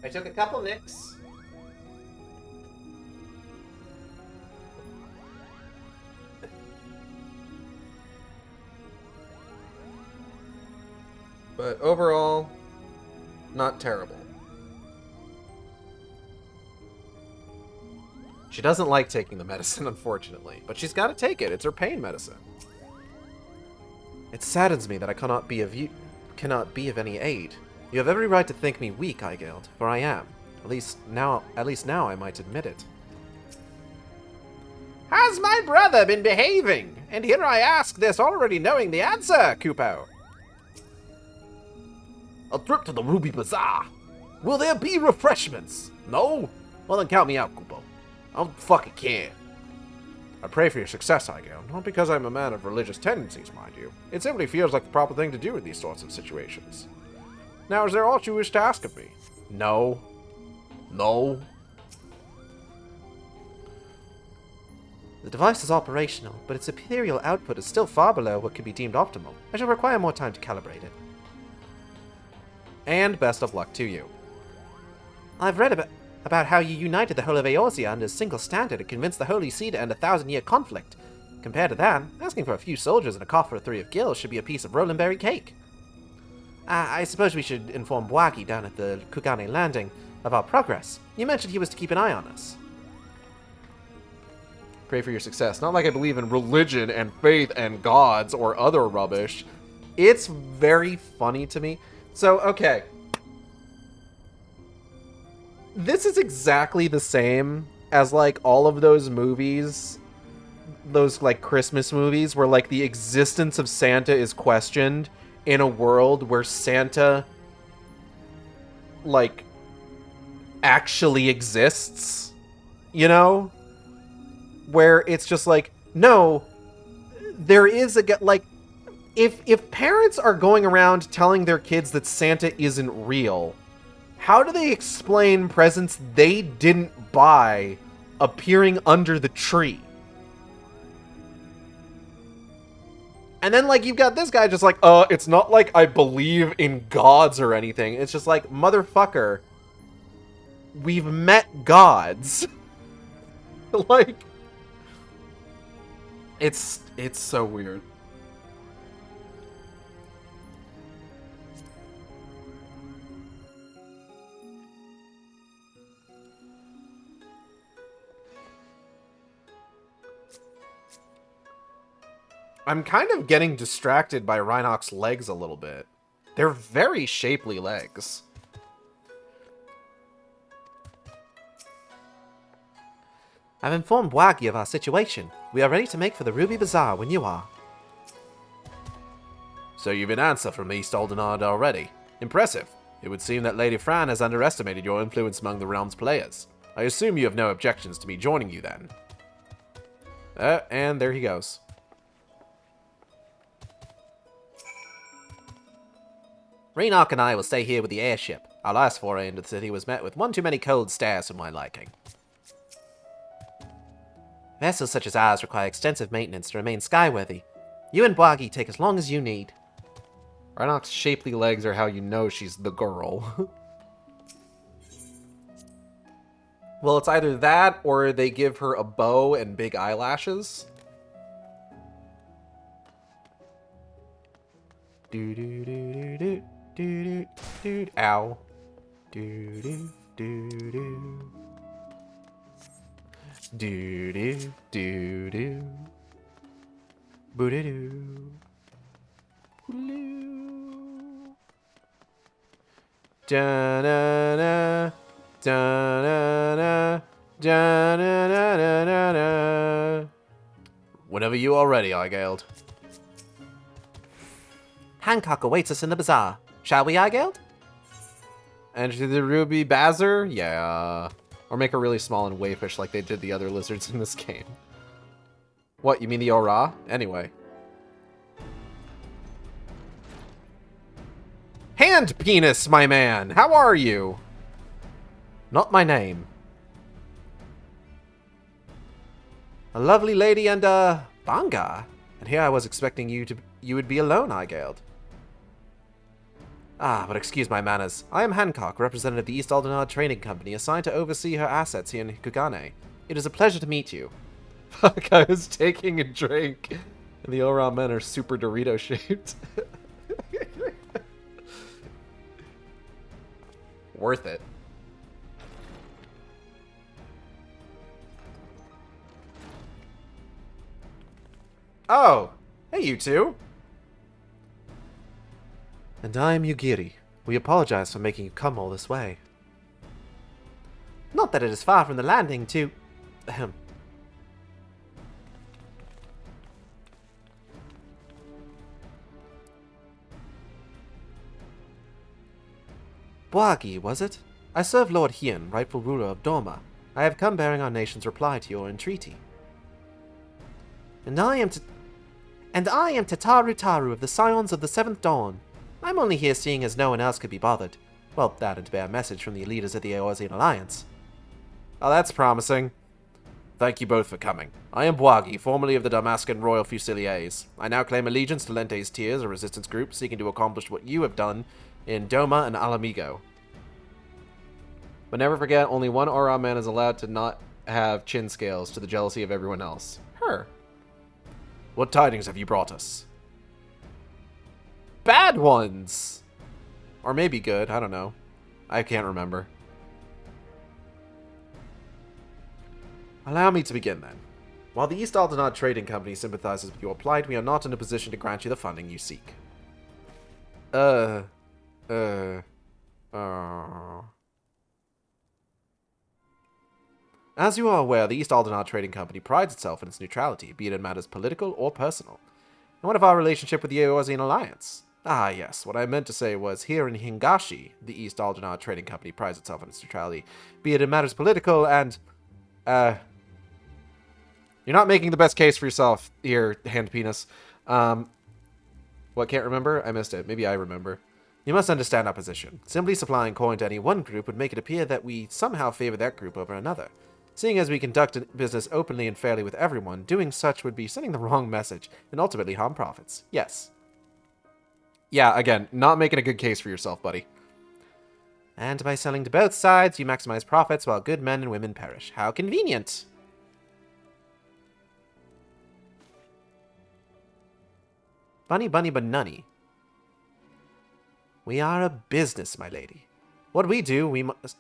I took a couple nicks. But overall, not terrible. She doesn't like taking the medicine, unfortunately, but she's got to take it. It's her pain medicine. It saddens me that I cannot be of any aid. You have every right to think me weak, Eigild, for I am. At least now I might admit it. Has my brother been behaving? And here I ask this already knowing the answer, Kupo. A trip to the Ruby Bazaar. Will there be refreshments? No? Well then count me out, Kupo. I don't fucking care. I pray for your success, Eigild. Not because I'm a man of religious tendencies, mind you. It simply feels like the proper thing to do in these sorts of situations. Now, is there aught you wish to ask of me? No. No. The device is operational, but its imperial output is still far below what could be deemed optimal. I shall require more time to calibrate it. And best of luck to you. I've read about how you united the whole of Eorzea under a single standard and convinced the Holy See to end a 1,000-year conflict. Compared to that, asking for a few soldiers and a coffer of 3 of gil should be a piece of Rolandberry cake. I suppose we should inform Bwagi down at the Kugane landing of our progress. You mentioned he was to keep an eye on us. Pray for your success. Not like I believe in religion and faith and gods or other rubbish. It's very funny to me. So, okay. This is exactly the same as, like, all of those movies, those, like, Christmas movies, where, like, the existence of Santa is questioned in a world where Santa, like, actually exists, you know? Where it's just like, no, there is like, if parents are going around telling their kids that Santa isn't real, how do they explain presents they didn't buy appearing under the tree? And then, like, you've got this guy just like, it's not like I believe in gods or anything. It's just like, motherfucker, we've met gods. Like, it's so weird. I'm kind of getting distracted by Rhinox's legs a little bit. They're very shapely legs. I've informed Bwagi of our situation. We are ready to make for the Ruby Bazaar when you are. So you've an answer from East Aldenard already. Impressive. It would seem that Lady Fran has underestimated your influence among the realm's players. I assume you have no objections to me joining you then. And there he goes. Renock and I will stay here with the airship. Our last foray into the city was met with one too many cold stares for my liking. Vessels such as ours require extensive maintenance to remain skyworthy. You and Bwagi take as long as you need. Rhinox's shapely legs are how you know she's the girl. Well, it's either that or they give her a bow and big eyelashes. Do do do do do do do. Ow. Do do do do. Do do do do. Boo doo doo. Da na na. Da na na. Da na na na na na. Whenever you are ready, Eigild. Hancock awaits us in the bazaar. Shall we, Eigild? Enter the Ruby Bazaar? Yeah. Or make her really small and wayfish like they did the other lizards in this game. What, you mean the Ora? Anyway. Hand penis, my man! How are you? Not my name. A lovely lady and, Banga. And here I was expecting you would be alone, I gailed. Ah, but excuse my manners. I am Hancock, representative of the East Aldenard Trading Company, assigned to oversee her assets here in Hikugane. It is a pleasure to meet you. Fuck, I was taking a drink, and the Ora men are super Dorito-shaped. Worth it. Oh, hey you two. And I am Yugiri. We apologize for making you come all this way. Not that it is far from the landing to... Ahem. Bwagi, was it? I serve Lord Hien, rightful ruler of Doma. I have come bearing our nation's reply to your entreaty. And I am Tataru Taru of the Scions of the Seventh Dawn. I'm only here seeing as no one else could be bothered. Well, that and to bear a message from the leaders of the Eorzean Alliance. Oh, that's promising. Thank you both for coming. I am Bwagi, formerly of the Damascan Royal Fusiliers. I now claim allegiance to Lente's Tears, a resistance group seeking to accomplish what you have done in Doma and Alamigo. But never forget, only one Aura man is allowed to not have chin scales to the jealousy of everyone else. Her. What tidings have you brought us? Bad ones! Or maybe good, I don't know. I can't remember. Allow me to begin then. While the East Aldenard Trading Company sympathizes with your plight, we are not in a position to grant you the funding you seek. As you are aware, the East Aldenard Trading Company prides itself in its neutrality, be it in matters political or personal. And what of our relationship with the Eorzean Alliance? Ah, yes, what I meant to say was, here in Hingashi, the East Aldenard Trading Company prides itself in its neutrality, be it in matters political and, you're not making the best case for yourself here, hand penis. What, can't remember? I missed it. Maybe I remember. You must understand our position. Simply supplying coin to any one group would make it appear that we somehow favor that group over another. Seeing as we conduct business openly and fairly with everyone, doing such would be sending the wrong message and ultimately harm profits. Yes. Yeah, again, not making a good case for yourself, buddy. And by selling to both sides, you maximize profits while good men and women perish. How convenient! Bunny bunny banunny. We are a business, my lady. What we do, we must...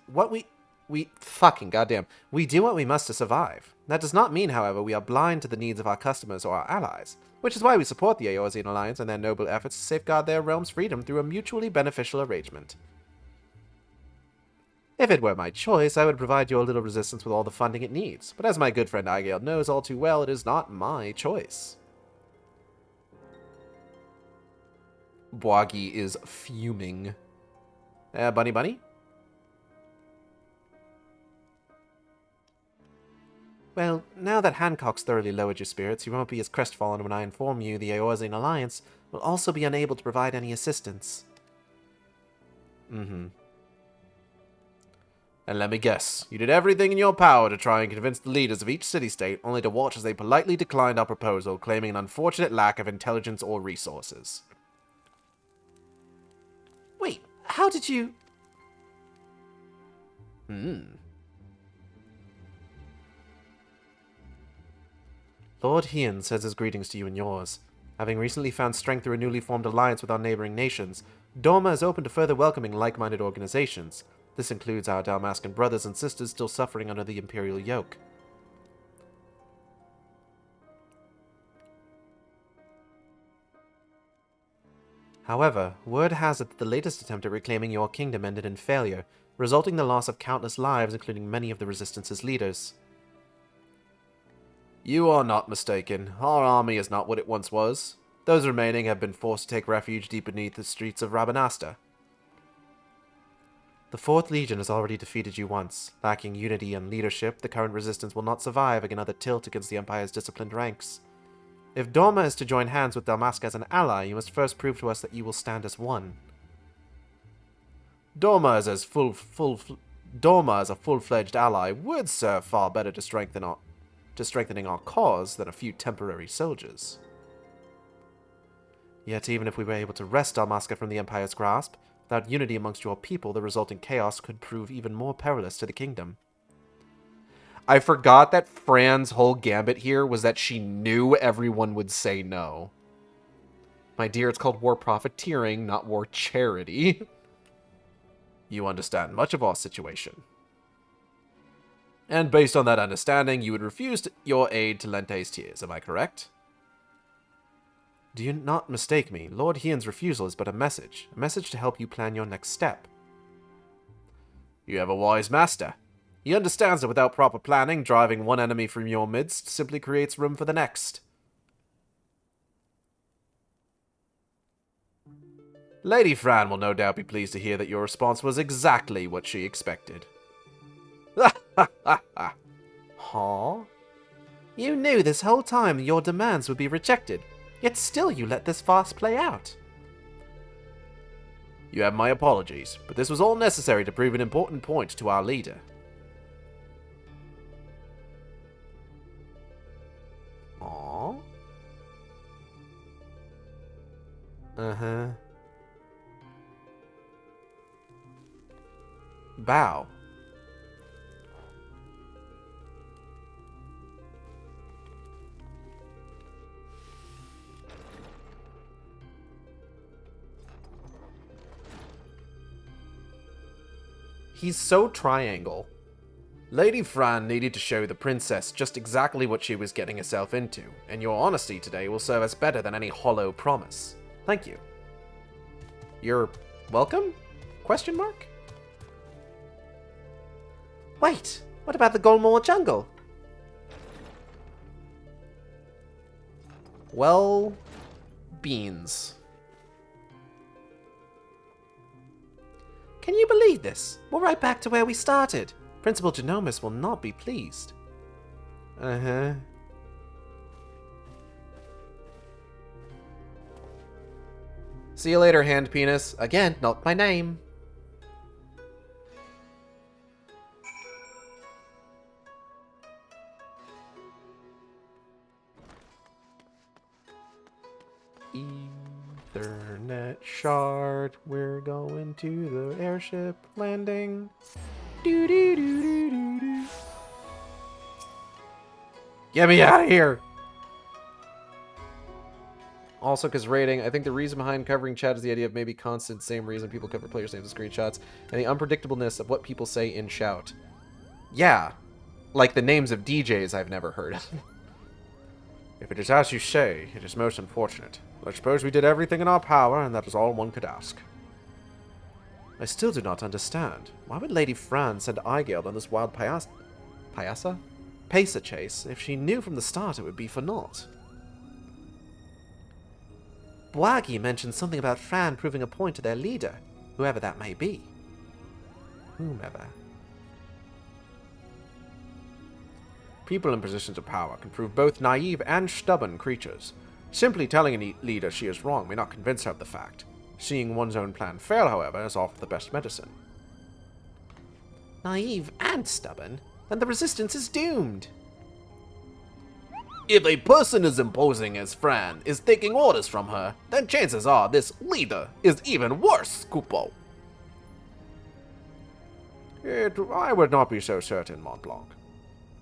fucking goddamn. We do what we must to survive. That does not mean, however, we are blind to the needs of our customers or our allies, which is why we support the Eorzean Alliance and their noble efforts to safeguard their realm's freedom through a mutually beneficial arrangement. If it were my choice, I would provide your little resistance with all the funding it needs, but as my good friend Igale knows all too well, it is not my choice. Bwagi is fuming. Bunny bunny? Well, now that Hancock's thoroughly lowered your spirits, you won't be as crestfallen when I inform you the Eorzean Alliance will also be unable to provide any assistance. Mm-hmm. And let me guess, you did everything in your power to try and convince the leaders of each city-state, only to watch as they politely declined our proposal, claiming an unfortunate lack of intelligence or resources. Wait, how did you... Lord Hien says his greetings to you and yours. Having recently found strength through a newly formed alliance with our neighboring nations, Doma is open to further welcoming like-minded organizations. This includes our Dalmascan brothers and sisters still suffering under the Imperial yoke. However, word has it that the latest attempt at reclaiming your kingdom ended in failure, resulting in the loss of countless lives, including many of the Resistance's leaders. You are not mistaken. Our army is not what it once was. Those remaining have been forced to take refuge deep beneath the streets of Rabanasta. The 4th Legion has already defeated you once. Lacking unity and leadership, the current resistance will not survive another tilt against the Empire's disciplined ranks. If Doma is to join hands with Dalmasca as an ally, you must first prove to us that you will stand as one. Dorma as Dorma as a full-fledged ally would serve far better to strengthening our cause than a few temporary soldiers. Yet even if we were able to wrest Dalmasca from the Empire's grasp, without unity amongst your people, the resulting chaos could prove even more perilous to the kingdom. I forgot that Fran's whole gambit here was that she knew everyone would say no. My dear, it's called war profiteering, not war charity. You understand much of our situation. And based on that understanding, you would refuse your aid to Lente's tears, am I correct? Do you not mistake me? Lord Hien's refusal is but a message to help you plan your next step. You have a wise master. He understands that without proper planning, driving one enemy from your midst simply creates room for the next. Lady Fran will no doubt be pleased to hear that your response was exactly what she expected. Ha ha ha ha. Huh? You knew this whole time your demands would be rejected, yet still you let this farce play out. You have my apologies, but this was all necessary to prove an important point to our leader. Aww. Uh-huh. Bow. He's so triangle. Lady Fran needed to show the princess just exactly what she was getting herself into, and your honesty today will serve us better than any hollow promise. Thank you. You're welcome? Question mark? Wait, what about the Golmore jungle? Well, beans. Can you believe this? We're right back to where we started. Principal Genomus will not be pleased. Uh-huh. See you later, hand penis. Again, not my name. Ethernet shard. We're going to the airship landing. Do do do do do do. Get me out of here! Also, because rating, I think the reason behind covering chat is the idea of maybe constant, same reason people cover players' names and screenshots, and the unpredictableness of what people say in shout. Yeah, like the names of DJs I've never heard of. If it is as you say, it is most unfortunate. I suppose we did everything in our power, and that is all one could ask. I still do not understand. Why would Lady Fran send Aigeld on this wild Pacer chase if she knew from the start it would be for naught? Bwagi mentioned something about Fran proving a point to their leader, whoever that may be. Whomever. People in positions of power can prove both naive and stubborn creatures. Simply telling a leader she is wrong may not convince her of the fact. Seeing one's own plan fail, however, is often the best medicine. Naive and stubborn? Then the resistance is doomed. If a person as imposing as Fran is taking orders from her, then chances are this leader is even worse, Kupo. I would not be so certain, Mont Blanc.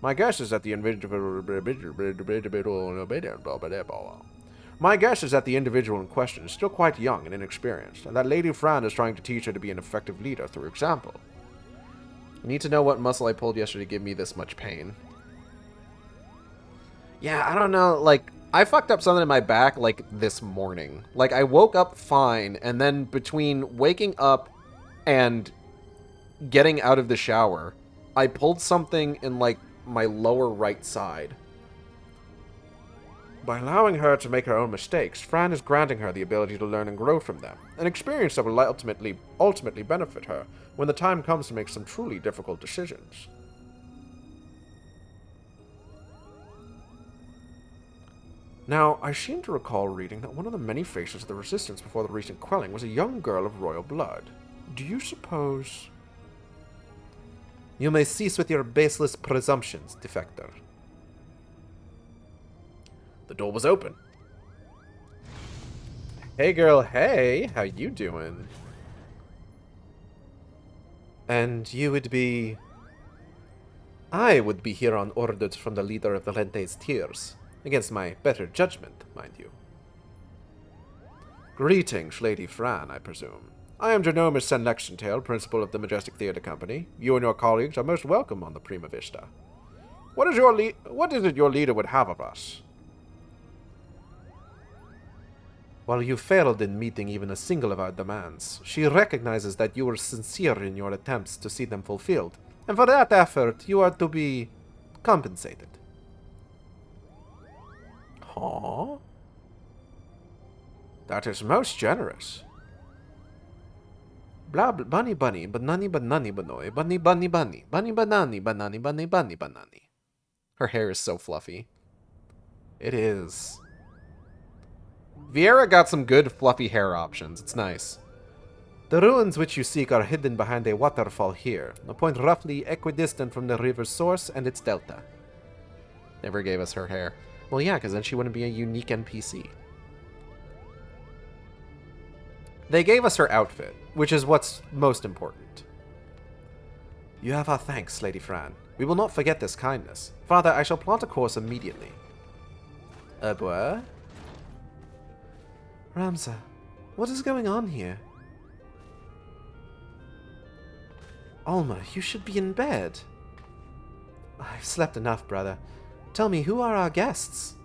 My guess is that the individual in question is still quite young and inexperienced, and that Lady Fran is trying to teach her to be an effective leader through example. I need to know what muscle I pulled yesterday to give me this much pain. Yeah, I don't know, like, I fucked up something in my back, like, this morning. Like, I woke up fine, and then between waking up and getting out of the shower, I pulled something in, like, my lower right side. By allowing her to make her own mistakes, Fran is granting her the ability to learn and grow from them, an experience that will ultimately benefit her when the time comes to make some truly difficult decisions. Now, I seem to recall reading that one of the many faces of the resistance before the recent quelling was a young girl of royal blood. Do you suppose... You may cease with your baseless presumptions, defector. The door was open. Hey girl, hey, how you doing? And you would be... I would be here on orders from the leader of the Lente's Tears. Against my better judgment, mind you. Greetings, Lady Fran, I presume. I am Genomus Senlectiontail, principal of the Majestic Theatre Company. You and your colleagues are most welcome on the Prima Vista. What is it your leader would have of us? While you failed in meeting even a single of our demands, she recognizes that you were sincere in your attempts to see them fulfilled, and for that effort you are to be compensated. Huh? That is most generous. Blah blah bunny bunny banani banani banoy bunny bunny bunny bunny banani banani bunny bunny banani. Her hair is so fluffy. It is. Viera got some good fluffy hair options. It's nice. The ruins which you seek are hidden behind a waterfall here, a point roughly equidistant from the river's source and its delta. Never gave us her hair. Well, yeah, because then she wouldn't be a unique NPC. They gave us her outfit, which is what's most important. You have our thanks, Lady Fran. We will not forget this kindness. Father, I shall plot a course immediately. What? Ramza, what is going on here? Alma, you should be in bed. I've slept enough, brother. Tell me, who are our guests?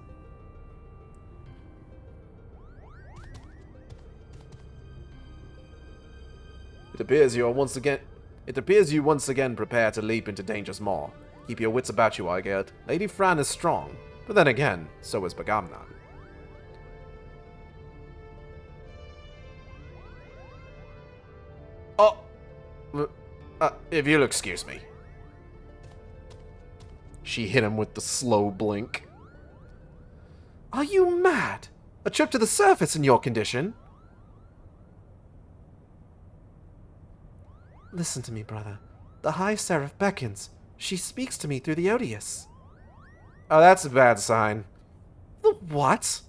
It appears you once again prepare to leap into danger's maw. Keep your wits about you, Igerd. Lady Fran is strong, but then again, so is Bagamnan. Oh! If you'll excuse me. She hit him with the slow blink. Are you mad? A trip to the surface in your condition? Listen to me, brother. The High Seraph beckons. She speaks to me through the Odious. Oh, that's a bad sign. The what?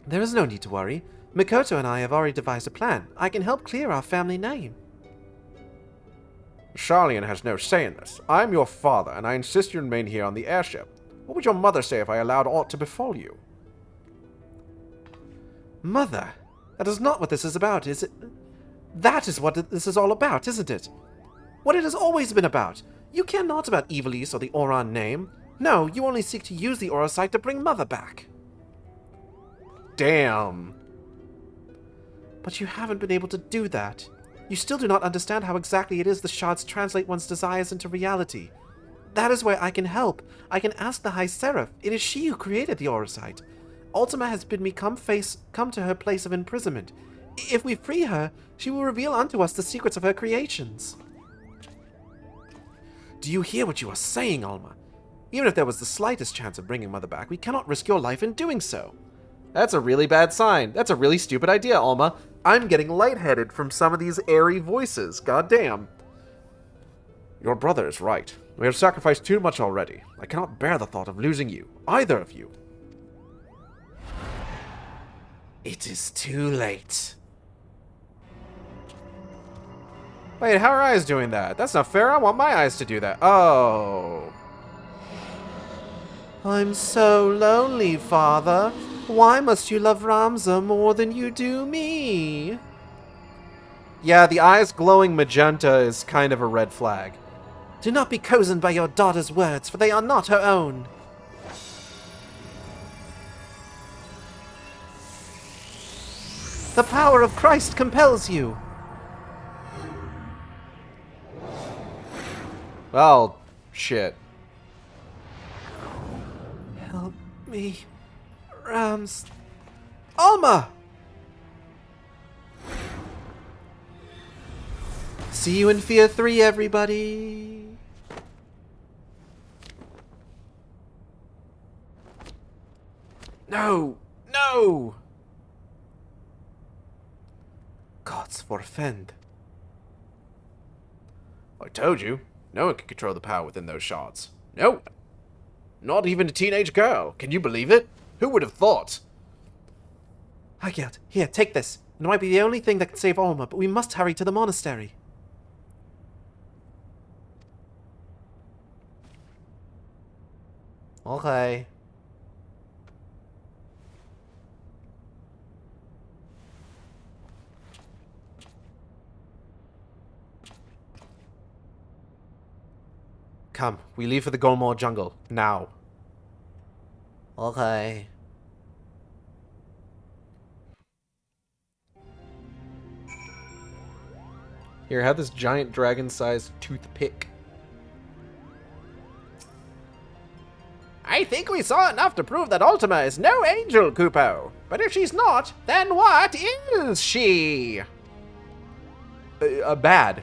There is no need to worry. Mikoto and I have already devised a plan. I can help clear our family name. Charlian has no say in this. I am your father, and I insist you remain here on the airship. What would your mother say if I allowed aught to befall you? Mother? That is not what this is about, is it? That is what this is all about, isn't it? What it has always been about. You care not about Ivalice or the Oran name. No, you only seek to use the Orosite to bring Mother back. Damn. But you haven't been able to do that. You still do not understand how exactly it is the shards translate one's desires into reality. That is where I can help. I can ask the High Seraph. It is she who created the Orosite. Ultima has bid me come to her place of imprisonment. If we free her, she will reveal unto us the secrets of her creations. Do you hear what you are saying, Alma? Even if there was the slightest chance of bringing Mother back, we cannot risk your life in doing so. That's a really bad sign. That's a really stupid idea, Alma. I'm getting lightheaded from some of these airy voices. God damn. Your brother is right. We have sacrificed too much already. I cannot bear the thought of losing you. Either of you. It is too late. Wait, how are eyes doing that? That's not fair. I want my eyes to do that. Oh. I'm so lonely, Father. Why must you love Ramza more than you do me? Yeah, the eyes glowing magenta is kind of a red flag. Do not be cozened by your daughter's words, for they are not her own. The power of Christ compels you. Well, shit. Help me, Rams. Alma! See you in Fear 3, everybody. No! No! God shards forfend. I told you, no one can control the power within those shards. No one. Not even a teenage girl. Can you believe it? Who would have thought? Hygeld, here, take this. It might be the only thing that can save Alma, but we must hurry to the monastery. Okay. Come, we leave for the Golmore jungle, now. Okay. Here, have this giant dragon-sized toothpick. I think we saw enough to prove that Ultima is no angel, Kupo. But if she's not, then what is she? Bad.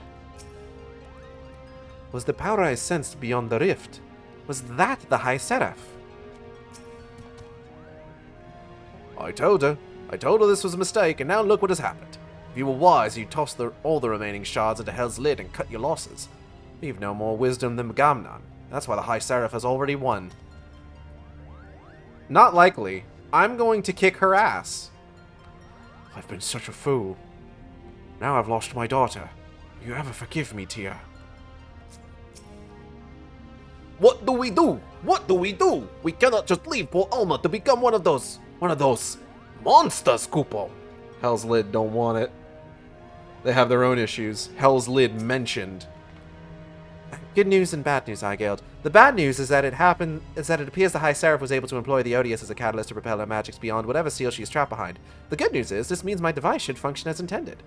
Was the power I sensed beyond the rift? Was that the High Seraph? I told her. I told her this was a mistake, and now look what has happened. If you were wise, you'd toss all the remaining shards into Hell's Lid and cut your losses. You've no more wisdom than Gamnon. That's why the High Seraph has already won. Not likely. I'm going to kick her ass. I've been such a fool. Now I've lost my daughter. You ever forgive me, Tia? What do we do? What do we do? We cannot just leave poor Alma to become one of those monsters, Kupo. Hell's Lid don't want it. They have their own issues. Hell's Lid mentioned. Good news and bad news, Hygeld. The bad news is that it appears the High Seraph was able to employ the Odious as a catalyst to propel her magics beyond whatever seal she is trapped behind. The good news is, this means my device should function as intended.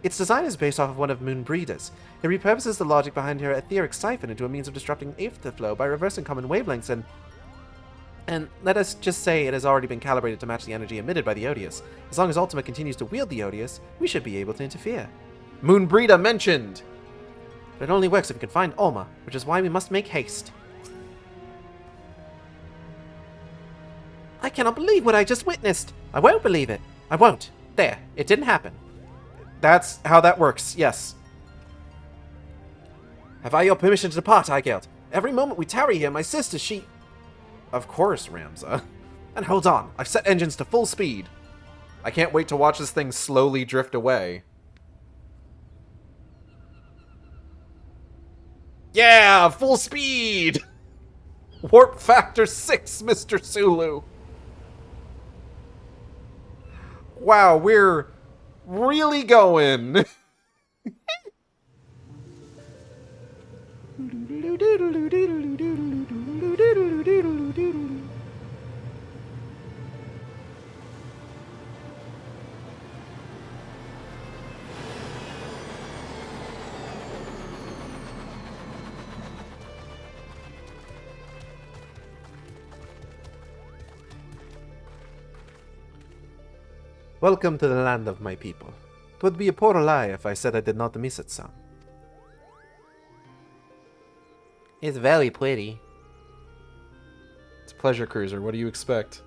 Its design is based off of one of Moonbreeder's. It repurposes the logic behind her etheric siphon into a means of disrupting aether flow by reversing common wavelengths and let us just say it has already been calibrated to match the energy emitted by the Odious. As long as Ultima continues to wield the Odious, we should be able to interfere. Moonbreeder mentioned! But it only works if we can find Alma, which is why we must make haste. I cannot believe what I just witnessed. I won't believe it. I won't. There, it didn't happen. That's how that works, yes. Have I your permission to depart, Hygeld? Every moment we tarry here, my sister, she... Of course, Ramza. And hold on, I've set engines to full speed. I can't wait to watch this thing slowly drift away. Yeah, full speed! Warp factor 6, Mr. Sulu. Wow, we're really going. Welcome to the land of my people. 'Twould be a poor lie if I said I did not miss it some. It's very pretty. It's a pleasure cruiser. What do you expect?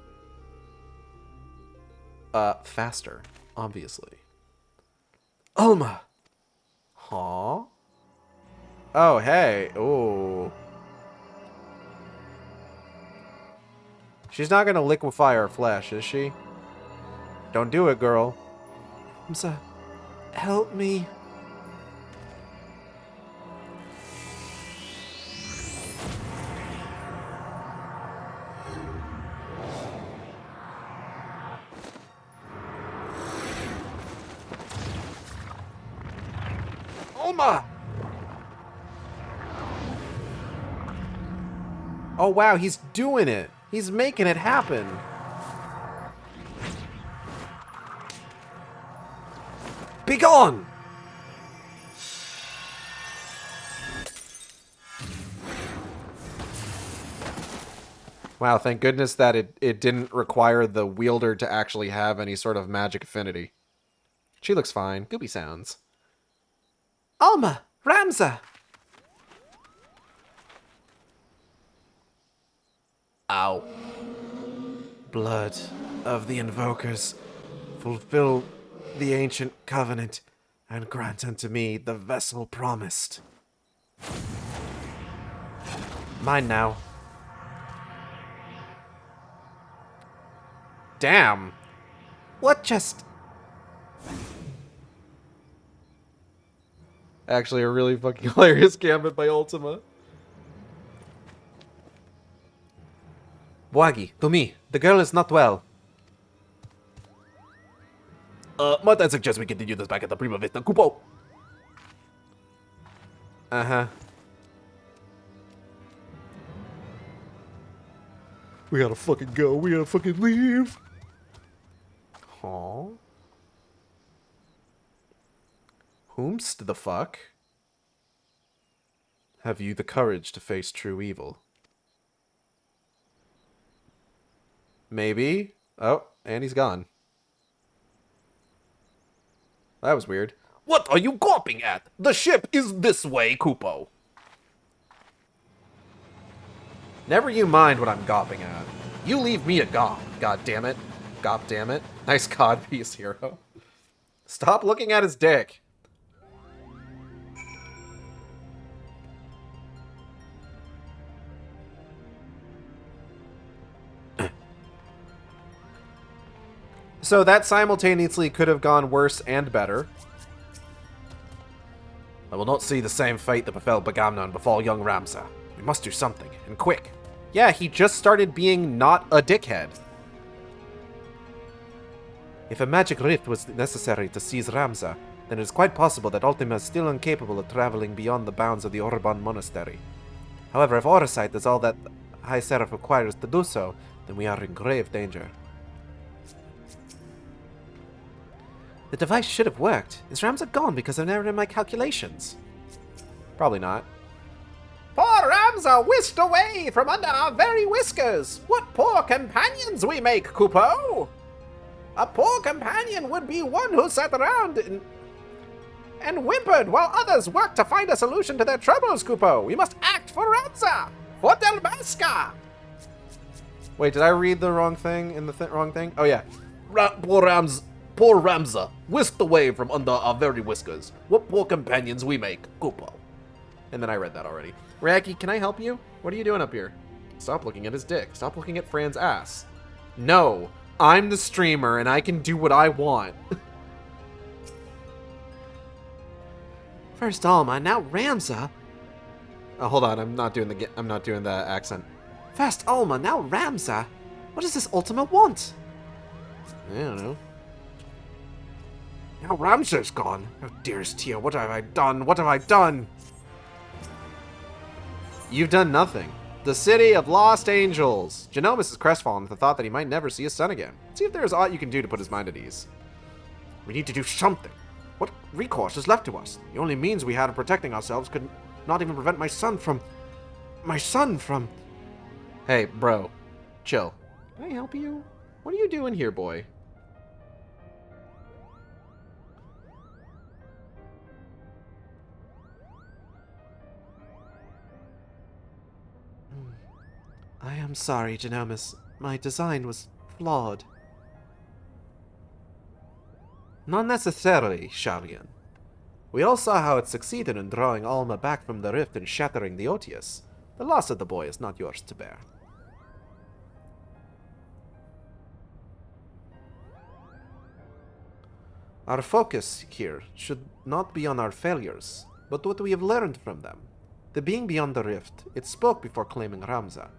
Faster, obviously. Alma! Huh? Oh, hey. Ooh. She's not gonna liquefy her flesh, is she? Don't do it, girl. Hamza, help me. Alma! Oh, wow, he's doing it. He's making it happen. Be gone! Wow, thank goodness that it didn't require the wielder to actually have any sort of magic affinity. She looks fine. Goopy sounds. Alma! Ramza! Ow. Blood of the Invokers, fulfill the ancient covenant. and grant unto me the vessel promised. Mine now. Damn. What just... Actually, a really fucking hilarious gambit by Ultima. Bwagi, to me. The girl is not well. Might I suggest we continue this back at the Prima Vista, Kupo? Uh-huh. We gotta fucking go. We gotta fucking leave. Aw. Whomst the fuck? Have you the courage to face true evil? Maybe. Oh, and he's gone. That was weird. What are you gawping at? The ship is this way, Kupo. Never you mind what I'm gawping at. You leave me to gawp. God damn it. Gawp damn it. Nice codpiece, hero. Stop looking at his dick. So that simultaneously could have gone worse and better. I will not see the same fate that befell Bagamnon befall young Ramza. We must do something, and quick. Yeah, he just started being not a dickhead. If a magic rift was necessary to seize Ramza, then it is quite possible that Ultima is still incapable of traveling beyond the bounds of the Orban Monastery. However, if Orisight is all that High Seraph requires to do so, then we are in grave danger. The device should have worked. Is Ramza gone because of an error in my calculations? Probably not. Poor Ramza whisked away from under our very whiskers. What poor companions we make, Kupo! A poor companion would be one who sat around and whimpered while others worked to find a solution to their troubles, Kupo. We must act for Ramza! For Delmasca! Wait, did I read the wrong thing in the wrong thing? Oh, yeah. Poor Ramza, whisked away from under our very whiskers. What poor companions we make, Kupo. And then I read that already. Raggy, can I help you? What are you doing up here? Stop looking at his dick. Stop looking at Fran's ass. No, I'm the streamer and I can do what I want. First Alma, now Ramza. Oh, hold on, I'm not doing the accent. First Alma, now Ramza. What does this Ultima want? I don't know. Now Ramza's gone. Oh, dearest Tia, what have I done? What have I done? You've done nothing. The city of lost angels. Genomus is crestfallen with the thought that he might never see his son again. See if there is aught you can do to put his mind at ease. We need to do something. What recourse is left to us? The only means we had of protecting ourselves could not even prevent my son from... Hey, bro. Chill. Can I help you? What are you doing here, boy? I am sorry, Genomus. My design was flawed. Not necessarily, Sharian. We all saw how it succeeded in drawing Alma back from the rift and shattering the Otius. The loss of the boy is not yours to bear. Our focus here should not be on our failures, but what we have learned from them. The being beyond the rift, it spoke before claiming Ramza.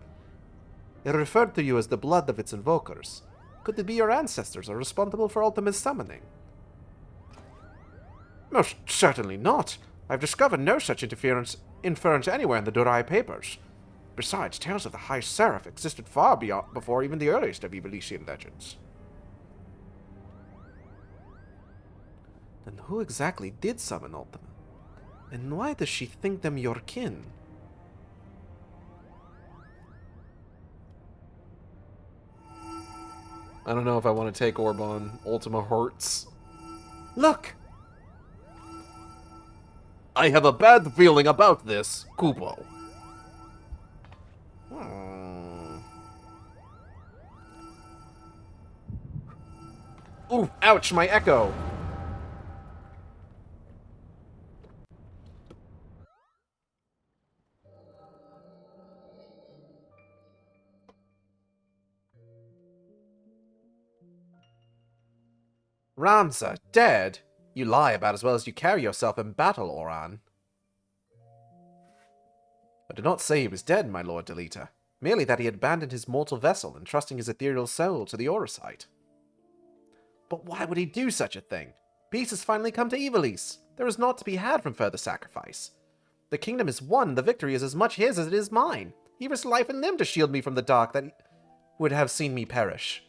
It referred to you as the blood of its invokers. Could it be your ancestors are responsible for Ultima's summoning? Most certainly not. I've discovered no such inference anywhere in the Durai papers. Besides, tales of the High Seraph existed far before even the earliest of Evelician legends. Then who exactly did summon Ultima? And why does she think them your kin? I don't know if I want to take Orb on. Ultima hurts. Look! I have a bad feeling about this, Kupo. Ooh, ouch, my echo. Ramza, dead? You lie about as well as you carry yourself in battle, Oran. I did not say he was dead, my lord Delita. Merely that he had abandoned his mortal vessel, entrusting his ethereal soul to the Orosite. But why would he do such a thing? Peace has finally come to Ivalice. There is naught to be had from further sacrifice. The kingdom is won, the victory is as much his as it is mine. He risked life and limb to shield me from the dark that would have seen me perish.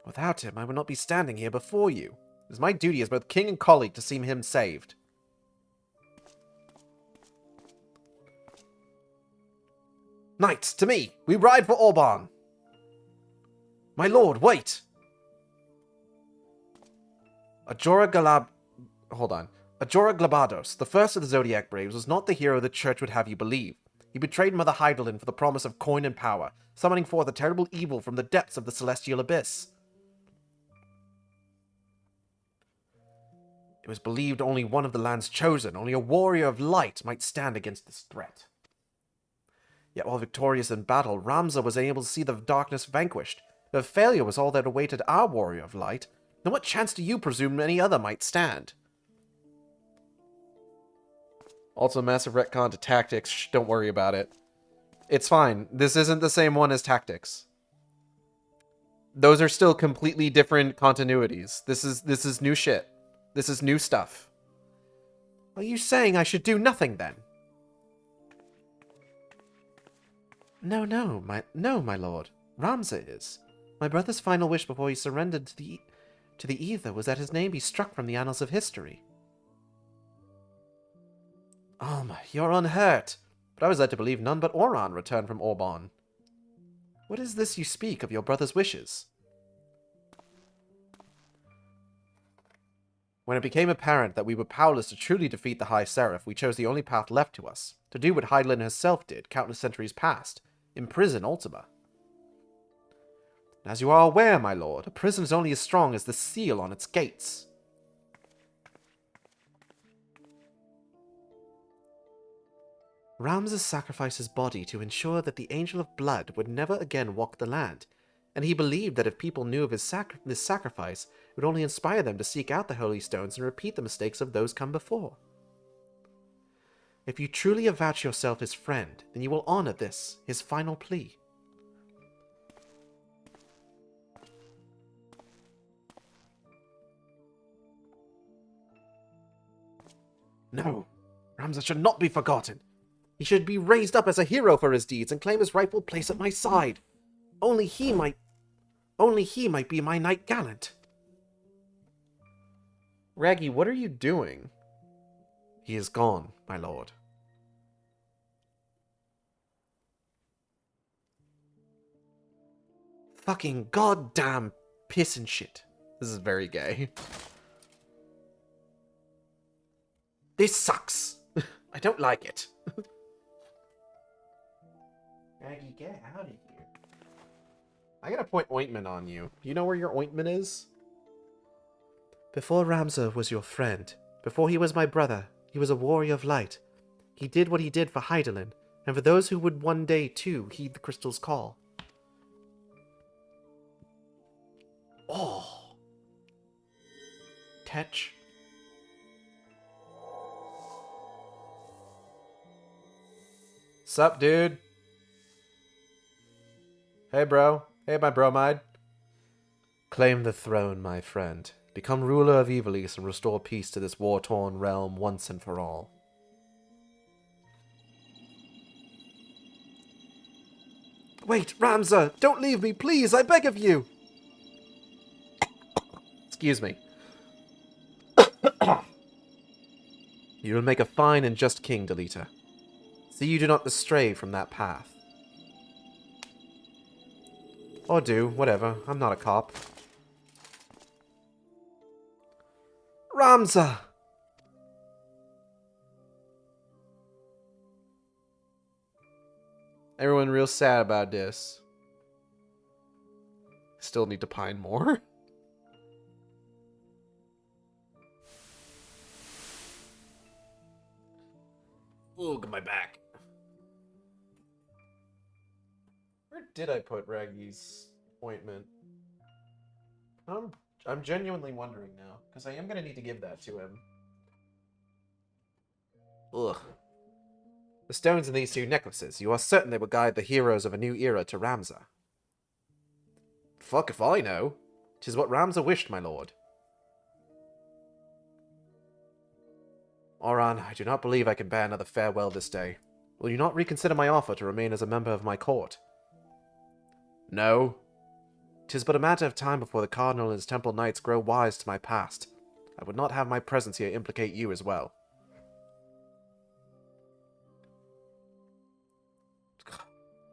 Without him, I would not be standing here before you. It is my duty as both king and colleague to see him saved. Knights, to me! We ride for Orban! My lord, wait! Ajora Glabados, the first of the Zodiac Braves, was not the hero the church would have you believe. He betrayed Mother Hydaelyn for the promise of coin and power, summoning forth a terrible evil from the depths of the celestial abyss. It was believed only one of the land's chosen, only a warrior of light, might stand against this threat. Yet while victorious in battle, Ramza was able to see the darkness vanquished. If failure was all that awaited our warrior of light, then what chance do you presume any other might stand? Also, massive retcon to tactics. Shh, don't worry about it. It's fine. This isn't the same one as tactics. Those are still completely different continuities. This is new shit. This is new stuff. Are you saying I should do nothing then? No, my lord. Ramza is. My brother's final wish before he surrendered to the ether was that his name be struck from the annals of history. You're unhurt. But I was led to believe none but Oran returned from Orban. What is this you speak of your brother's wishes? When it became apparent that we were powerless to truly defeat the High Seraph, we chose the only path left to us, to do what Hydaelyn herself did countless centuries past, imprison Ultima. As you are aware, my lord, a prison is only as strong as the seal on its gates. Ramza sacrificed his body to ensure that the Angel of Blood would never again walk the land, and he believed that if people knew of this sacrifice, it would only inspire them to seek out the Holy Stones and repeat the mistakes of those come before. If you truly avouch yourself his friend, then you will honor this, his final plea. No, Ramza should not be forgotten. He should be raised up as a hero for his deeds and claim his rightful place at my side. Only he might be my knight gallant. Raggy, what are you doing? He is gone, my lord. Fucking goddamn piss and shit. This is very gay. This sucks. I don't like it. Raggy, get out of here. I gotta point ointment on you. You know where your ointment is? Before Ramza was your friend, before he was my brother, he was a warrior of light. He did what he did for Hydaelyn, and for those who would one day, too, heed the crystal's call. Oh. Tetch. Sup, dude? Hey, bro. Hey, my bromide. Claim the throne, my friend. Become ruler of Ivalice and restore peace to this war-torn realm once and for all. Wait, Ramza! Don't leave me, please! I beg of you! Excuse me. You will make a fine and just king, Delita. See you do not stray from that path. Or do, whatever. I'm not a cop. Ramza! Everyone real sad about this. Still need to pine more. Ugh, my back. Where did I put Raggy's ointment? I'm genuinely wondering now, because I am going to need to give that to him. Ugh. The stones in these two necklaces, you are certain they will guide the heroes of a new era to Ramza? Fuck if I know. 'Tis what Ramza wished, my lord. Oran, I do not believe I can bear another farewell this day. Will you not reconsider my offer to remain as a member of my court? No. 'Tis but a matter of time before the Cardinal and his Temple Knights grow wise to my past. I would not have my presence here implicate you as well.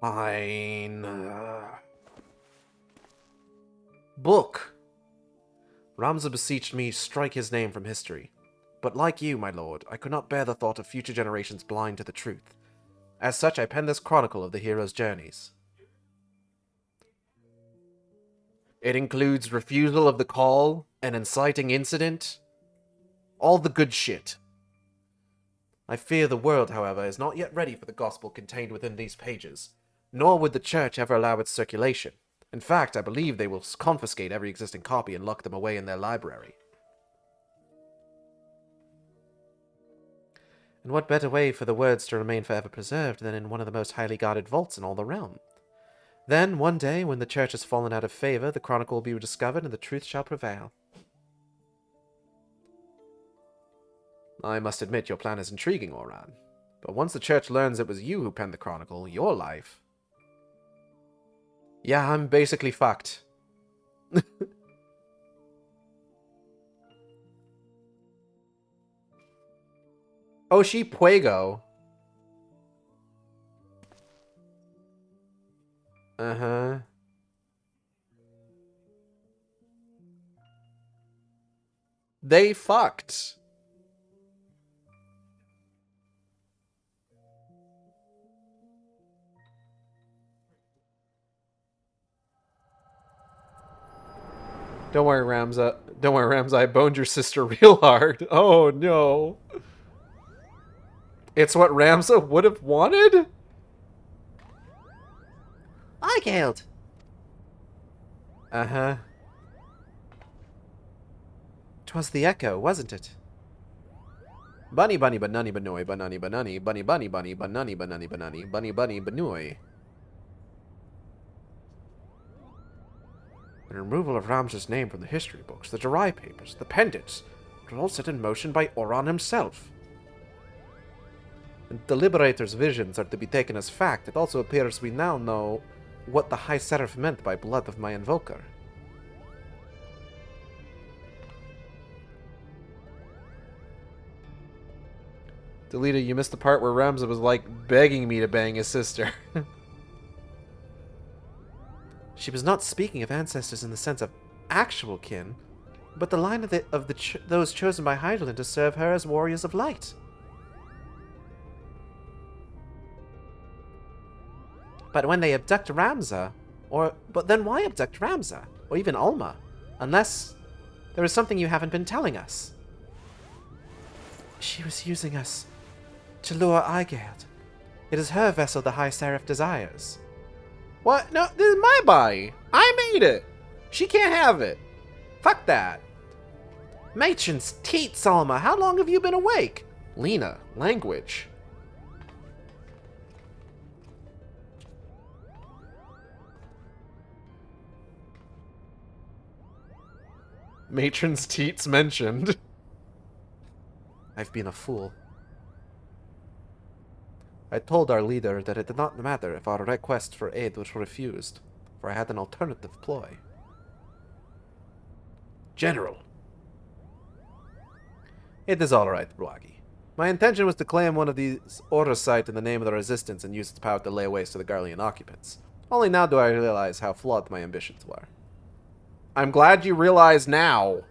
Fine. Book. Ramza beseeched me strike his name from history. But like you, my lord, I could not bear the thought of future generations blind to the truth. As such, I penned this chronicle of the hero's journeys. It includes refusal of the call, an inciting incident, all the good shit. I fear the world, however, is not yet ready for the gospel contained within these pages, nor would the church ever allow its circulation. In fact, I believe they will confiscate every existing copy and lock them away in their library. And what better way for the words to remain forever preserved than in one of the most highly guarded vaults in all the realm? Then, one day, when the church has fallen out of favor, the chronicle will be rediscovered and the truth shall prevail. I must admit your plan is intriguing, Oran. But once the church learns it was you who penned the chronicle, your life... Yeah, I'm basically fucked. Oh, she Puego. Uh-huh. They fucked. Don't worry, Ramza. Don't worry, Ramza. I boned your sister real hard. Oh, no. It's what Ramza would have wanted? Eigelд! Uh-huh. 'Twas the echo, wasn't it? Bunny bunny banani banoy banani banani bunny bunny bunny banani banani banani bunny bunny banoy. The removal of Ramza's name from the history books, the Jirai papers, the pendants, were all set in motion by Oran himself. And the Liberator's visions are to be taken as fact. It also appears we now know what the High Seraph meant by blood of my invoker. Delita, you missed the part where Ramza was like begging me to bang his sister. She was not speaking of ancestors in the sense of actual kin, but the line of those chosen by Hydaelyn to serve her as warriors of light. But when they abduct Ramza, but then why abduct Ramza? Or even Ulma? Unless there is something you haven't been telling us. She was using us to lure Eigelд. It is her vessel the High Seraph desires. What? No, this is my body. I made it. She can't have it. Fuck that. Matron's teats, Ulma. How long have you been awake? Lena, language. Matron's teats mentioned. I've been a fool. I told our leader that it did not matter if our request for aid was refused, for I had an alternative ploy. General. It is all right, Bruagi. My intention was to claim one of these order sites in the name of the Resistance and use its power to lay waste to the Garlean occupants. Only now do I realize how flawed my ambitions were. I'm glad you realize now.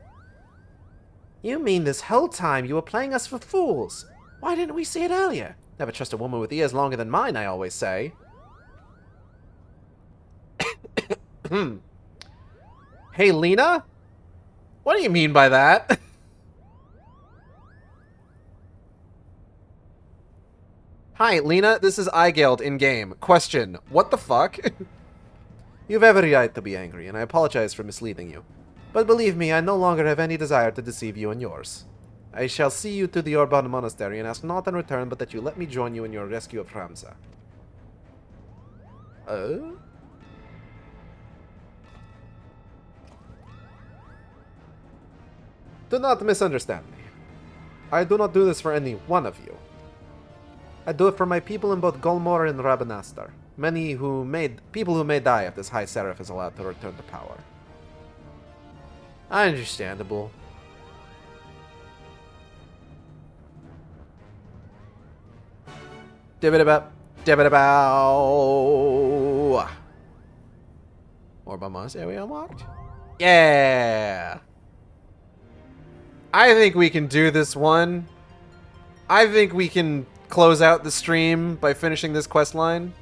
You mean this whole time you were playing us for fools? Why didn't we see it earlier? Never trust a woman with ears longer than mine, I always say. Hey, Lena? What do you mean by that? Hi, Lena. This is Eigeld in-game. Question. What the fuck? You've every right to be angry, and I apologize for misleading you. But believe me, I no longer have any desire to deceive you and yours. I shall see you to the Orban Monastery and ask naught in return but that you let me join you in your rescue of Ramza. Do not misunderstand me. I do not do this for any one of you. I do it for my people in both Golmor and Rabanastar. People who may die if this High Seraph is allowed to return to power. Understandable. Dibbidabow. Dibbidabow. Orban Monastery unlocked? Yeah! I think we can do this one. I think we can close out the stream by finishing this quest line.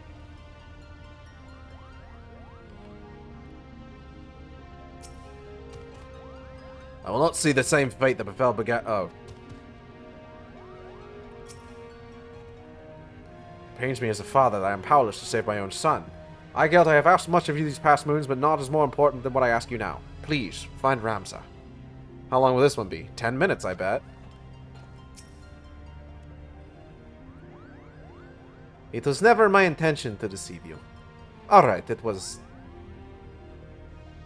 I will not see the same fate that befell Oh. It pains me as a father that I am powerless to save my own son. I have asked much of you these past moons, but not as more important than what I ask you now. Please, find Ramza. How long will this one be? 10 minutes, I bet. It was never my intention to deceive you. Alright, it was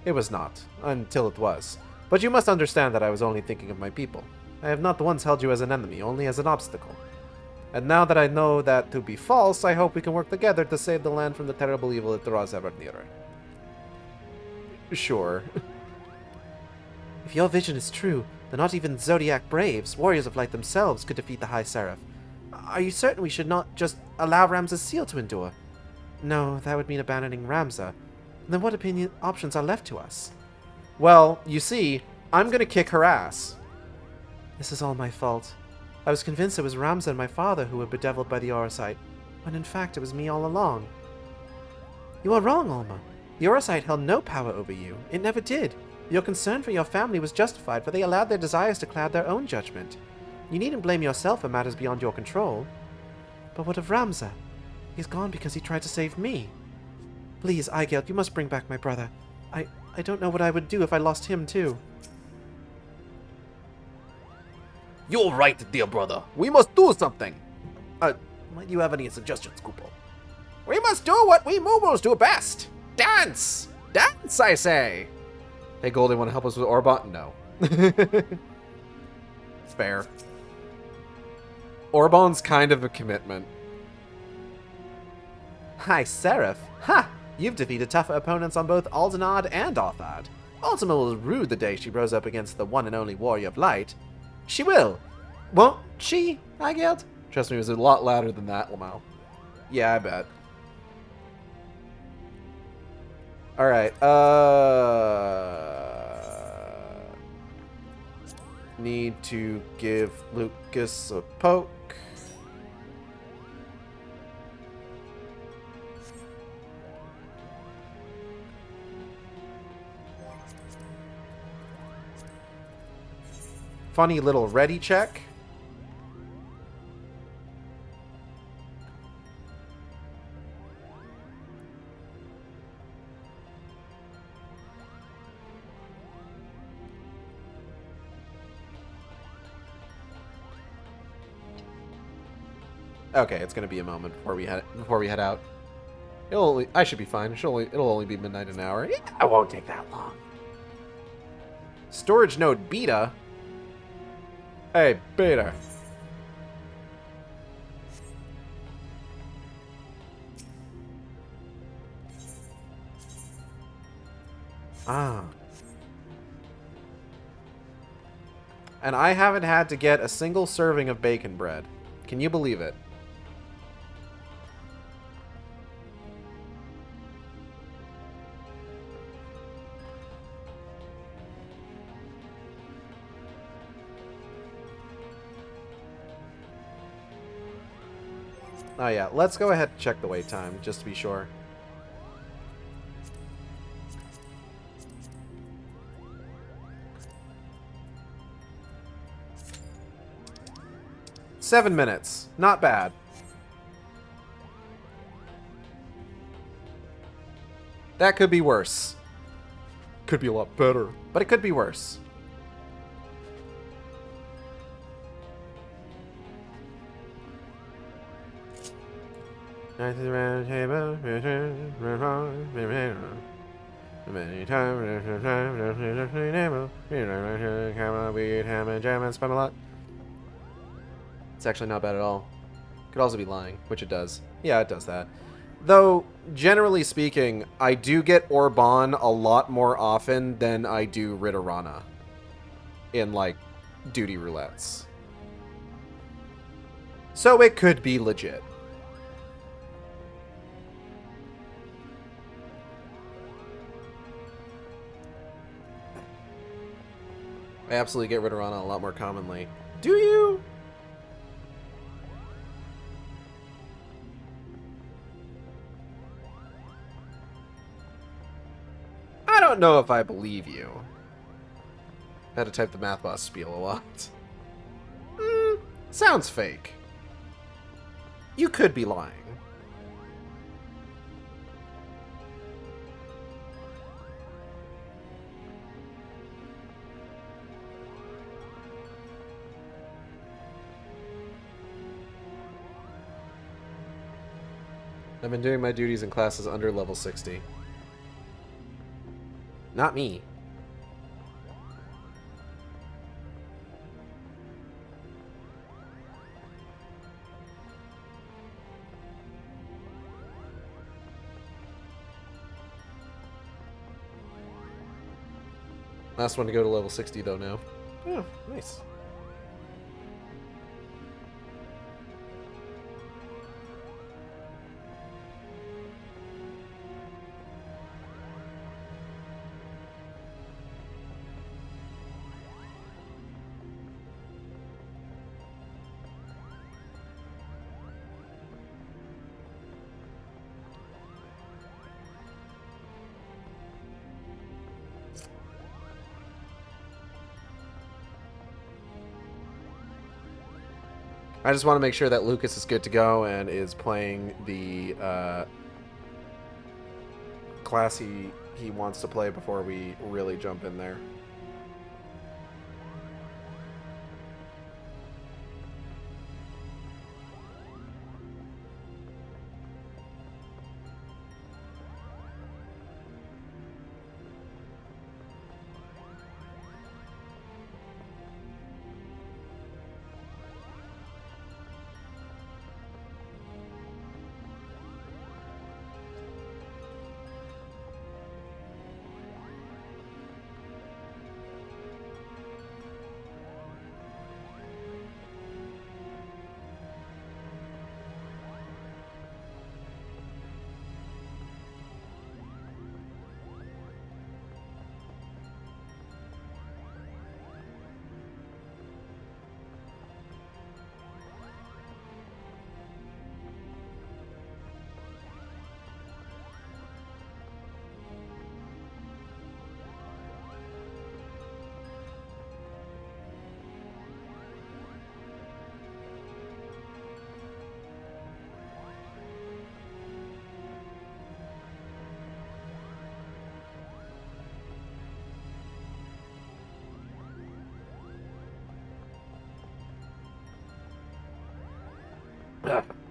not, until it was. But you must understand that I was only thinking of my people. I have not once held you as an enemy, only as an obstacle. And now that I know that to be false, I hope we can work together to save the land from the terrible evil it draws ever nearer. Sure. If your vision is true, then not even Zodiac Braves, warriors of light themselves, could defeat the High Seraph. Are you certain we should not just allow Ramza's seal to endure? No, that would mean abandoning Ramza. Then what options are left to us? Well, you see, I'm gonna kick her ass. This is all my fault. I was convinced it was Ramza and my father who were bedeviled by the Aurosite, when in fact it was me all along. You are wrong, Alma. The Aurosite held no power over you. It never did. Your concern for your family was justified, for they allowed their desires to cloud their own judgment. You needn't blame yourself for matters beyond your control. But what of Ramza? He's gone because he tried to save me. Please, Aigelt, you must bring back my brother. I don't know what I would do if I lost him, too. You're right, dear brother. We must do something. Might you have any suggestions, Kupo? We must do what we Moomles do best. Dance! Dance, I say! Hey, Goldie, want to help us with Orban? No. Fair. Orban's kind of a commitment. High Seraph? Ha! You've defeated tougher opponents on both Aldenard and Arthad. Ultima will rue the day she rose up against the one and only warrior of light. She will. Won't she, Aigelt? Trust me, it was a lot louder than that, Lamau. Yeah, I bet. Alright, need to give Lucas a poke. Funny little ready check. Okay, it's gonna be a moment before we head out. I should be fine. It'll only be midnight an hour. Yeah, It won't take that long. storage node beta. Hey, beta. Ah. And I haven't had to get a single serving of bacon bread. Can you believe it? Oh yeah, let's go ahead and check the wait time, just to be sure. "7 minutes. Not bad. That could be worse. Could be a lot better, but it could be worse. It's actually not bad at all. Could also be lying, which it does. Yeah, it does that. Though, generally speaking, I do get Orban a lot more often than I do Ritterana in, like, duty roulettes. So it could be legit. I absolutely get Ritterana a lot more commonly. Do you? I don't know if I believe you. I had to type the math boss spiel a lot. Sounds fake. You could be lying. I've been doing my duties in classes under level 60. Not me. Last one to go to level 60 though now. Oh, nice. I just want to make sure that Lucas is good to go and is playing the class he wants to play before we really jump in there.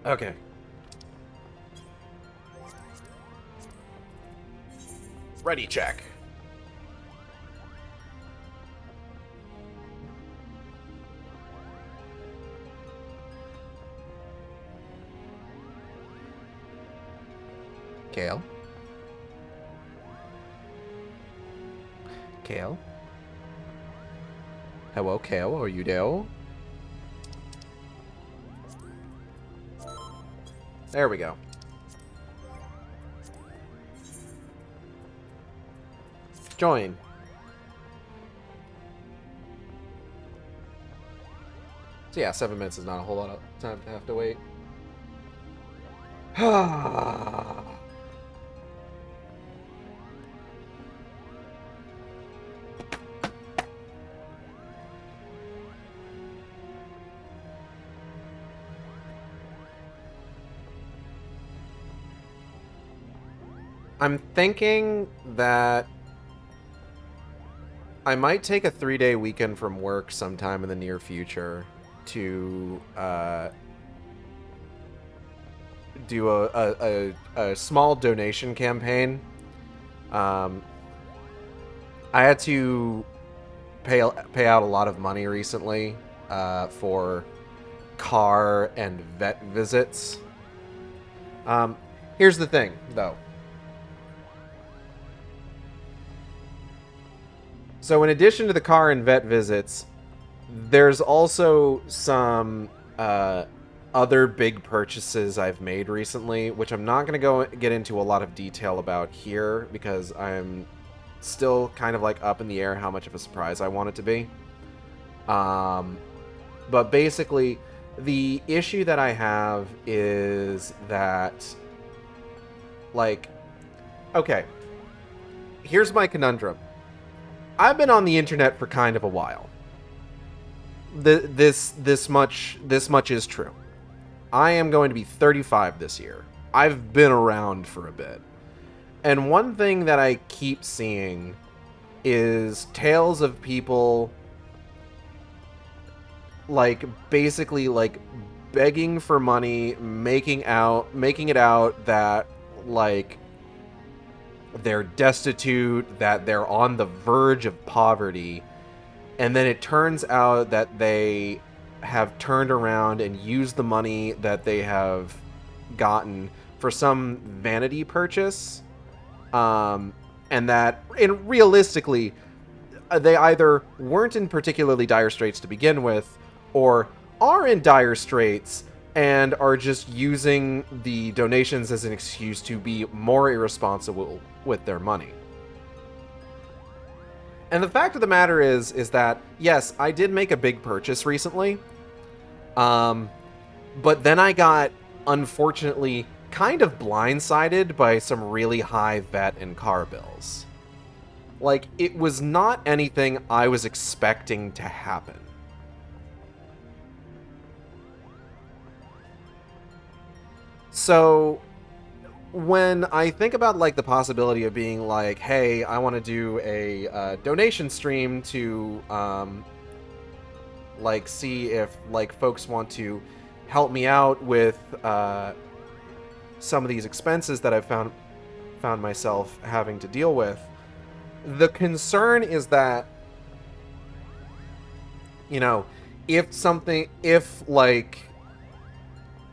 Okay. Ready check. Kale. Kale. Hello, Kale. Are you there? There we go. Join. So yeah, 7 minutes is not a whole lot of time to have to wait. I'm thinking that I might take a 3-day weekend from work sometime in the near future to do a small donation campaign. I had to pay out a lot of money recently for car and vet visits. Here's the thing, though. So in addition to the car and vet visits, there's also some other big purchases I've made recently, which I'm not going to get into a lot of detail about here because I'm still kind of like up in the air how much of a surprise I want it to be. But basically, the issue that I have is that, like, okay, here's my conundrum. I've been on the internet for kind of a while. This much is true. I am going to be 35 this year. I've been around for a bit. And one thing that I keep seeing is tales of people like basically like begging for money, making it out that like they're destitute, that they're on the verge of poverty, and then it turns out that they have turned around and used the money that they have gotten for some vanity purchase, and realistically, they either weren't in particularly dire straits to begin with, or are in dire straits and are just using the donations as an excuse to be more irresponsible with their money. And the fact of the matter is that, yes, I did make a big purchase recently, but then I got, unfortunately, kind of blindsided by some really high vet and car bills. Like, it was not anything I was expecting to happen. So, when I think about, like, the possibility of being like, hey, I want to do a donation stream to, like, see if, like, folks want to help me out with some of these expenses that I've found myself having to deal with, the concern is that, you know, if like,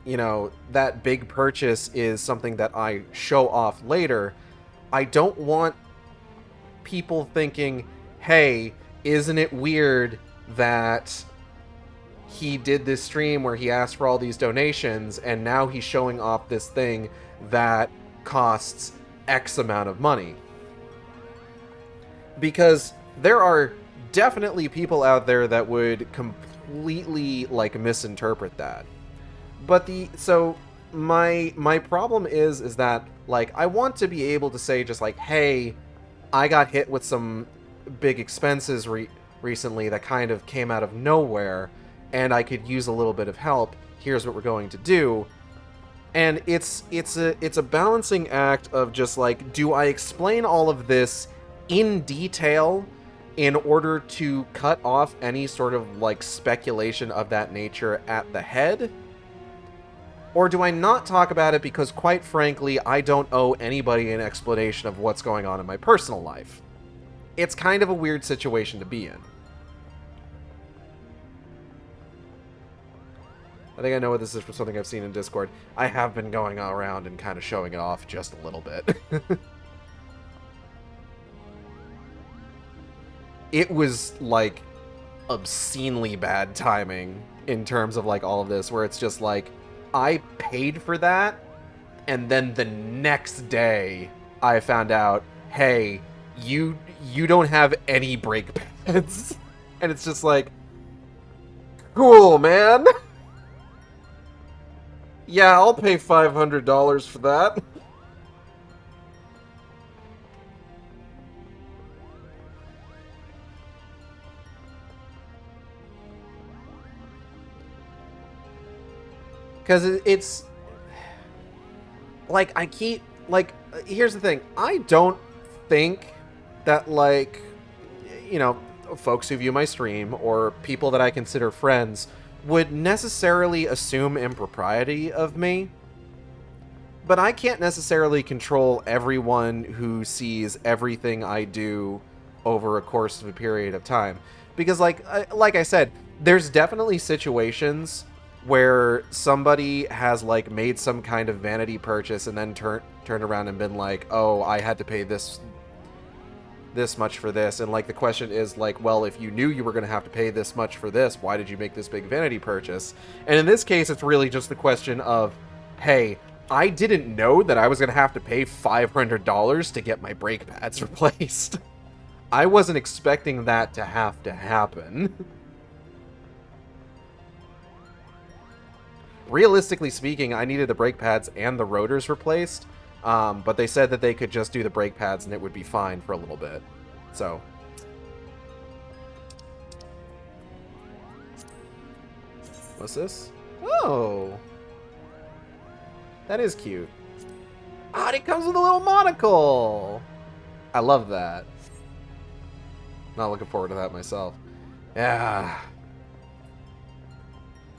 you know, that big purchase is something that I show off later, I don't want people thinking, hey, isn't it weird that he did this stream where he asked for all these donations and now he's showing off this thing that costs X amount of money? Because there are definitely people out there that would completely, like, misinterpret that. But my problem is that, like, I want to be able to say just like, hey, I got hit with some big expenses recently that kind of came out of nowhere, and I could use a little bit of help. Here's what we're going to do. And it's a balancing act of just like, do I explain all of this in detail in order to cut off any sort of like speculation of that nature at the head? Or do I not talk about it because, quite frankly, I don't owe anybody an explanation of what's going on in my personal life? It's kind of a weird situation to be in. I think I know what this is from something I've seen in Discord. I have been going around and kind of showing it off just a little bit. It was, like, obscenely bad timing in terms of, like, all of this, where it's just like, I paid for that, and then the next day I found out, hey, you don't have any brake pads. And it's just like, cool, man. Yeah, I'll pay $500 for that. Because it's like, I keep, like, here's the thing. I don't think that, like, you know, folks who view my stream or people that I consider friends would necessarily assume impropriety of me. But I can't necessarily control everyone who sees everything I do over a course of a period of time. Because, like I said, there's definitely situations where somebody has, like, made some kind of vanity purchase and then turned around and been like, oh, I had to pay this much for this. And, like, the question is, like, well, if you knew you were going to have to pay this much for this, why did you make this big vanity purchase? And in this case, it's really just the question of, hey, I didn't know that I was going to have to pay $500 to get my brake pads replaced. I wasn't expecting that to have to happen. Realistically speaking, I needed the brake pads and the rotors replaced, but they said that they could just do the brake pads and it would be fine for a little bit. So. What's this? Oh! That is cute. Ah, it comes with a little monocle! I love that. Not looking forward to that myself. Yeah.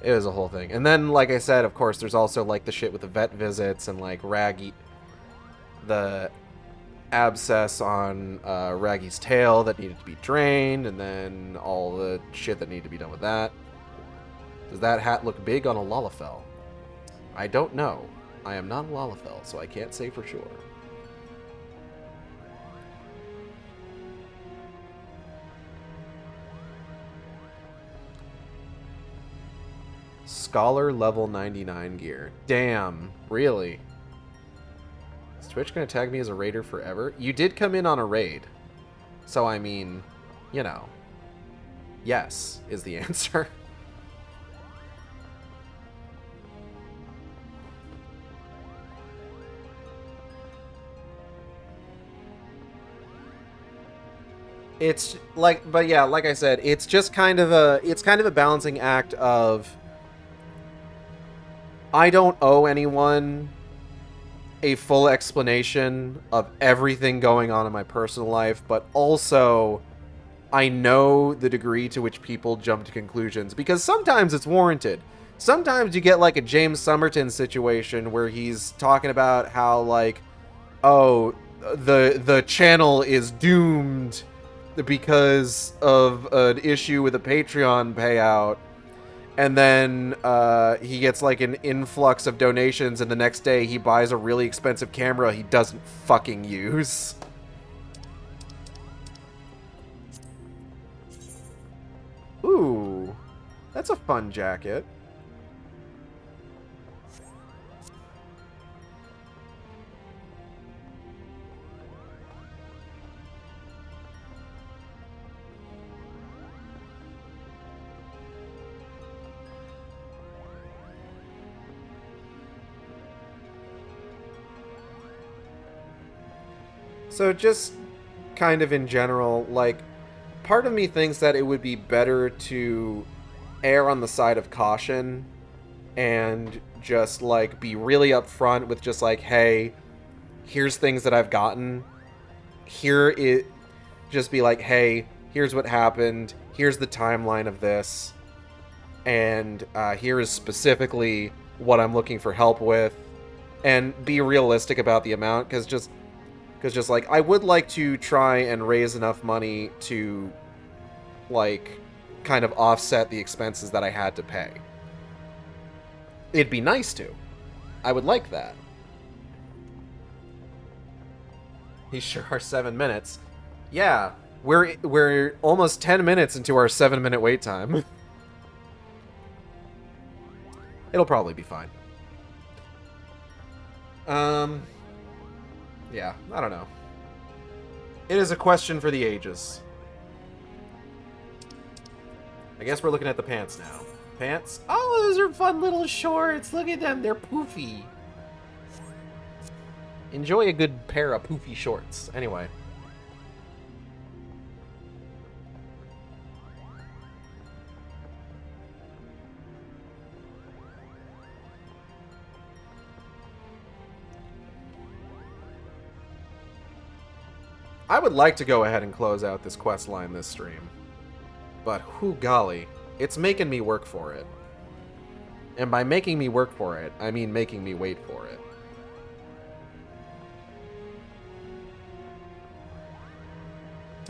It was a whole thing. And then, like I said, of course, there's also, like, the shit with the vet visits and, like, the abscess on Raggy's tail that needed to be drained, and then all the shit that needed to be done with that. Does that hat look big on a Lalafell? I don't know. I am not a Lalafell, so I can't say for sure. Scholar level 99 gear. Damn, really? Is Twitch gonna tag me as a raider forever? You did come in on a raid. So, I mean, you know. Yes, is the answer. It's like, but yeah, like I said, it's just kind of a balancing act of I don't owe anyone a full explanation of everything going on in my personal life, but also I know the degree to which people jump to conclusions, because sometimes it's warranted. Sometimes you get like a James Somerton situation where he's talking about how, like, oh, the channel is doomed because of an issue with a Patreon payout, and then he gets like an influx of donations, and the next day he buys a really expensive camera he doesn't fucking use. Ooh, that's a fun jacket. So just kind of in general, like, part of me thinks that it would be better to err on the side of caution and just, like, be really upfront with just, like, hey, here's things that I've gotten. Just be like, hey, here's what happened. Here's the timeline of this. And here is specifically what I'm looking for help with. And be realistic about the amount, because just like, I would like to try and raise enough money to, like, kind of offset the expenses that I had to pay. It'd be nice to. I would like that. These sure are 7 minutes. Yeah, we're almost 10 minutes into our 7-minute wait time. It'll probably be fine. Yeah, I don't know. It is a question for the ages. I guess we're looking at the pants now. Pants? Oh, those are fun little shorts. Look at them. They're poofy. Enjoy a good pair of poofy shorts. Anyway. I would like to go ahead and close out this quest line this stream. But whoo golly, it's making me work for it. And by making me work for it, I mean making me wait for it.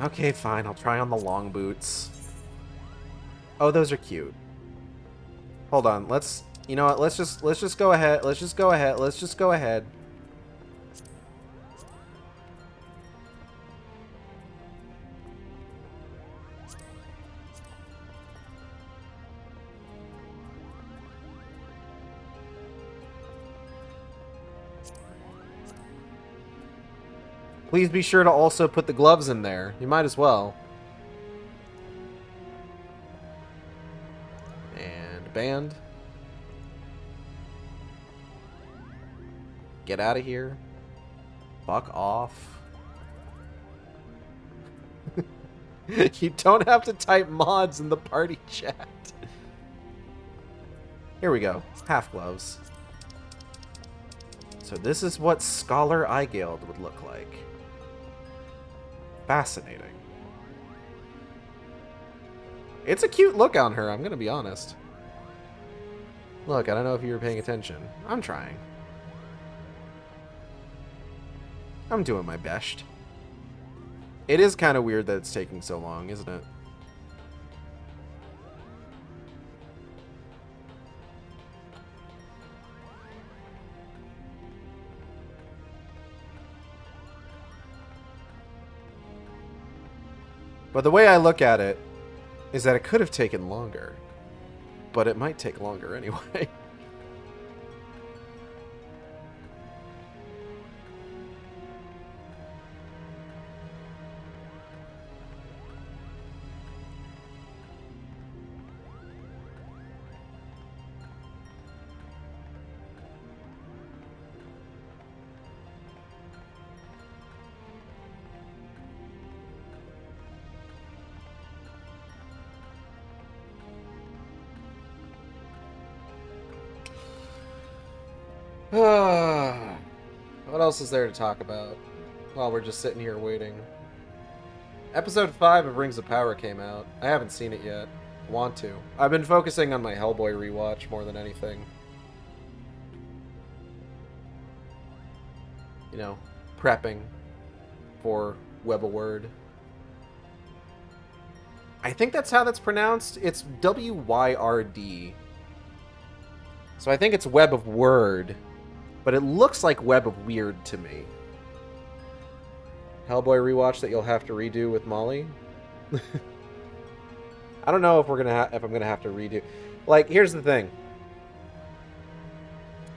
Okay, fine, I'll try on the long boots. Oh, those are cute. Hold on, you know what, let's just go ahead, let's just go ahead. Please be sure to also put the gloves in there. You might as well. And band. Get out of here. Fuck off. You don't have to type mods in the party chat. Here we go. Half gloves. So this is what Scholar Eigild would look like. Fascinating. It's a cute look on her, I'm gonna be honest. Look, I don't know if you were paying attention. I'm trying. I'm doing my best. It is kind of weird that it's taking so long, isn't it? But the way I look at it is that it could have taken longer. But it might take longer anyway. What else is there to talk about while we're just sitting here waiting? Episode 5 of Rings of Power came out. I haven't seen it yet. Want to. I've been focusing on my Hellboy rewatch more than anything. You know, prepping for Web of Word. I think that's how that's pronounced. It's W-Y-R-D. So I think it's Web of Word. But it looks like Web of Weird to me. Hellboy rewatch that you'll have to redo with Molly. I don't know if we're gonna if I'm gonna have to redo. Like, here's the thing.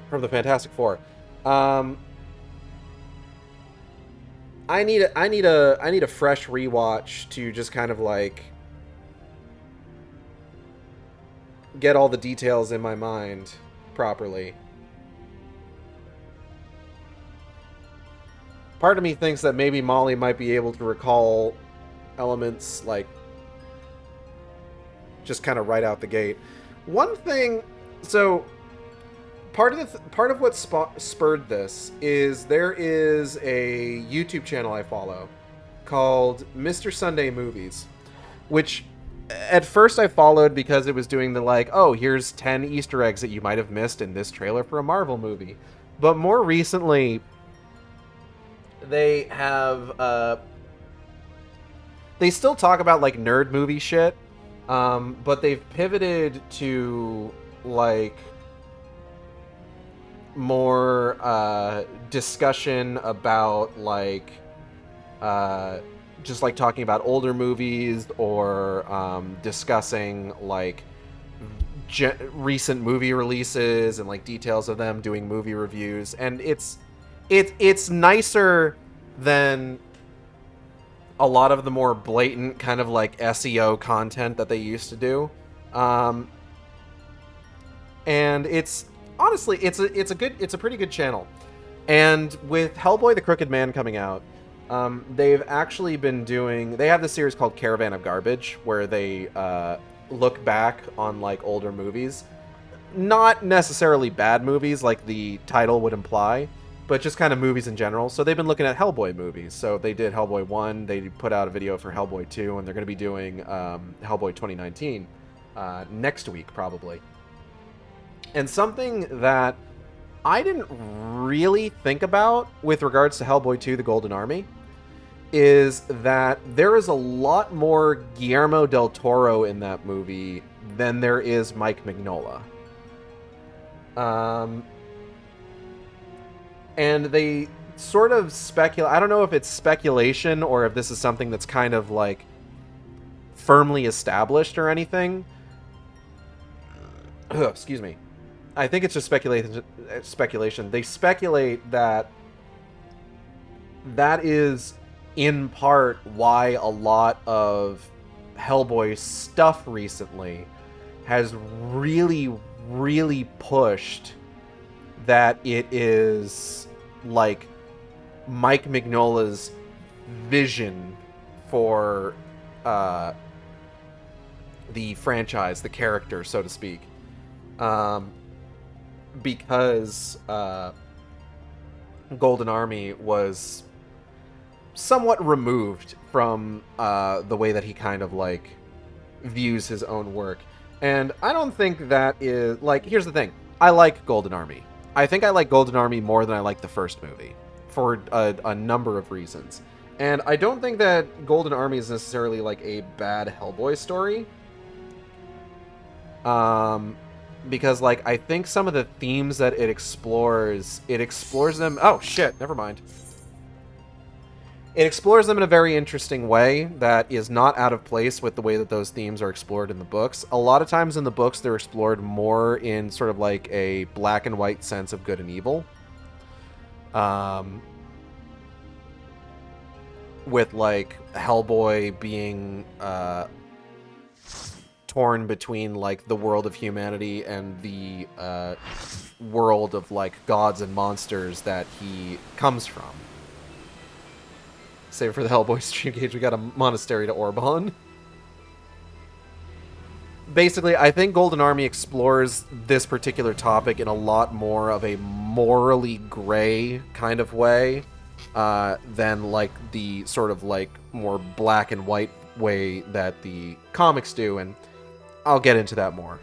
From the Fantastic Four, I need a fresh rewatch to just kind of like get all the details in my mind properly. Part of me thinks that maybe Molly might be able to recall elements, like, just kind of right out the gate. One thing, so, part of what spurred this is there is a YouTube channel I follow called Mr. Sunday Movies, which at first I followed because it was doing the, like, oh, here's 10 Easter eggs that you might have missed in this trailer for a Marvel movie. But more recently, they have, they still talk about, like, nerd movie shit, but they've pivoted to, like, more, discussion about, like, just, like, talking about older movies or, discussing, like, recent movie releases and, like, details of them, doing movie reviews, and it's nicer than a lot of the more blatant kind of like SEO content that they used to do. And it's honestly, it's a pretty good channel. And with Hellboy the Crooked Man coming out, they've actually been they have this series called Caravan of Garbage where they look back on like older movies. Not necessarily bad movies like the title would imply. but just kind of movies in general. So they've been looking at Hellboy movies. So they did Hellboy 1, they put out a video for Hellboy 2, and they're going to be doing Hellboy 2019 next week, probably. And something that I didn't really think about with regards to Hellboy 2, The Golden Army, is that there is a lot more Guillermo del Toro in that movie than there is Mike Mignola. And they sort of speculate. I don't know if it's speculation or if this is something that's kind of like firmly established or anything. Excuse me. I think it's just speculation. They speculate that that is in part why a lot of Hellboy stuff recently has really, really pushed that it is like Mike Mignola's vision for the franchise, the character, so to speak. Because Golden Army was somewhat removed from the way that he kind of like views his own work. And I don't think that is like, here's the thing. I like Golden Army. I think I like Golden Army more than I like the first movie for a number of reasons. And I don't think that Golden Army is necessarily like a bad Hellboy story. Because like I think some of the themes that it explores them. Oh shit, never mind. It explores them in a very interesting way that is not out of place with the way that those themes are explored in the books. A lot of times in the books, they're explored more in sort of like a black and white sense of good and evil. With like Hellboy being torn between like the world of humanity and the world of like gods and monsters that he comes from. Save for the Hellboy stream gauge, we got a monastery to Orban. Basically, I think Golden Army explores this particular topic in a lot more of a morally gray kind of way than like the sort of like more black and white way that the comics do, and I'll get into that more.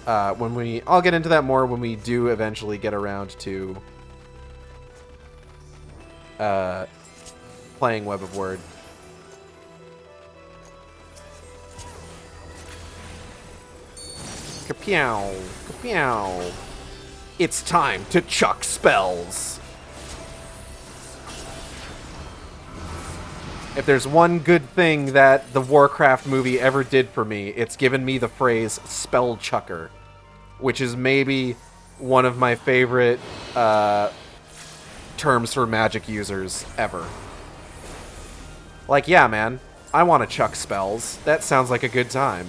I'll get into that more when we do eventually get around to playing Web of Word. Kapow, kapow. It's time to chuck spells. If there's one good thing that the Warcraft movie ever did for me, it's given me the phrase spell chucker, which is maybe one of my favorite terms for magic users ever. Like, yeah, man, I want to chuck spells. That sounds like a good time.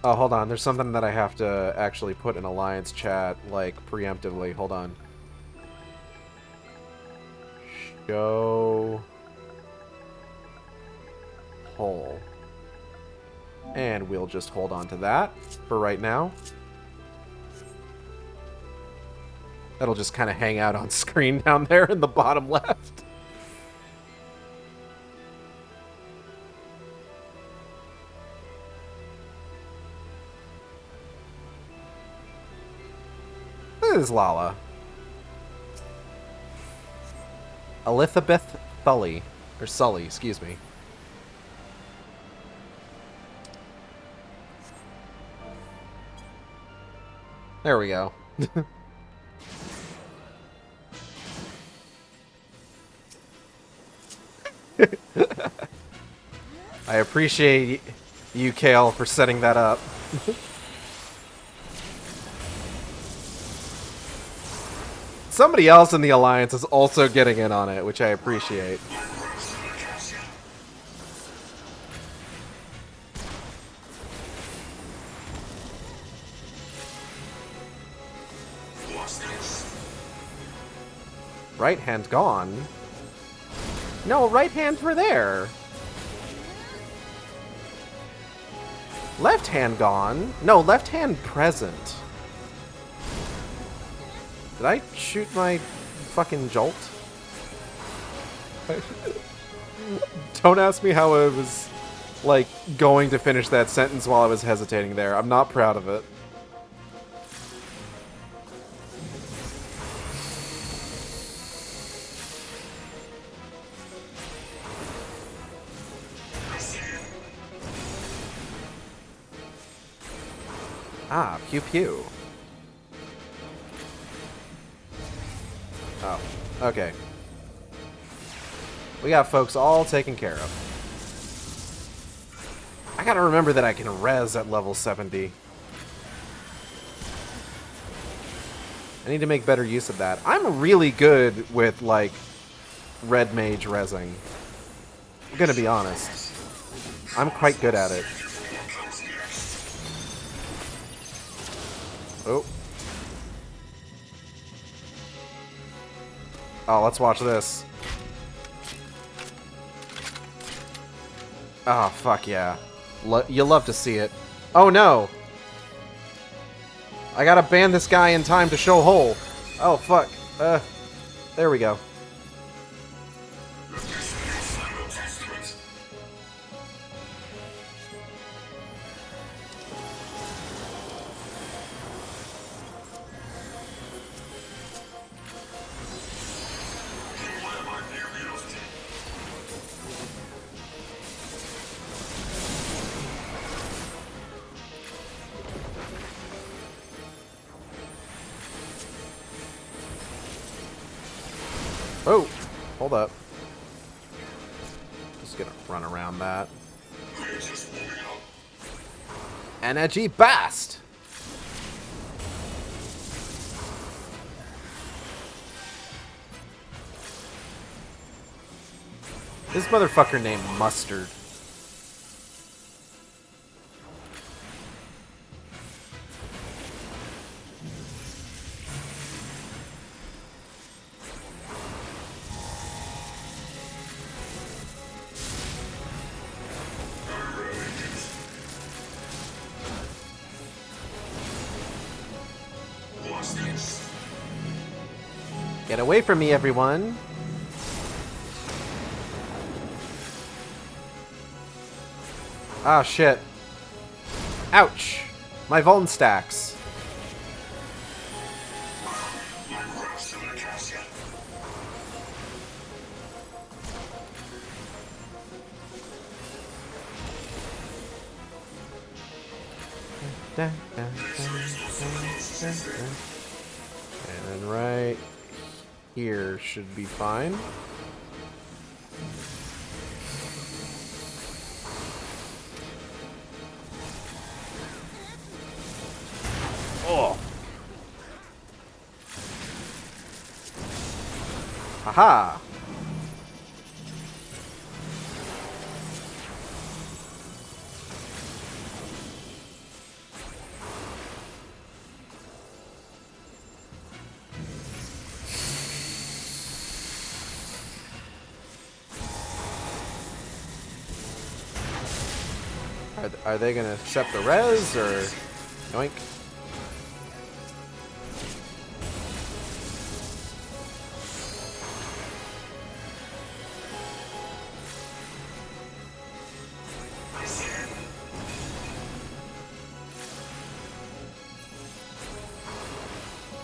Oh, hold on. There's something that I have to actually put in Alliance chat, like, preemptively. Hold on. Show hole. And we'll just hold on to that for right now. That'll just kind of hang out on screen down there in the bottom left. Is Lala. Elizabeth Sully. Or Sully, excuse me. There we go. I appreciate you, Kale, for setting that up. Somebody else in the Alliance is also getting in on it, which I appreciate. Right hand gone. No, right hands were there. Left hand gone. No, left hand present. Did I shoot my fucking jolt? Don't ask me how I was, like, going to finish that sentence while I was hesitating there. I'm not proud of it. Ah, pew pew. Oh, okay. We got folks all taken care of. I gotta remember that I can res at level 70. I need to make better use of that. I'm really good with, like, red mage resing. I'm gonna be honest. I'm quite good at it. Oh. Oh, let's watch this. Oh, fuck yeah. You love to see it. Oh, no! I gotta ban this guy in time to show hole. Oh, fuck. There we go. Oh, hold up. Just gonna run around that. Energy Blast! This motherfucker named Mustard. Get away from me, everyone. Ah, shit. Ouch. My Vuln stacks. And then right here should be fine. Oh. Haha. Are they gonna accept the res or yoink?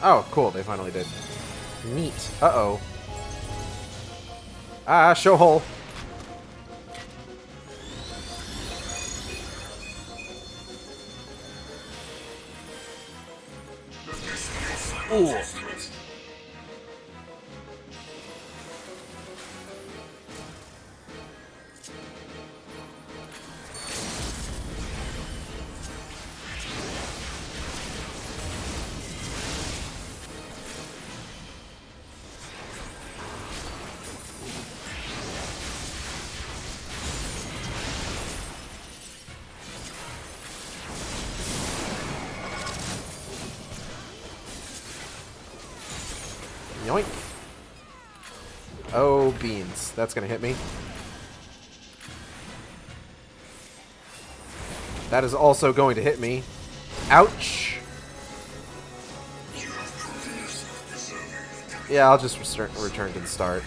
Oh, cool, they finally did. Neat. Uh-oh. Ah, show hole. Ooh. Yoink. Oh, beans. That's gonna hit me. That is also going to hit me. Ouch. Yeah, I'll just return to the start.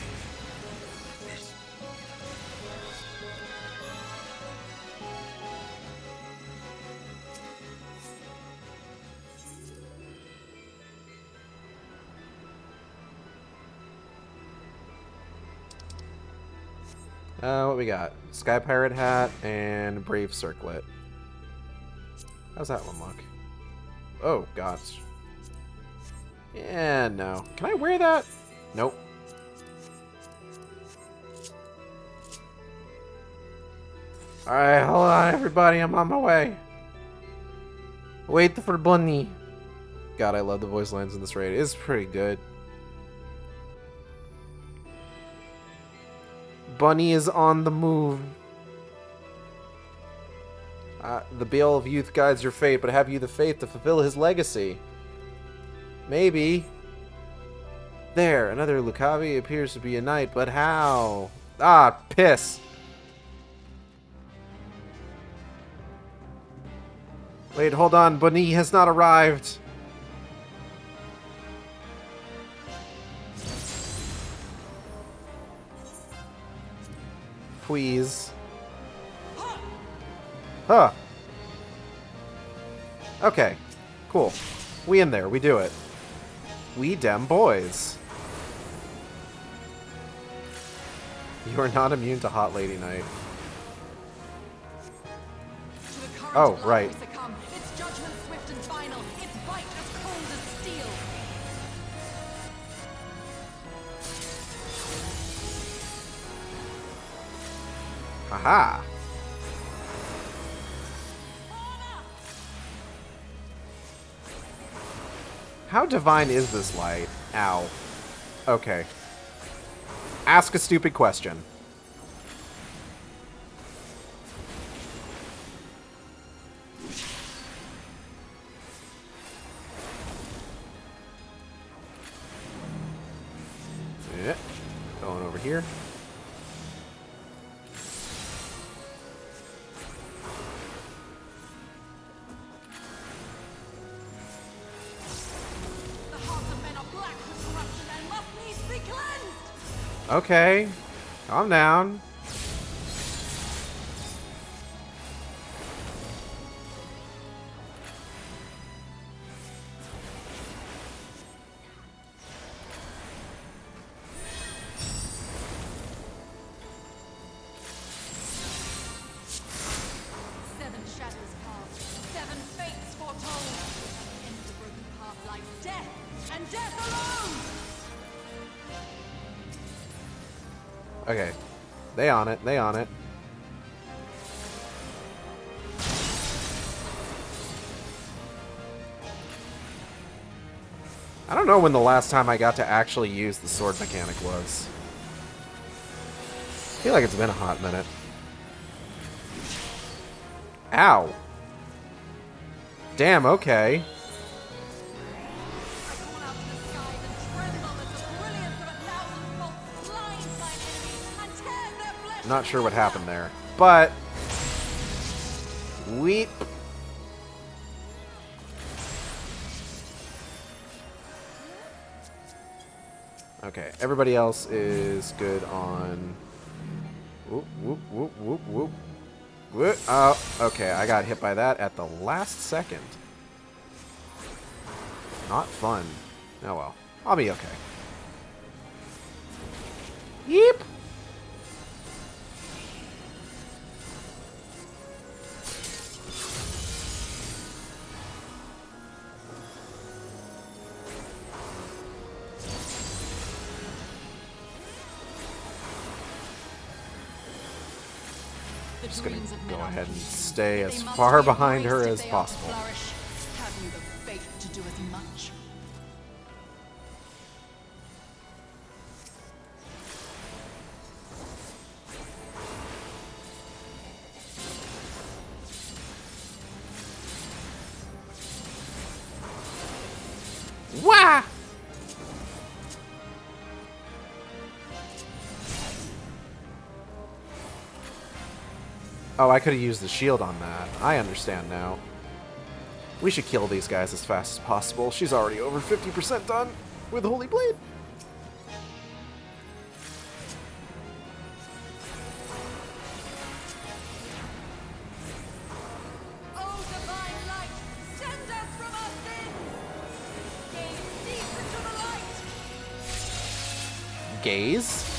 What we got? Sky Pirate Hat and Brave Circlet. How's that one look? Oh, gosh. Yeah, no. Can I wear that? Nope. Alright, hold on, everybody. I'm on my way. Wait for Bunny. God, I love the voice lines in this raid. It's pretty good. Bunny is on the move. The Bale of Youth guides your fate, but have you the faith to fulfill his legacy? Maybe. There, another Lucavi appears to be a knight, but how? Ah, piss. Wait, hold on. Bunny has not arrived. Please. Huh. Okay. Cool. We in there. We do it. We dem boys. You are not immune to Hot Lady Night. Oh, right. Its judgment swift and final. Its bite as cold as steel. Haha. How divine is this light? Ow. Okay. Ask a stupid question. Yeah. Going over here. Okay. Calm down. Seven shadows cast, seven fates foretold. End the broken path like death, and death alone! Okay. They on it. They on it. I don't know when the last time I got to actually use the sword mechanic was. I feel like it's been a hot minute. Ow. Damn, okay. Not sure what happened there, but weep. Okay, everybody else is good on. Whoop whoop whoop whoop whoop. Whoop. Oh, okay. I got hit by that at the last second. Not fun. Oh well, I'll be okay. Yeep. Just gonna go ahead and stay as far behind her as possible. Have you the faith to do as much? Wah! Oh, I could have used the shield on that. I understand now. We should kill these guys as fast as possible. She's already over 50% done with Holy Blade. Oh, divine light, send us from our sins! Gaze deep into the light! Gaze?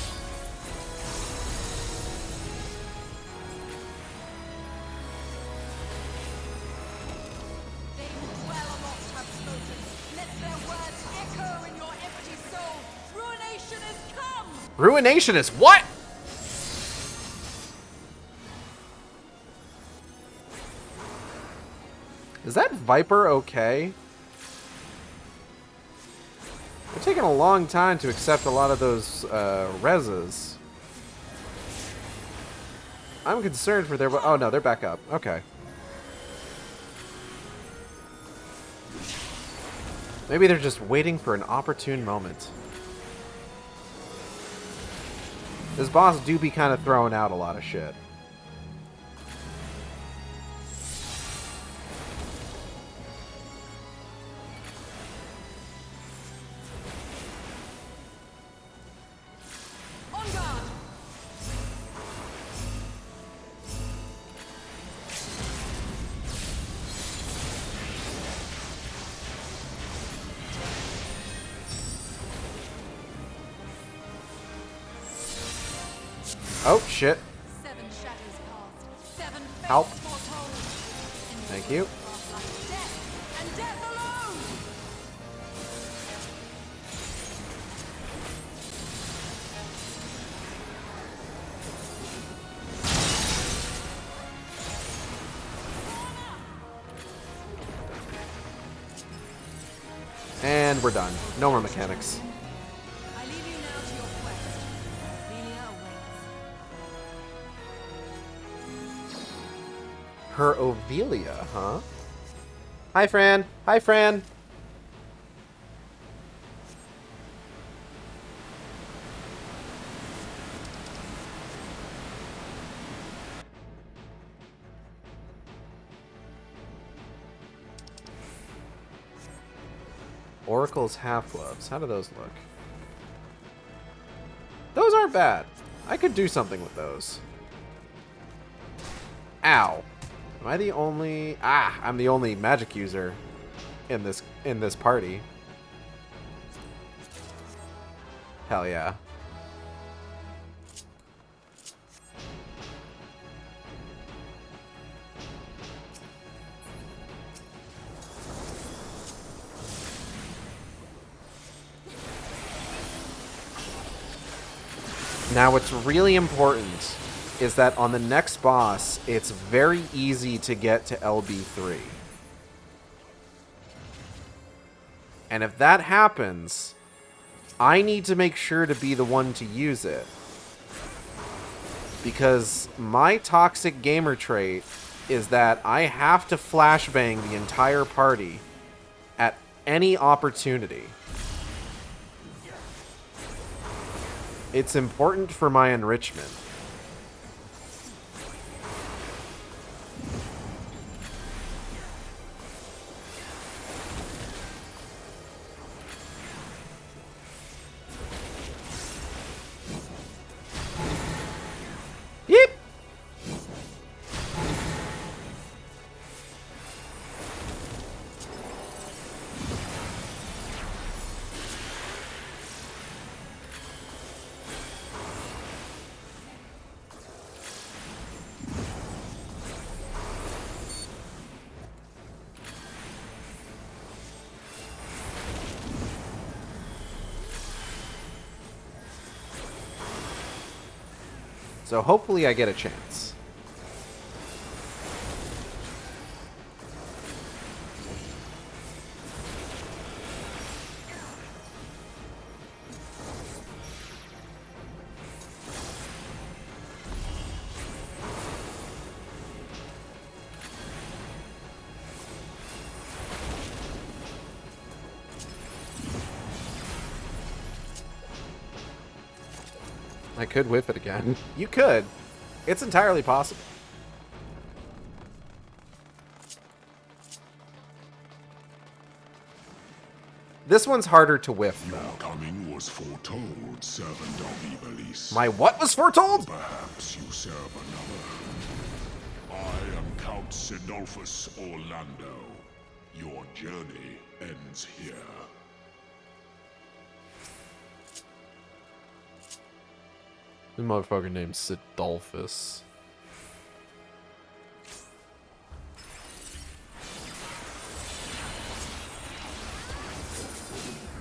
They who dwell aloft have spoken. Let their words echo in your empty soul. Ruination is come! Ruination is what? Is that Viper okay? They're taking a long time to accept a lot of those reses. I'm concerned for their... Oh no, they're back up. Okay. Maybe they're just waiting for an opportune moment. This boss do be kind of throwing out a lot of shit. On guard! Oh, shit. 7 shadows past. 7 fates Help. foretold. Thank you. Path like death, and death alone! And we're done. No more mechanics. I leave you now to your quest. Ophelia awaits. Her Ovelia, huh? Hi, Fran. Hi, Fran. Oracle's half-gloves. How do those look? Those aren't bad. I could do something with those. Ow. Am I the only... Ah, I'm the only magic user in this party. Hell yeah. Now, what's really important is that on the next boss, it's very easy to get to LB3. And if that happens, I need to make sure to be the one to use it. Because my toxic gamer trait is that I have to flashbang the entire party at any opportunity. It's important for my enrichment. Yep. So hopefully I get a chance. I could whip it again. You could. It's entirely possible. This one's harder to whiff, Your though. coming was foretold, servant of Iblis. My what was foretold? Perhaps you serve another. I am Count Sidolphus Orlando. Your journey ends here. The motherfucker named Sidolphus.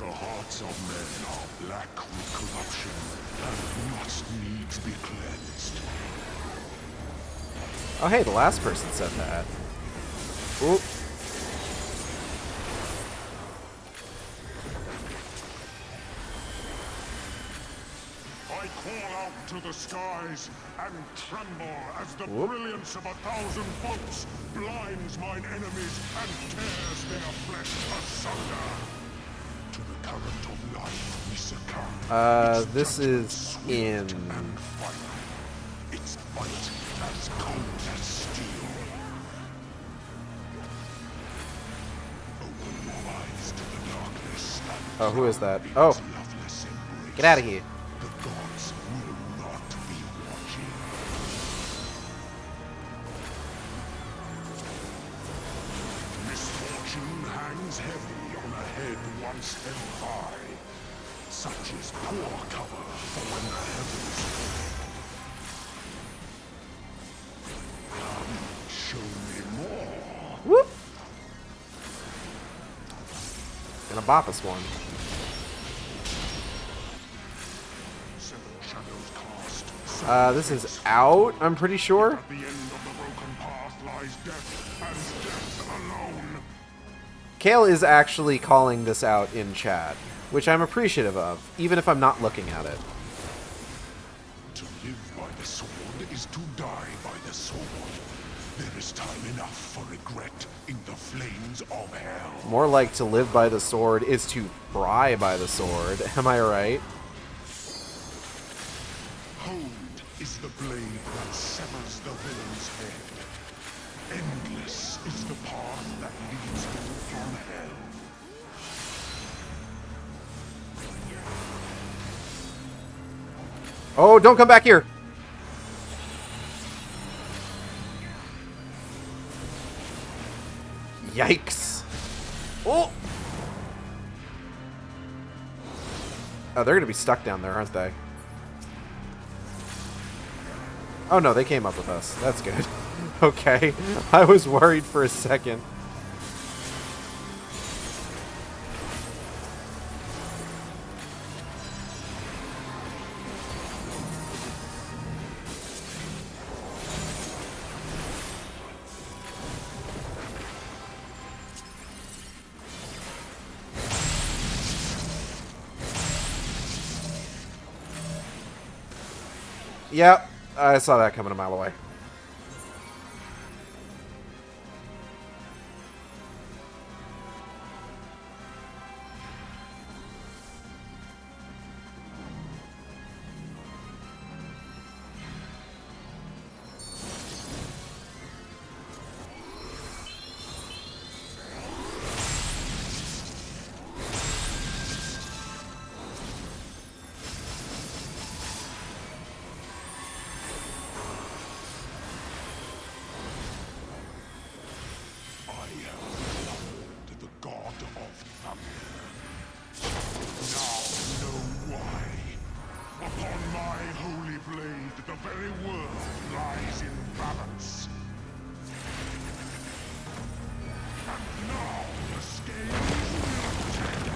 The hearts of men are black with corruption and must needs be cleansed. Oh, hey, the last person said that. Oop. I call out to the skies and tremble as the Whoop. brilliance of 1,000 bolts blinds mine enemies and tears their flesh asunder. To the current of life we succumb. This is in... And fire. Its bite as cold as steel. Open your eyes to the darkness and Oh, who is that? its Oh, loveless embrace. get out of here. The gods will not be watching. Misfortune hangs heavy on a head once held high. Such is poor cover for when the heavens fall. Come, show me more. Whoop. Gonna bop us one. Seven shadows cast. This is out, I'm pretty sure. At the end of the broken path lies death, and death alone. Kale is actually calling this out in chat, which I'm appreciative of, even if I'm not looking at it. To live by the sword is to die by the sword. There is time enough for regret in the flames of hell. More like to live by the sword is to fry by the sword. Am I right? Hold is the blade that severs the villain's head. Endless is the path that leads him from hell. Oh, don't come back here! Yikes. Oh! Oh, they're gonna be stuck down there, aren't they? Oh no, they came up with us. That's good. Okay. I was worried for a second. Yep, I saw that coming a mile away. I am to the god of thunder. Now know why. Upon my holy blade, the very world lies in balance. And now the scale is tilted.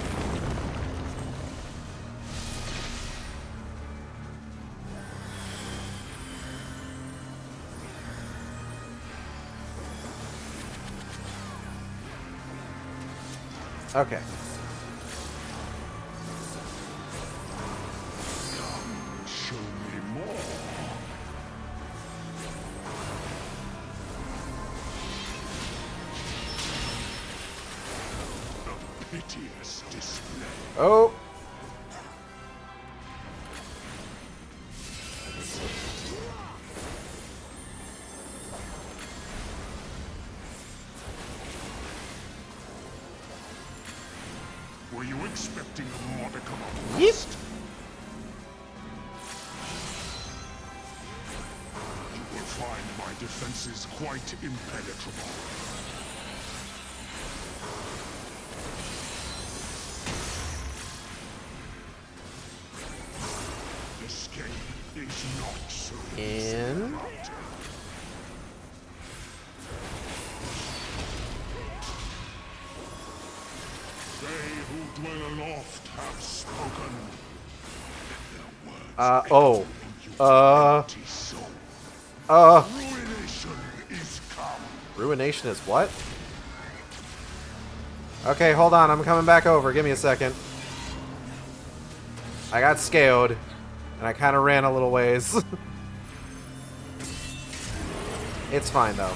Okay. Show me more. The piteous display. Oh! Were you expecting a modicum of Yep. rest? You will find my defenses quite impenetrable. Escape is not so easy. In. They who dwell aloft have spoken. Oh. Empty soul. Ruination is come. Ruination is what? Okay, hold on. I'm coming back over. Give me a second. I got scaled, and I kind of ran a little ways. It's fine, though.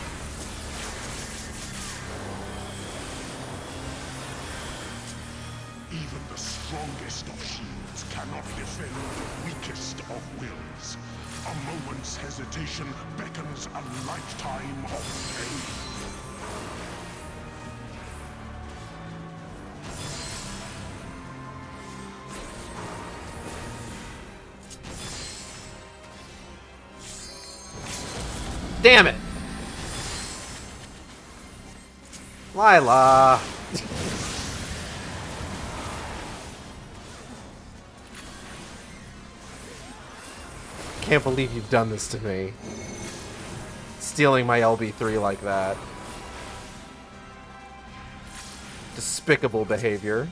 Even the strongest of shields cannot defend the weakest of wills. A moment's hesitation beckons a lifetime of pain. Damn it! Lila! Can't believe you've done this to me. Stealing my LB3 like that. Despicable behavior.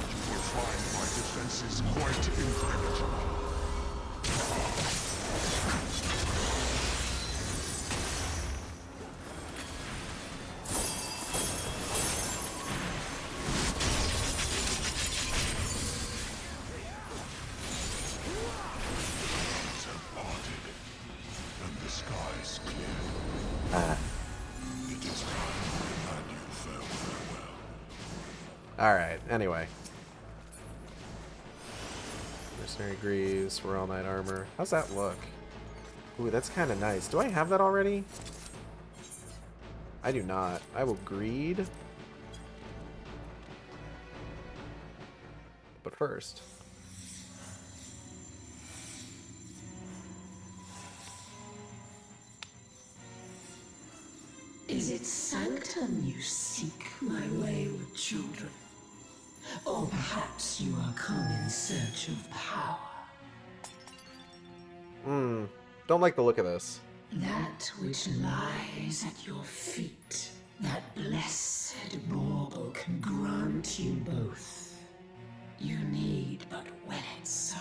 You will find my defenses quite impenetrable. Clouds have parted, and the skies clear. It is time for an annual farewell. Alright, anyway. Mercenary Greaves, we're all Knight Armor. How's that look? Ooh, that's kind of nice. Do I have that already? I do not. I will greed. But first. Is it sanctum you seek, my wayward children? Or perhaps you are come in search of power? Don't like the look of this. That which lies at your feet, that blessed bauble can grant you both. You need but will it so.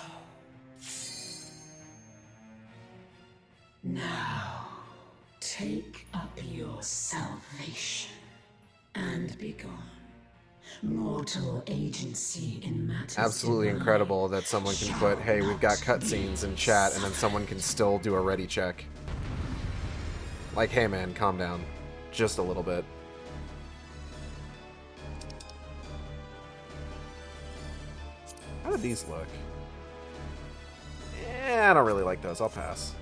Now, take up your salvation and be gone. Mortal agency in matters Absolutely divine incredible that someone can shall put, hey, we've got not cutscenes be in chat, and then suffered. someone can still do a ready check. Like, hey man, calm down. Just a little bit. How do these look? I don't really like those. I'll pass.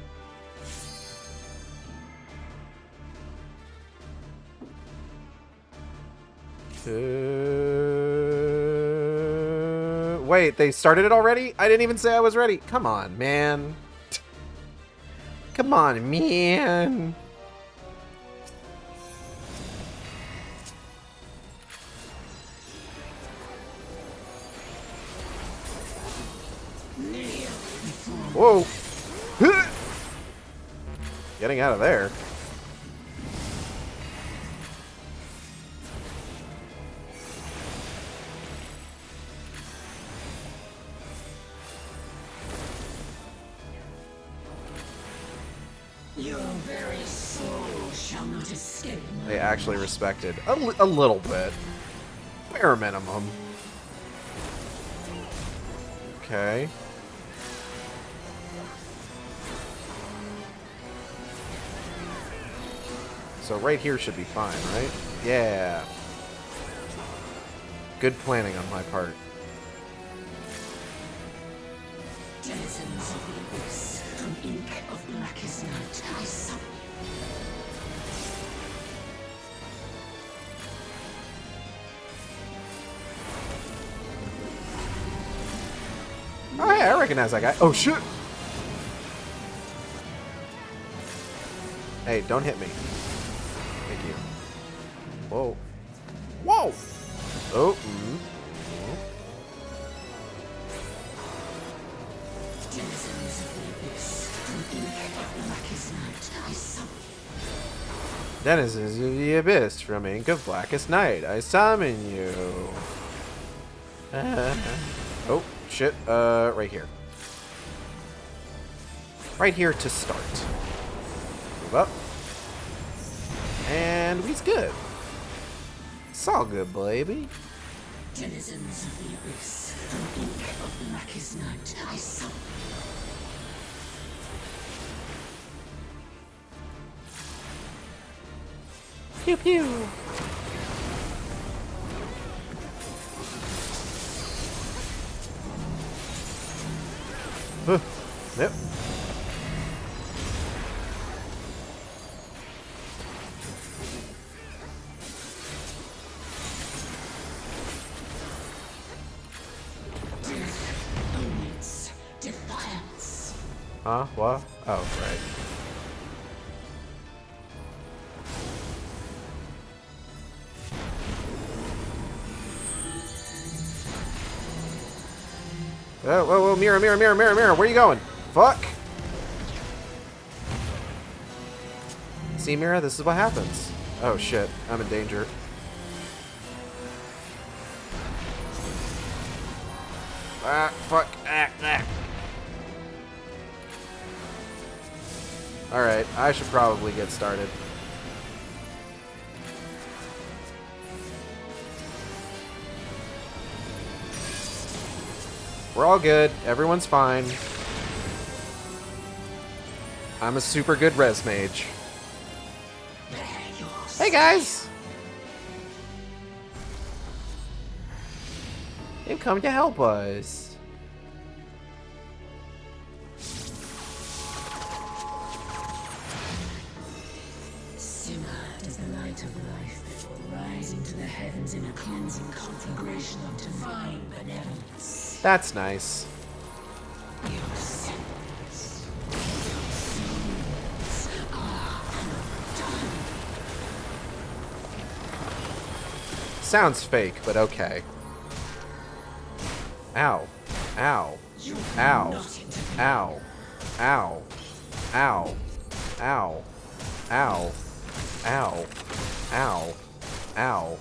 Wait, they started it already? I didn't even say I was ready. Come on, man. Come on, man. Whoa. Getting out of there. Your very soul shall not escape my They actually respected a little bit. Bare minimum. Okay. So right here should be fine, right? Yeah. Good planning on my part. denizens of the abyss, from ink of blackest night I summon I recognize that guy. Oh, shit! Hey, don't hit me. Thank you. Whoa. Whoa! Oh, Denizens of the abyss, from ink of blackest night, I summon. Denizens of the Abyss, from Ink of Blackest Night, I summon you. Oh, shit. Right here. Right here to start. Move up. And we's good. It's all good, baby. Denizens of the abyss, from ink of blackest night, I summon. Pew pew. Yep. Awaits defiance. Huh? What? Oh, right. Whoa, whoa, whoa, mirror, mirror, mirror, mirror, mirror. Where you going? Fuck. See, Mira, this is what happens. Oh, shit. I'm in danger. Ah, fuck. Ah, ah. Alright, I should probably get started. We're all good. Everyone's fine. I'm a super good res mage. Hey guys! You've come to help us. Simmered as the light of life, rising to the heavens in a cleansing conflagration of divine benevolence. That's nice. Your sins, your souls are undone. Sounds fake, but okay. Ow. Ow. Ow. Ow. Ow. Ow. Ow. Ow. Ow. Ow. Ow.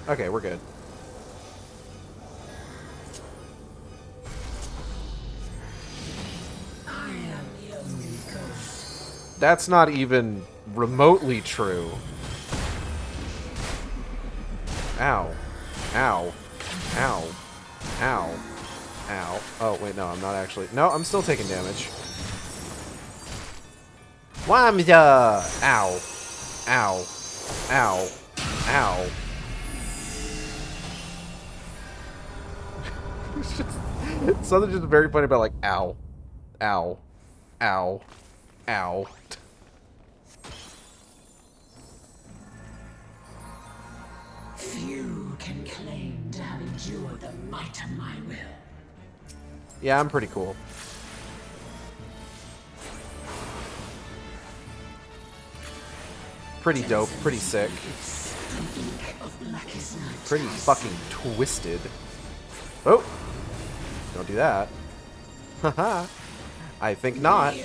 Okay, we're good. I am the only ghost. That's not even remotely true. Ow. Ow. Ow. Ow. Ow. Oh, wait, no, I'm not actually. No, I'm still taking damage. Whamja! Ow. Ow. Ow. Ow. It's just something just very funny about like ow. Ow. Ow. Ow. Few can claim to have endured the might of my will. Yeah, I'm pretty cool. Pretty dope, pretty sick, pretty fucking twisted. Oh! Don't do that. Haha. I think not.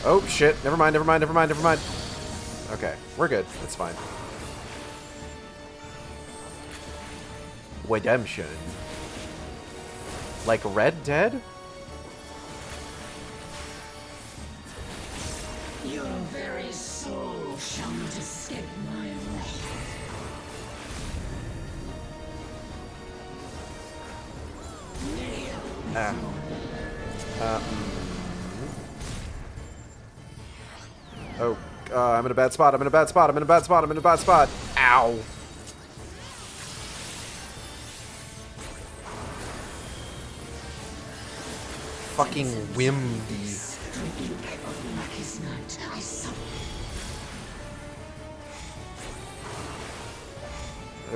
Oh, shit. Never mind, never mind, never mind, never mind. Okay, we're good. It's fine. Redemption. Like Red Dead? Your very soul shall not escape my wrath. Oh, I'm in a bad spot. I'm in a bad spot. I'm in a bad spot. I'm in a bad spot. Ow. Fucking Wimby.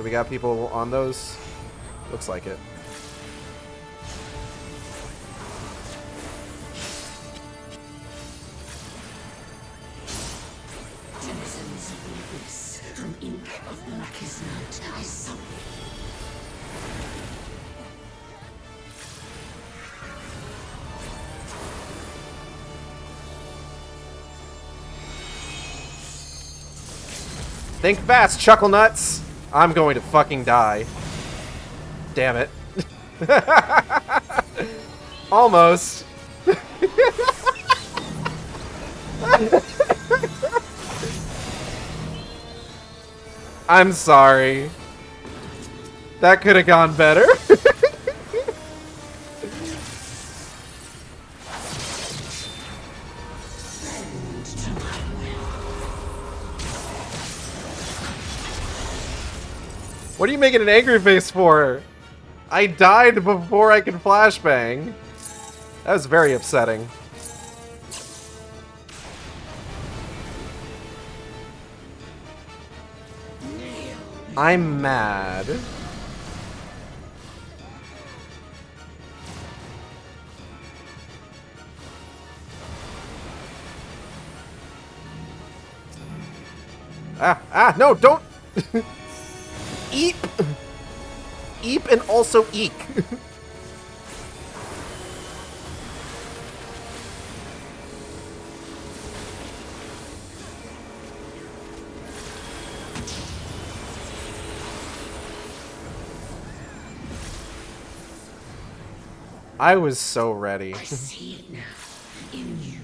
We got people on those? Looks like it. Denizens of the abyss, from ink of blackest night, I summon. Think fast, chuckle nuts! I'm going to fucking die. Damn it. Almost. I'm sorry. That could have gone better. What are you making an angry face for? I died before I could flashbang. That was very upsetting. I'm mad. No, don't! Eep! Eep and also eek. I was so ready. I see it now, in you.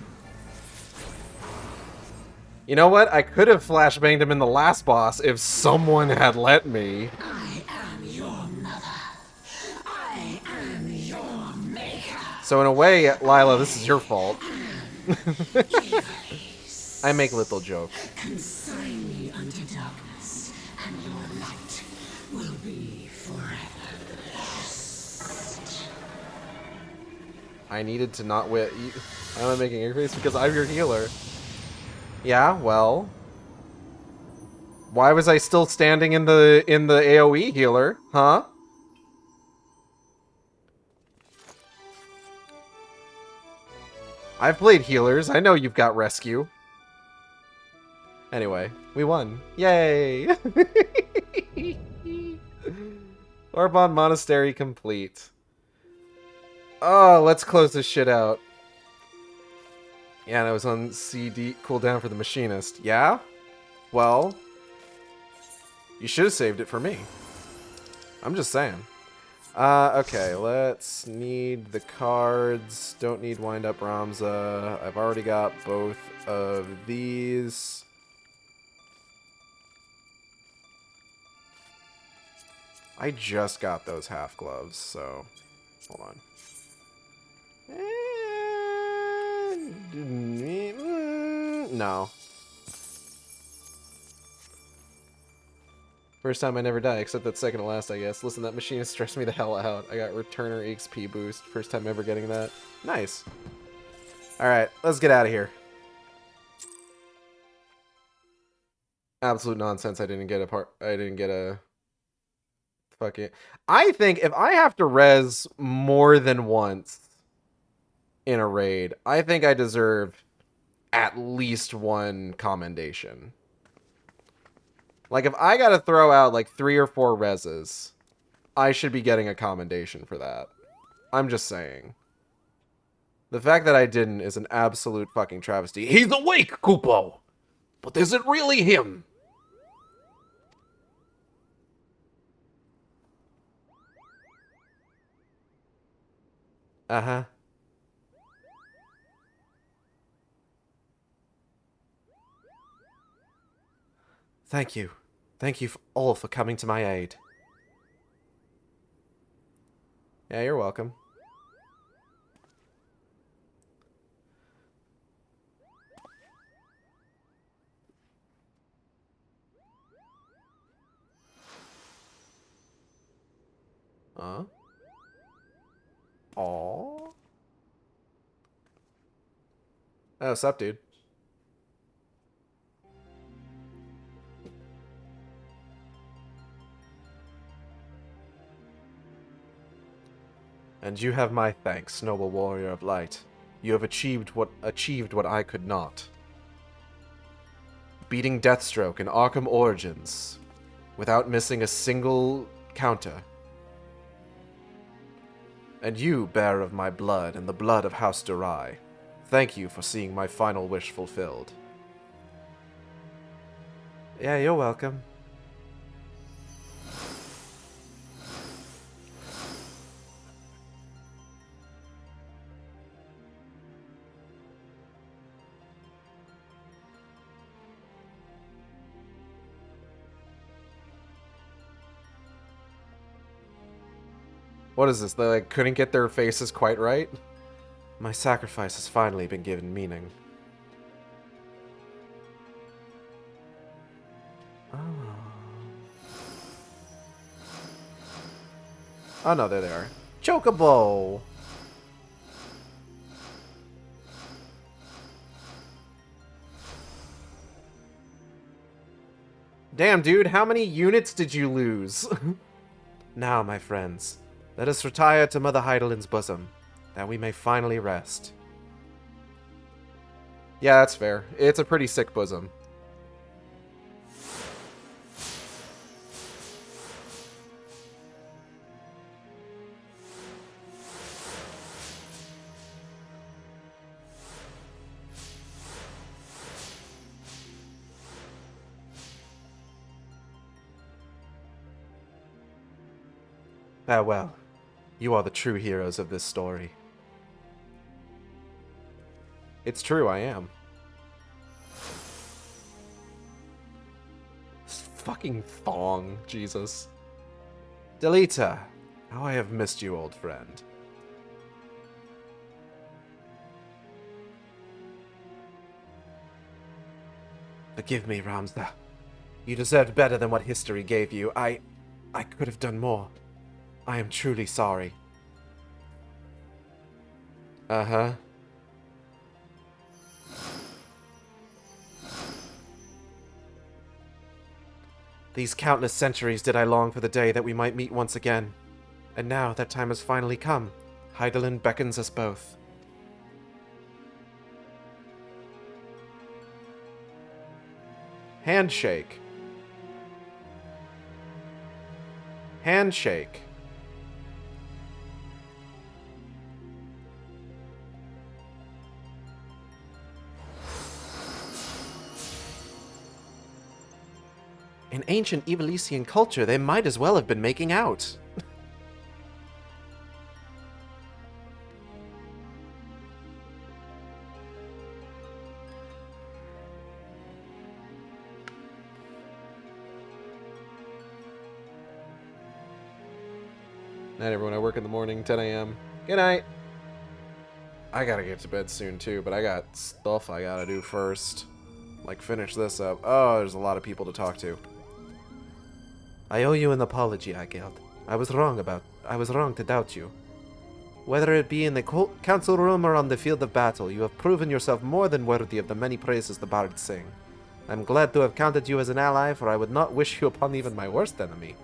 You know what? I could have flashbanged him in the last boss if someone had let me. I am your mother. I am your maker. So in a way, Lila, this is your fault. I make little joke. Consign me unto darkness, and your light will be forever lost. I needed to not wit. I'm making your face because I'm your healer. Yeah, well. Why was I still standing in the AoE healer? Huh? I've played healers. I know you've got rescue. Anyway, we won. Yay! Orbon Monastery complete. Oh, let's close this shit out. Yeah, that was on CD cooldown for the machinist. Yeah? Well, you should have saved it for me. I'm just saying. Okay, let's need the cards. Don't need Wind Up Ramza. I've already got both of these. I just got those half gloves, so hold on. No. First time I never die, except that second to last, I guess. Listen, that machine has stressed me the hell out. I got Returner XP boost. First time ever getting that. Nice. Alright, let's get out of here. Absolute nonsense. I didn't get a fucking... I think if I have to res more than once in a raid, I think I deserve at least one commendation. Like, if I gotta throw out, like, 3 or 4 reses, I should be getting a commendation for that. I'm just saying. The fact that I didn't is an absolute fucking travesty. He's awake, Kupo! But is it really him? Uh-huh. Thank you. Thank you all for coming to my aid. Yeah, you're welcome. Huh? Aww. Oh, sup, dude? And you have my thanks, noble warrior of light. You have achieved what I could not. Beating Deathstroke in Arkham Origins without missing a single counter. And you, bearer of my blood and the blood of House Durai, thank you for seeing my final wish fulfilled. Yeah, you're welcome. What is this? They like couldn't get their faces quite right? My sacrifice has finally been given meaning. Oh no, there they are. Chocobo! Damn, dude, how many units did you lose? Now, my friends, let us retire to Mother Heidelin's bosom, that we may finally rest. Yeah, that's fair. It's a pretty sick bosom. Farewell. You are the true heroes of this story. It's true, I am. This fucking thong, Jesus. Delita, how I have missed you, old friend. Forgive me, Ramza. You deserved better than what history gave you. I could have done more. I am truly sorry. Uh-huh. These countless centuries did I long for the day that we might meet once again. And now that time has finally come. Heidelin beckons us both. Handshake. Handshake. In ancient Evilisian culture, they might as well have been making out. Night, everyone. I work in the morning, 10 a.m. Good night. I gotta get to bed soon, too, but I got stuff I gotta do first. Like, finish this up. Oh, there's a lot of people to talk to. I owe you an apology, Ageld. I was wrong to doubt you. Whether it be in the council room or on the field of battle, you have proven yourself more than worthy of the many praises the bards sing. I'm glad to have counted you as an ally, for I would not wish you upon even my worst enemy.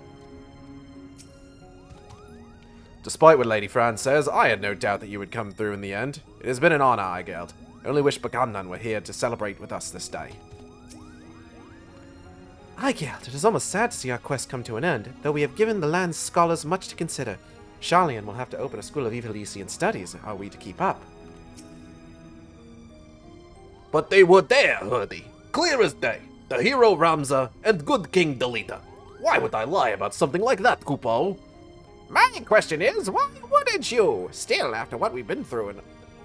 Despite what Lady Fran says, I had no doubt that you would come through in the end. It has been an honor, Igeld. I only wish Bagamnan were here to celebrate with us this day. Igeld, it is almost sad to see our quest come to an end, though we have given the land's scholars much to consider. Sharlayan will have to open a school of Evilisian studies, are we to keep up. But they were there, Hurdy. Clear as day. The hero Ramza and good King Delita. Why would I lie about something like that, Kupo? My question is, why wouldn't you? Still, after what we've been through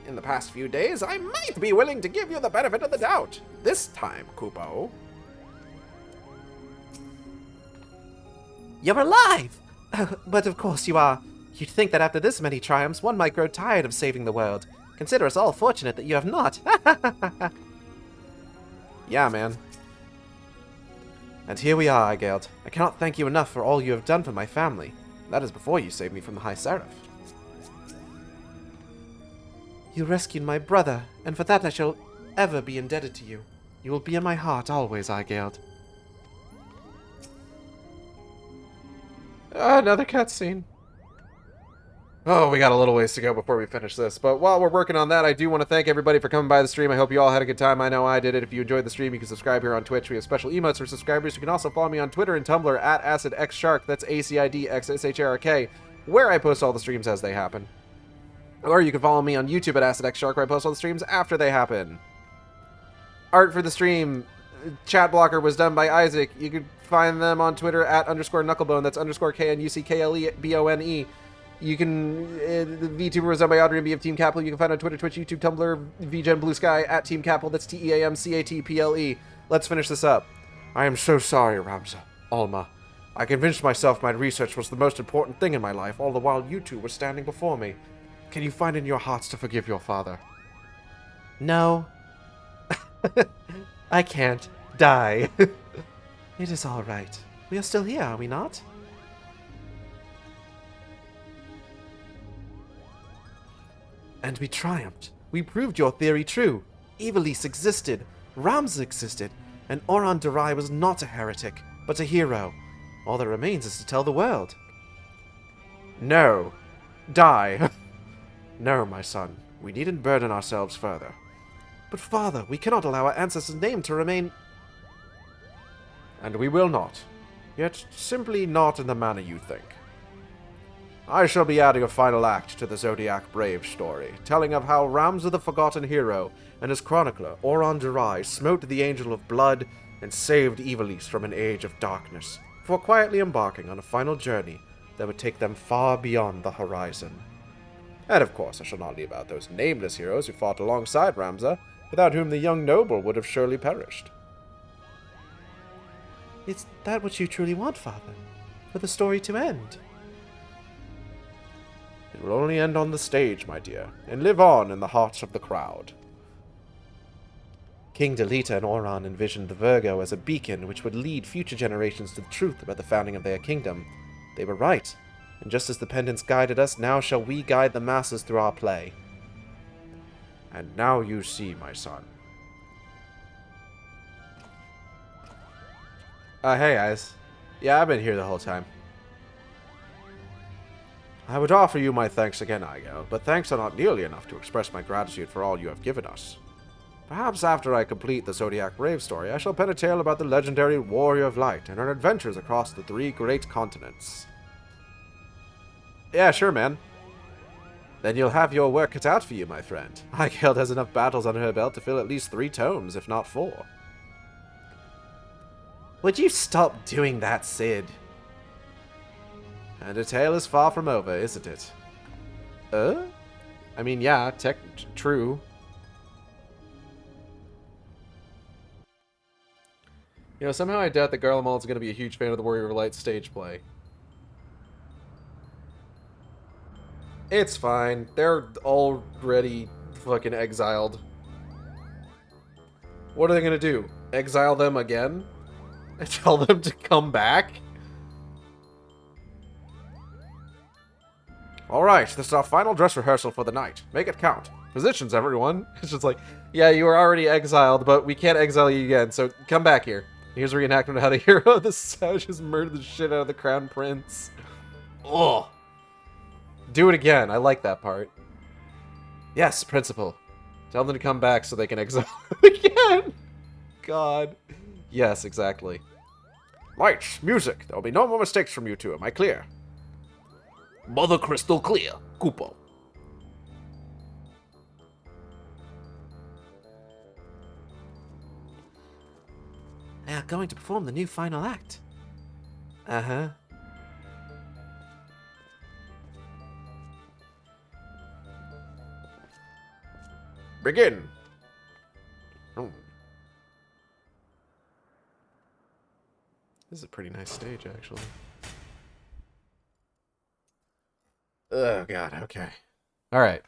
in the past few days, I might be willing to give you the benefit of the doubt. This time, Kupo. You're alive! But of course you are. You'd think that after this many triumphs, one might grow tired of saving the world. Consider us all fortunate that you have not. Yeah, man. And here we are, Igeld. I cannot thank you enough for all you have done for my family. That is before you saved me from the High Seraph. You rescued my brother, and for that I shall ever be indebted to you. You will be in my heart always, Igeld. Another cutscene. Oh, we got a little ways to go before we finish this. But while we're working on that, I do want to thank everybody for coming by the stream. I hope you all had a good time. I know I did it. If you enjoyed the stream, you can subscribe here on Twitch. We have special emotes for subscribers. You can also follow me on Twitter and Tumblr at AcidXShark. That's AcidXShark, where I post all the streams as they happen. Or you can follow me on YouTube at AcidXShark, where I post all the streams after they happen. Art for the stream, chat blocker, was done by Isaac. You can find them on Twitter at _Knucklebone. That's _KNUCKLEBONE. You can, the VTuber was done by Audrey and B of Team Capel. You can find on Twitter, Twitch, YouTube, Tumblr, VGen, Blue Sky, at Team Capel. That's TEAMCATPLE. Let's finish this up. I am so sorry, Ramza. Alma. I convinced myself my research was the most important thing in my life, all the while you two were standing before me. Can you find in your hearts to forgive your father? No. I can't. Die. It is all right. We are still here, are we not? And we triumphed. We proved your theory true. Ivalice existed, Ramza existed, and Oran Durai was not a heretic, but a hero. All that remains is to tell the world. No. Die. No, my son. We needn't burden ourselves further. But father, we cannot allow our ancestors' name to remain... And we will not. Yet simply not in the manner you think. I shall be adding a final act to the Zodiac Brave story, telling of how Ramza the Forgotten Hero and his chronicler, Oran Durai, smote the Angel of Blood and saved Ivalice from an age of darkness, before quietly embarking on a final journey that would take them far beyond the horizon. And of course, I shall not leave out those nameless heroes who fought alongside Ramza, without whom the young noble would have surely perished. Is that what you truly want, father? For the story to end? It will only end on the stage, my dear, and live on in the hearts of the crowd. King Delita and Oran envisioned the Virgo as a beacon which would lead future generations to the truth about the founding of their kingdom. They were right, and just as the pendants guided us, now shall we guide the masses through our play. And now you see, my son. Hey, guys. Yeah, I've been here the whole time. I would offer you my thanks again, Aigo, but thanks are not nearly enough to express my gratitude for all you have given us. Perhaps after I complete the Zodiac Brave story, I shall pen a tale about the legendary Warrior of Light and her adventures across the 3 great continents. Yeah, sure, man. Then you'll have your work cut out for you, my friend. Aigo has enough battles under her belt to fill at least 3 tomes, if not 4. Would you stop doing that, Sid? And a tale is far from over, isn't it? I mean, yeah, true. You know, somehow I doubt that Garlemald's going to be a huge fan of the Warrior of Light stage play. It's fine. They're already fucking exiled. What are they going to do? Exile them again? And tell them to come back? Alright, this is our final dress rehearsal for the night. Make it count. Positions, everyone. It's just like, yeah, you were already exiled, but we can't exile you again, so come back here. Here's a reenactment of how the hero of the savages murdered the shit out of the crown prince. Ugh. Do it again. I like that part. Yes, principal. Tell them to come back so they can exile again. God. Yes, exactly. Lights, music. There will be no more mistakes from you two. Am I clear? Mother crystal clear, Kupo. They are going to perform the new final act. Uh-huh. Begin. This is a pretty nice stage, actually. Oh, God, okay. Alright.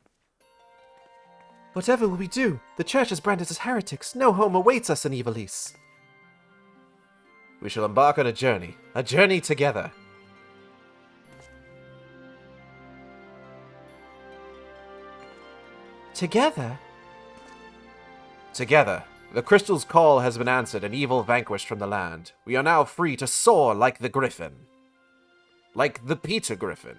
Whatever will we do? The church has branded us as heretics. No home awaits us in Ivalice. We shall embark on a journey together. Together? Together. The crystal's call has been answered and evil vanquished from the land. We are now free to soar like the griffin. Like the Peter Griffin.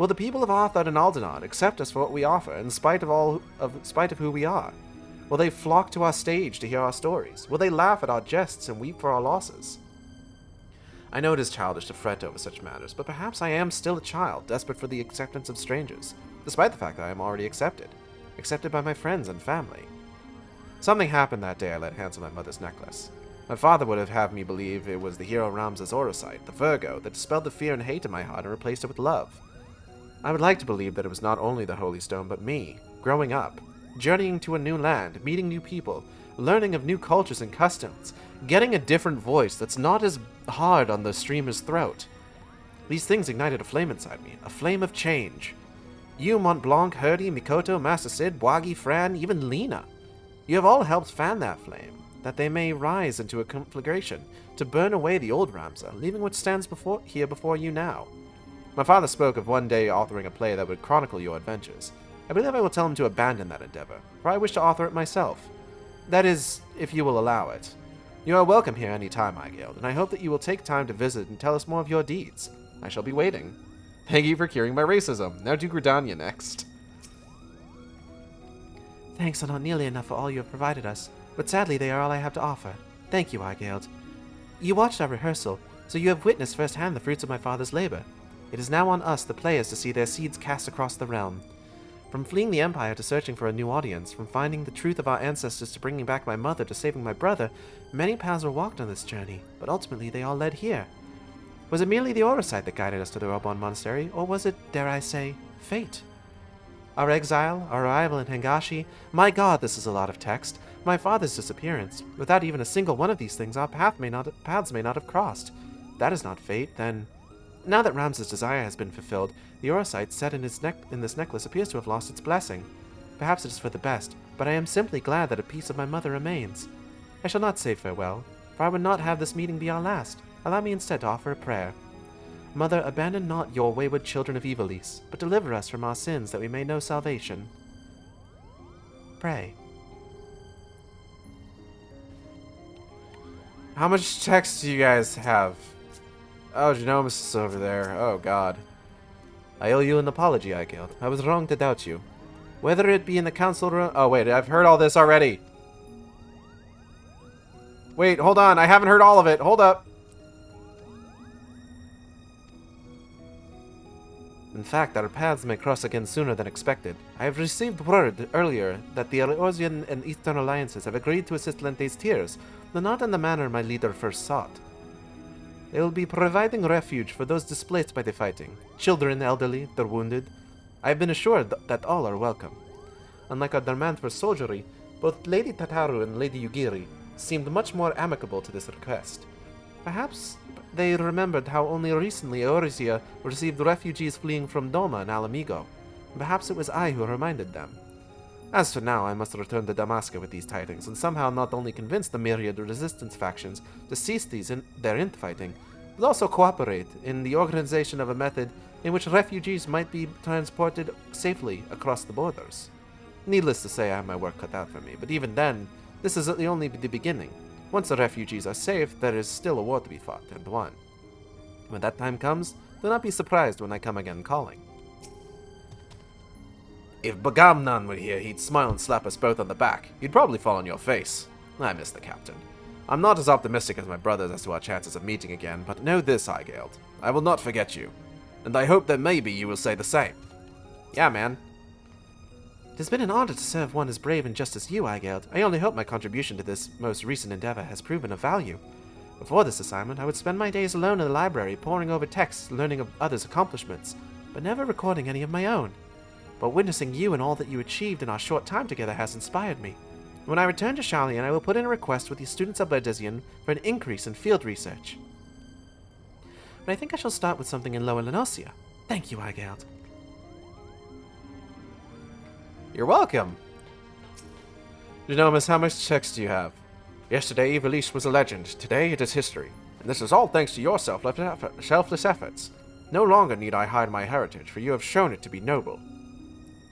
Will the people of Arthur and Aldenard accept us for what we offer in spite of who we are? Will they flock to our stage to hear our stories? Will they laugh at our jests and weep for our losses? I know it is childish to fret over such matters, but perhaps I am still a child, desperate for the acceptance of strangers, despite the fact that I am already accepted by my friends and family. Something happened that day I let hands on my mother's necklace. My father would have had me believe it was the hero Ramses Orosite, the Virgo, that dispelled the fear and hate in my heart and replaced it with love. I would like to believe that it was not only the Holy Stone, but me, growing up, journeying to a new land, meeting new people, learning of new cultures and customs, getting a different voice that's not as hard on the streamer's throat. These things ignited a flame inside me, a flame of change. You, Mont Blanc, Herdy, Mikoto, Master Sid, Bwagi, Fran, even Lena. You have all helped fan that flame, that they may rise into a conflagration, to burn away the old Ramza, leaving what stands here before you now. My father spoke of one day authoring a play that would chronicle your adventures. I believe I will tell him to abandon that endeavor, for I wish to author it myself. That is, if you will allow it. You are welcome here any time, Eigild, and I hope that you will take time to visit and tell us more of your deeds. I shall be waiting. Thank you for curing my racism. Now do Gridania next. Thanks are not nearly enough for all you have provided us, but sadly they are all I have to offer. Thank you, Eigild. You watched our rehearsal, so you have witnessed firsthand the fruits of my father's labor. It is now on us, the players, to see their seeds cast across the realm. From fleeing the Empire to searching for a new audience, from finding the truth of our ancestors to bringing back my mother to saving my brother, many paths were walked on this journey, but ultimately they all led here. Was it merely the Orosite that guided us to the Robon Monastery, or was it, dare I say, fate? Our exile, our arrival in Hengashi, my god, this is a lot of text. My father's disappearance. Without even a single one of these things, our paths may not have crossed. That is not fate, then. Now that Ramses' desire has been fulfilled, the Orosite set in this necklace appears to have lost its blessing. Perhaps it is for the best, but I am simply glad that a piece of my mother remains. I shall not say farewell, for I would not have this meeting be our last. Allow me instead to offer a prayer. Mother, abandon not your wayward children of Ivalice, but deliver us from our sins that we may know salvation. Pray. How much text do you guys have? Oh, Genomus is over there. Oh, God. I owe you an apology, Eigild. I was wrong to doubt you. Whether it be in the council room... Oh, wait, I've heard all this already. Wait, hold on. I haven't heard all of it. Hold up. In fact, our paths may cross again sooner than expected. I have received word earlier that the Eorzean and Eastern Alliances have agreed to assist Lente's tiers, though not in the manner my leader first sought. They will be providing refuge for those displaced by the fighting, children, elderly, the wounded. I have been assured that all are welcome. Unlike our demand for soldiery, both Lady Tataru and Lady Yugiri seemed much more amicable to this request. Perhaps they remembered how only recently Eorzea received refugees fleeing from Doma and Alamigo. Perhaps it was I who reminded them. As for now, I must return to Damascus with these tidings, and somehow not only convince the myriad resistance factions to cease their infighting, but also cooperate in the organization of a method in which refugees might be transported safely across the borders. Needless to say, I have my work cut out for me, but even then, this is only the beginning. Once the refugees are safe, there is still a war to be fought, and won. When that time comes, do not be surprised when I come again calling. If Bagamnan were here, he'd smile and slap us both on the back. You'd probably fall on your face. I miss the captain. I'm not as optimistic as my brothers as to our chances of meeting again, but know this, Eigild. I will not forget you. And I hope that maybe you will say the same. Yeah, man. It has been an honor to serve one as brave and just as you, Eigild. I only hope my contribution to this most recent endeavor has proven of value. Before this assignment, I would spend my days alone in the library, poring over texts, learning of others' accomplishments, but never recording any of my own. But witnessing you and all that you achieved in our short time together has inspired me. When I return to Sharlayan, I will put in a request with the students of Berdizian for an increase in field research. But I think I shall start with something in Lower Lenosia. Thank you, Eigild. You're welcome. Genomus, how much text do you have? Yesterday, Ivalice was a legend. Today, it is history. And this is all thanks to your selfless efforts. No longer need I hide my heritage, for you have shown it to be noble.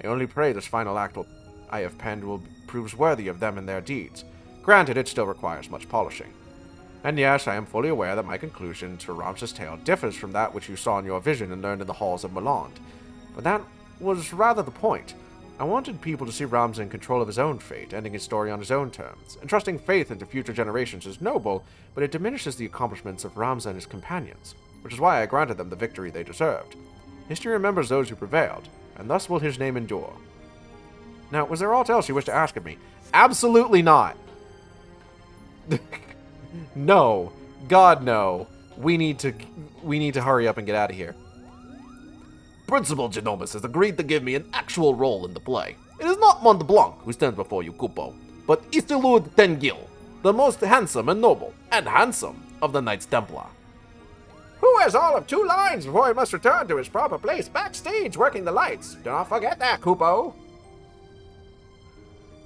I only pray this final act I have penned proves worthy of them and their deeds. Granted, it still requires much polishing. And yes, I am fully aware that my conclusion to Ramses' tale differs from that which you saw in your vision and learned in the halls of Moland. But that was rather the point. I wanted people to see Ramza in control of his own fate, ending his story on his own terms. Entrusting faith into future generations is noble, but it diminishes the accomplishments of Ramza and his companions, which is why I granted them the victory they deserved. History remembers those who prevailed, and thus will his name endure. Now, was there aught else you wish to ask of me? Absolutely not! No. God, no. We need to hurry up and get out of here. Principal Genomus has agreed to give me an actual role in the play. It is not Mont Blanc who stands before you, Kupo, but Istilud Tengil, the most handsome and noble, and handsome, of the Knights Templar. Who has all of 2 lines before he must return to his proper place backstage working the lights? Do not forget that, Kupo.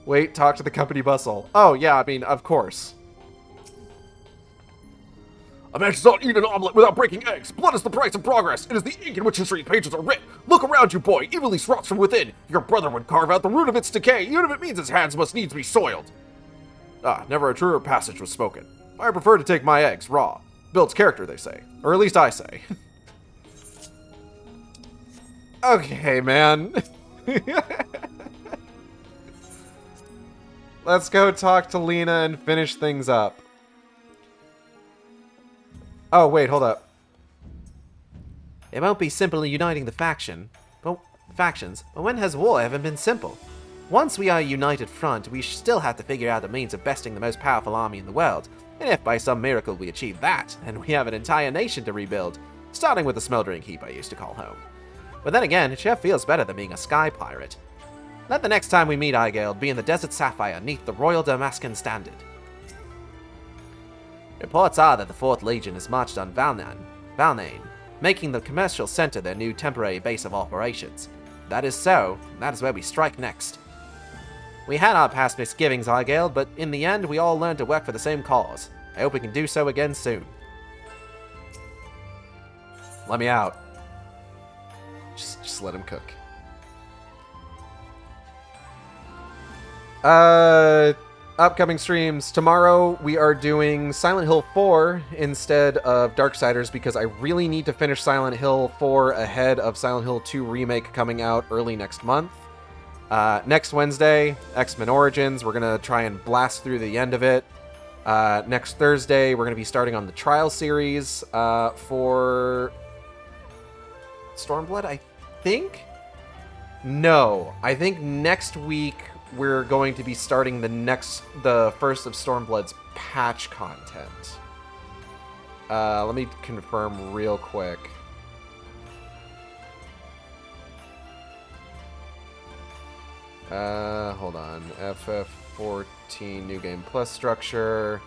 Wait, talk to the company bustle. Oh, yeah, I mean, of course. A man does not eat an omelet without breaking eggs. Blood is the price of progress. It is the ink in which history's pages are writ. Look around you, boy. Evil least rots from within. Your brother would carve out the root of its decay, even if it means his hands must needs be soiled. Ah, never a truer passage was spoken. I prefer to take my eggs raw. Builds character, they say. Or at least I say. Okay, man. Let's go talk to Lena and finish things up. Oh, wait, hold up. It won't be simple uniting the factions, but when has war ever been simple? Once we are a united front, we still have to figure out the means of besting the most powerful army in the world, and if by some miracle we achieve that, then we have an entire nation to rebuild, starting with the smoldering heap I used to call home. But then again, it sure feels better than being a sky pirate. Let the next time we meet Igeld be in the Desert Sapphire, neath the Royal Damascan Standard. Reports are that the 4th Legion has marched on Valnain, making the commercial center their new temporary base of operations. That is so, and that is where we strike next. We had our past misgivings, Igeld, but in the end, we all learned to work for the same cause. I hope we can do so again soon. Let me out. Just let him cook. Upcoming streams. Tomorrow we are doing Silent Hill 4 instead of Darksiders because I really need to finish Silent Hill 4 ahead of Silent Hill 2 Remake coming out early next month. Next Wednesday, X-Men Origins. We're going to try and blast through the end of it. Next Thursday, we're going to be starting on the Trial series for Stormblood, I think? No, I think next week we're going to be starting the first of Stormblood's patch content. Let me confirm real quick. Hold on. FF14 New Game Plus structure.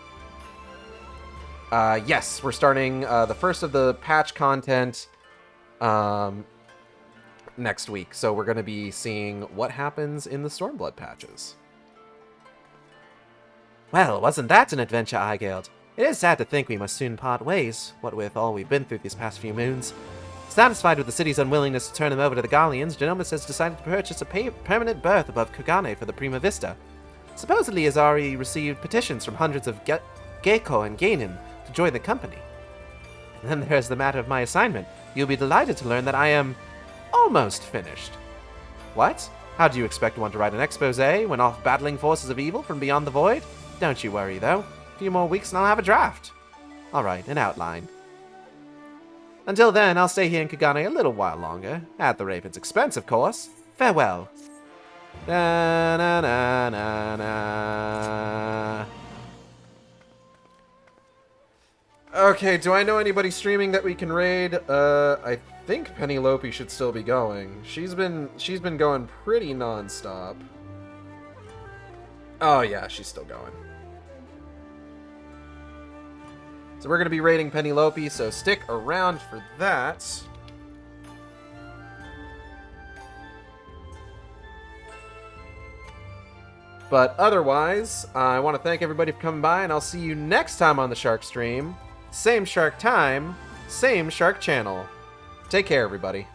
Yes, we're starting the first of the patch content next week. So we're going to be seeing what happens in the Stormblood patches. Well, wasn't that an adventure, Igeld? It is sad to think we must soon part ways, what with all we've been through these past few moons. Satisfied with the city's unwillingness to turn him over to the Garleans, Genomus has decided to purchase a permanent berth above Kugane for the Prima Vista. Supposedly, has already received petitions from hundreds of Geiko and Geinin to join the company. And then there's the matter of my assignment. You'll be delighted to learn that I am almost finished. What? How do you expect one to write an expose when off battling forces of evil from beyond the void? Don't you worry, though. A few more weeks and I'll have a draft. Alright, an outline. Until then, I'll stay here in Kugane a little while longer. At the Raven's expense, of course. Farewell. Na na na na na. Okay, do I know anybody streaming that we can raid? I think Penelope should still be going. She's been going pretty non-stop. Oh yeah, she's still going. So we're going to be raiding Penelope, so stick around for that. But otherwise, I want to thank everybody for coming by, and I'll see you next time on the Shark Stream. Same Shark time, same Shark channel. Take care, everybody.